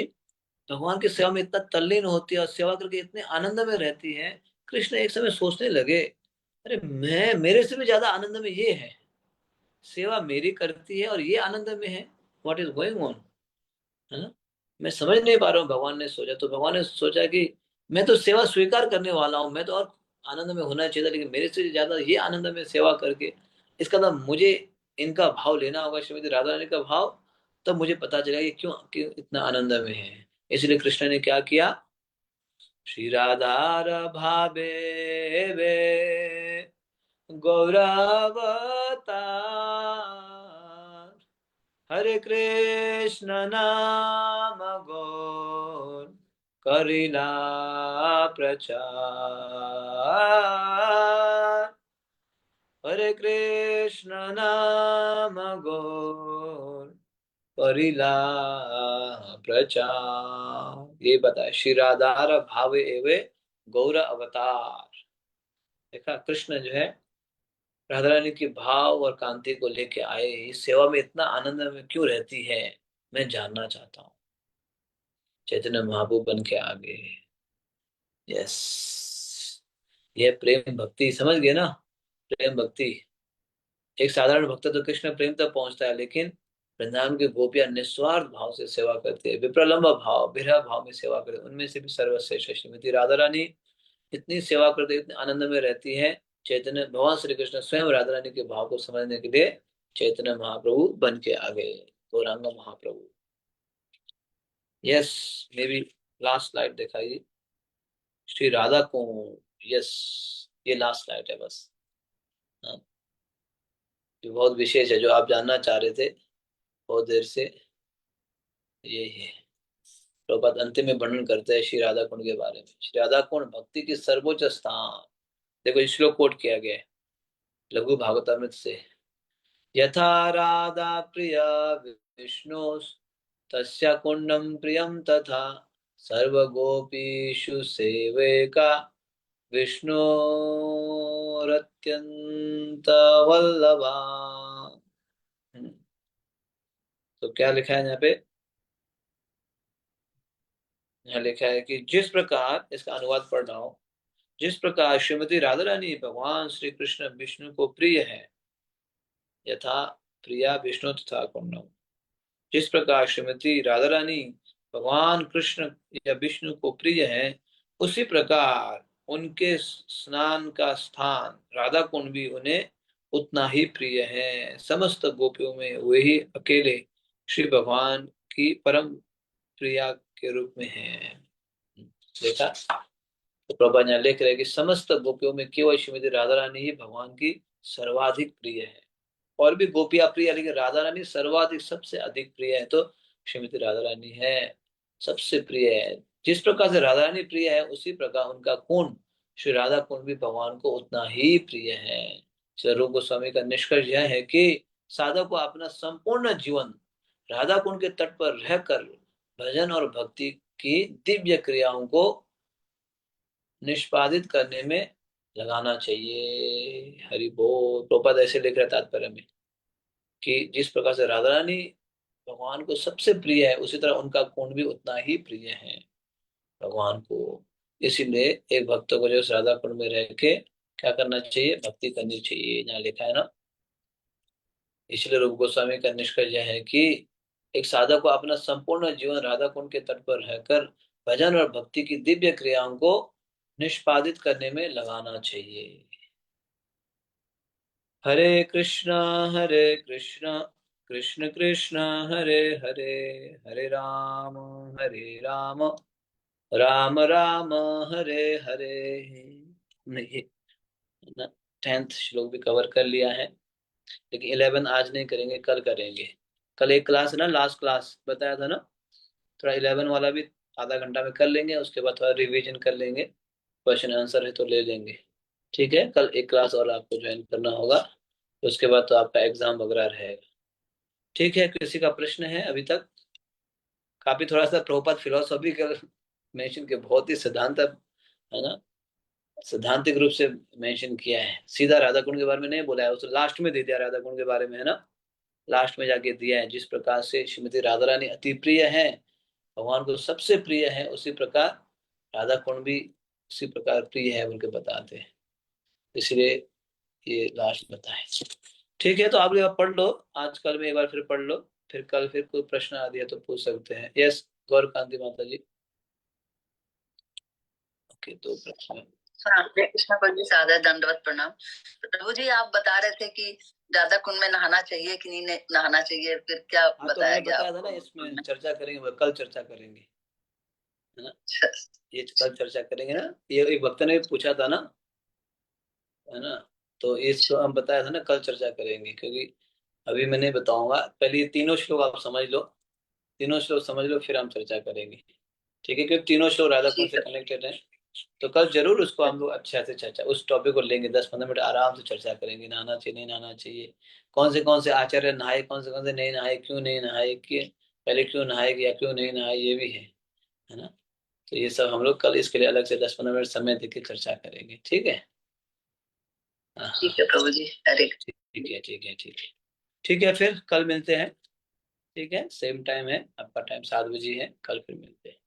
[SPEAKER 1] भगवान की सेवा में इतना तल्लीन होती है और सेवा करके इतने आनंद में रहती है। कृष्ण एक समय सोचने लगे, अरे मैं, मेरे से भी ज्यादा आनंद में ये है, सेवा मेरी करती है और ये आनंद में है। व्हाट इज गोइंग ऑन, है ना। मैं समझ नहीं पा रहा हूँ। भगवान ने सोचा, तो भगवान ने सोचा कि मैं तो सेवा स्वीकार करने वाला हूँ, मैं तो और आनंद में होना चाहिए था, लेकिन मेरे से ज्यादा ये आनंद में सेवा करके, इसका तो मुझे इनका भाव लेना होगा, श्रीमती राधा रानी का भाव। तब मुझे पता चला कि क्यों इतना आनंद में है। इसलिए कृष्ण ने क्या किया, श्री राधार भावे वे गौरवतार, हरे कृष्ण नाम गौर करिला प्रचार, हरे कृष्ण नाम गौर करिला प्रचार। ये बताए, श्री राधार भावे एवे गौर अवतार। देखा, कृष्ण जो है राधा रानी के भाव और कांति को लेके आए, इस सेवा में इतना आनंद में क्यों रहती है, मैं जानना चाहता हूँ। चैतन्य महाप्रभु बन के आ गए। यस, ये प्रेम भक्ति समझ गए ना। प्रेम भक्ति, एक साधारण भक्त तो कृष्ण प्रेम तक पहुंचता है, लेकिन वृंदावन की गोपियां निस्वार्थ भाव से सेवा करती है, विप्रलंब भाव, विरह भाव में सेवा करती है। उनमें से भी सर्वश्रेष्ठ श्रीमती राधा रानी इतनी सेवा करते, इतने आनंद में रहती है। चैतन्य भगवान श्री कृष्ण स्वयं राधा रानी के भाव को समझने के लिए चैतन्य महाप्रभु बन के आ गए, Gaurang Mahaprabhu. Yes, maybe last slide दिखाइए, श्री राधा को। यस, ये लास्ट स्लाइड है बस। हाँ, जो बहुत विशेष है, जो आप जानना चाह रहे थे बहुत देर से, ये है। प्रभुपाद अंतिम में वर्णन करते हैं श्री राधा कुंड के बारे में। श्री राधा कुंड भक्ति की सर्वोच्च स्थान। देखो, इस श्लोक कोट किया गया है लघु भागवतामृत से। यथा राधा प्रिय विष्णु तस्य कुंडम प्रियम तथा सर्वगोपीषु सेवका विष्णोरत्यंत वल्लभा। तो क्या लिखा है यहाँ पे, यहाँ लिखा है कि जिस प्रकार, इसका अनुवाद पढ़ रहा हूं, जिस प्रकार श्रीमती राधा रानी भगवान श्री कृष्ण विष्णु को प्रिय है, यथा प्रिया विष्णु तथा कुंडम, जिस प्रकार श्रीमती राधा रानी भगवान कृष्ण या विष्णु को प्रिय है, उसी प्रकार उनके स्नान का स्थान राधा कुंड भी उन्हें उतना ही प्रिय है। समस्त गोपियों में वही अकेले श्री भगवान की परम प्रिया के रूप में है। देखा, तो प्रभा यहाँ लिख रहे हैं कि समस्त गोपियों में केवल श्रीमती राधा रानी ही भगवान की सर्वाधिक प्रिय है। और भी गोपियां प्रिय है, लेकिन राधा रानी सर्वाधिक सबसे अधिक प्रिय है, तो श्रीमती राधा रानी है सबसे प्रिय है। जिस प्रकार से राधा रानी प्रिय है, उसी प्रकार उनका कुंड श्री राधा कुंड भी भगवान को उतना ही प्रिय है। स्वरूप गोस्वामी का निष्कर्ष यह है कि साधक को अपना संपूर्ण जीवन राधा कुंड के तट पर रहकर भजन और भक्ति की दिव्य क्रियाओं को निष्पादित करने में लगाना चाहिए। हरि बोल। प्रभुपाद ऐसे लिख रहे तात्पर्य में कि जिस प्रकार से राधा रानी भगवान को सबसे प्रिय है, उसी तरह उनका कुंड भी उतना ही प्रिय है भगवान को। इसीलिए एक भक्त को जो राधा कुंड में रह के क्या करना चाहिए, भक्ति करनी चाहिए, यहाँ लिखा है ना। इसलिए रूप गोस्वामी का निष्कर्ष यह है कि एक साधक को अपना संपूर्ण जीवन राधा कुंड के तट पर रहकर भजन और भक्ति की दिव्य क्रियाओं को निष्पादित करने में लगाना चाहिए। हरे कृष्णा कृष्ण कृष्ण हरे हरे, हरे राम राम राम हरे हरे। हमने ये ना 10th श्लोक भी कवर कर लिया है, लेकिन 11 आज नहीं करेंगे, कल करेंगे। कल एक क्लास है ना, लास्ट क्लास बताया था ना, थोड़ा 11 वाला भी आधा घंटा में कर लेंगे, उसके बाद थोड़ा रिवीजन कर लेंगे, क्वेश्चन आंसर है तो ले लेंगे। ठीक है, कल एक क्लास और आपको ज्वाइन करना होगा, तो उसके बाद तो आपका एग्जाम वगैरह रहेगा। ठीक है, किसी का प्रश्न है अभी तक? काफी थोड़ा सा प्रॉपर फिलोसॉफिकल मेंशन के, बहुत ही सिद्धांत है ना, सिद्धांतिक रूप से मेंशन किया है। सीधा राधा कुंड के बारे में नहीं बोला है, उसे लास्ट में दे दिया राधा कुंड के बारे में, है ना, लास्ट में जाके दिया है। जिस प्रकार से श्रीमती राधा रानी अति प्रिय है, भगवान को सबसे प्रिय है, उसी प्रकार राधा कुंड भी उसी प्रकार प्रिय है उनके बताते हैं, इसलिए ये लास्ट बताए। ठीक है, तो आप लोग पढ़ लो, आज कल में एक बार फिर पढ़ लो, फिर कल फिर कोई प्रश्न आ दिया तो पूछ सकते हैं। यस, गौर कांति माता जी। ओके, दो प्रश्न।
[SPEAKER 4] हरे कृष्ण प्रभु जी, सादर दंडवत प्रणाम। प्रभु जी, आप बता रहे थे कि राधा कुंड में नहाना चाहिए कि नहीं नहाना चाहिए, फिर क्या
[SPEAKER 1] हाँ, तो
[SPEAKER 4] बताया
[SPEAKER 1] मैं
[SPEAKER 4] गया
[SPEAKER 1] बताया था
[SPEAKER 4] आपको?
[SPEAKER 1] ना, इसमें चर्चा करेंगे, कल चर्चा करेंगे, है ना, ये कल चर्चा करेंगे ना। ये एक भक्त ने पूछा था ना, है ना, तो इसको हम बताया था ना, कल चर्चा करेंगे, क्योंकि अभी मैं नहीं बताऊंगा, पहले ये तीनों श्लोक आप समझ लो, तीनों श्लोक समझ लो, फिर हम चर्चा करेंगे। ठीक है, क्योंकि तीनों श्लोक राधा कुंड
[SPEAKER 4] ठीक
[SPEAKER 1] से
[SPEAKER 4] है।
[SPEAKER 1] कनेक्टेड हैं, तो कल जरूर उसको हम लोग अच्छे से चर्चा, उस टॉपिक को लेंगे, 10-15 मिनट आराम से चर्चा करेंगे, नहाना चाहिए नहीं नहाना चाहिए, कौन से आचार्य नहाए, कौन से नहीं नहाए, क्यों नहीं नहाए, कि पहले क्यों नहाए या क्यों नहीं नहाए, ये भी है ना। तो ये सब हम लोग कल इसके लिए अलग से 10-15 मिनट समय देकर चर्चा करेंगे। ठीक है, हाँ हाँ,
[SPEAKER 4] ठीक है प्रभु जी, हरे
[SPEAKER 1] ठीक है, ठीक है, ठीक है, ठीक है, फिर कल मिलते हैं। ठीक है, सेम टाइम है, आपका टाइम 7 बजे है, कल फिर मिलते हैं।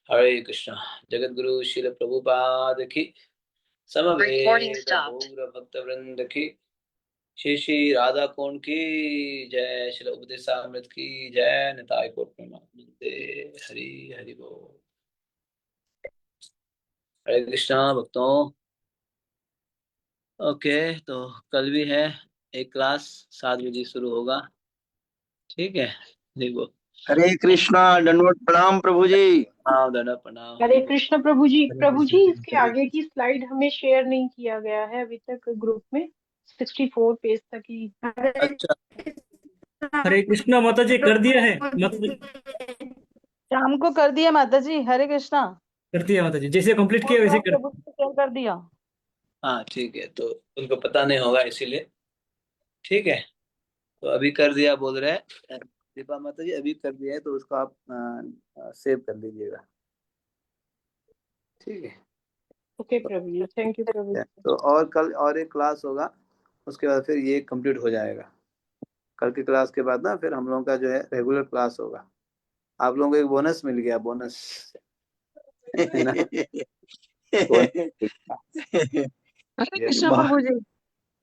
[SPEAKER 1] हरे कृष्णा। जगत गुरु शिल प्रभुपाद की, समवेत गौर भक्त वृंद की, श्री श्री राधा कुंड की जय, श्री उपदेशामृत की जय, निताय कोट प्रेमानंदे। हरि हरि बोल। हरे कृष्णा भक्तों। ओके, तो कल भी है एक क्लास, 7 बजे शुरू होगा। ठीक है, देखो।
[SPEAKER 5] हरे कृष्णा, दंडवत प्रणाम प्रभु जी।
[SPEAKER 1] हाँ, दादा प्रणाम।
[SPEAKER 6] हरे कृष्ण प्रभु जी।
[SPEAKER 5] हरे
[SPEAKER 6] प्रभु
[SPEAKER 5] कृष्ण,
[SPEAKER 6] जी, इसके
[SPEAKER 5] हरे
[SPEAKER 6] आगे की स्लाइड हमें शेयर नहीं किया गया है अभी तक ग्रुप में, 64 पेज तक ही।
[SPEAKER 1] अच्छा,
[SPEAKER 7] हरे कृष्णा माता जी, कर दिया है माता जी,
[SPEAKER 8] शाम को कर दिया माता जी। हरे कृष्णा।
[SPEAKER 7] कर दिया माता जी, जैसे कंप्लीट किया वैसे कर।
[SPEAKER 8] प्रभु को शेयर कर दिया।
[SPEAKER 1] हाँ ठीक है, तो उनको पता नहीं होगा इसीलिए। ठीक है, तो अभी कर दिया बोल रहे हैं दीपा माता जी, अभी कर दिया है, तो उसको आप सेव कर लीजिएगा। ठीक है,
[SPEAKER 6] ओके प्रभु जी, थैंक यू प्रभु जी।
[SPEAKER 1] तो और कल और एक क्लास होगा, उसके बाद फिर ये कंप्लीट हो जाएगा। कल की क्लास के बाद ना फिर हम लोगों का जो है रेगुलर क्लास होगा। आप लोगों को एक बोनस मिल गया, बोनस है ना,
[SPEAKER 8] हरे
[SPEAKER 1] Yes.
[SPEAKER 8] कृष्ण प्रभु जी।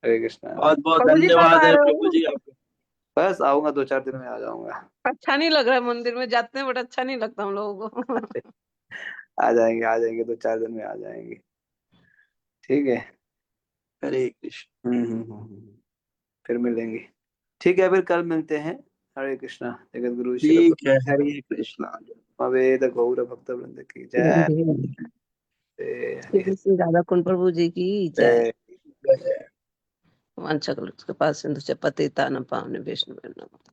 [SPEAKER 1] हरे कृष्णा।
[SPEAKER 5] बहुत बहुत
[SPEAKER 8] प्रभु जी कब
[SPEAKER 5] धन्यवाद
[SPEAKER 8] आ
[SPEAKER 5] है
[SPEAKER 8] रहे
[SPEAKER 5] प्रभु
[SPEAKER 8] हो?
[SPEAKER 5] जी आपको।
[SPEAKER 1] बस आऊंगा, 2-4 दिन में आ जाऊंगा।
[SPEAKER 8] अच्छा नहीं लग रहा है, मंदिर में जाते हैं बट अच्छा नहीं लगता हम लोगों को।
[SPEAKER 1] आ जाएंगे, आ जाएंगे, 2-4 दिन में आ जाएंगे। ठीक है।
[SPEAKER 5] हरे कृष्ण।
[SPEAKER 1] फिर मिलेंगे। ठीक है, फिर कल मिलते हैं। हरे कृष्णा। जगत गुरु शिल
[SPEAKER 5] ठीक है, हरे कृष्णा।
[SPEAKER 1] वेद गौर भक्त वृंद की जय। हरि
[SPEAKER 8] श्री राधा कुंड प्रभु जी की जय।
[SPEAKER 1] जय।
[SPEAKER 5] जय।
[SPEAKER 8] वांछा कल उसके पास सिंधु से पतितान पावने वैष्णव नमः।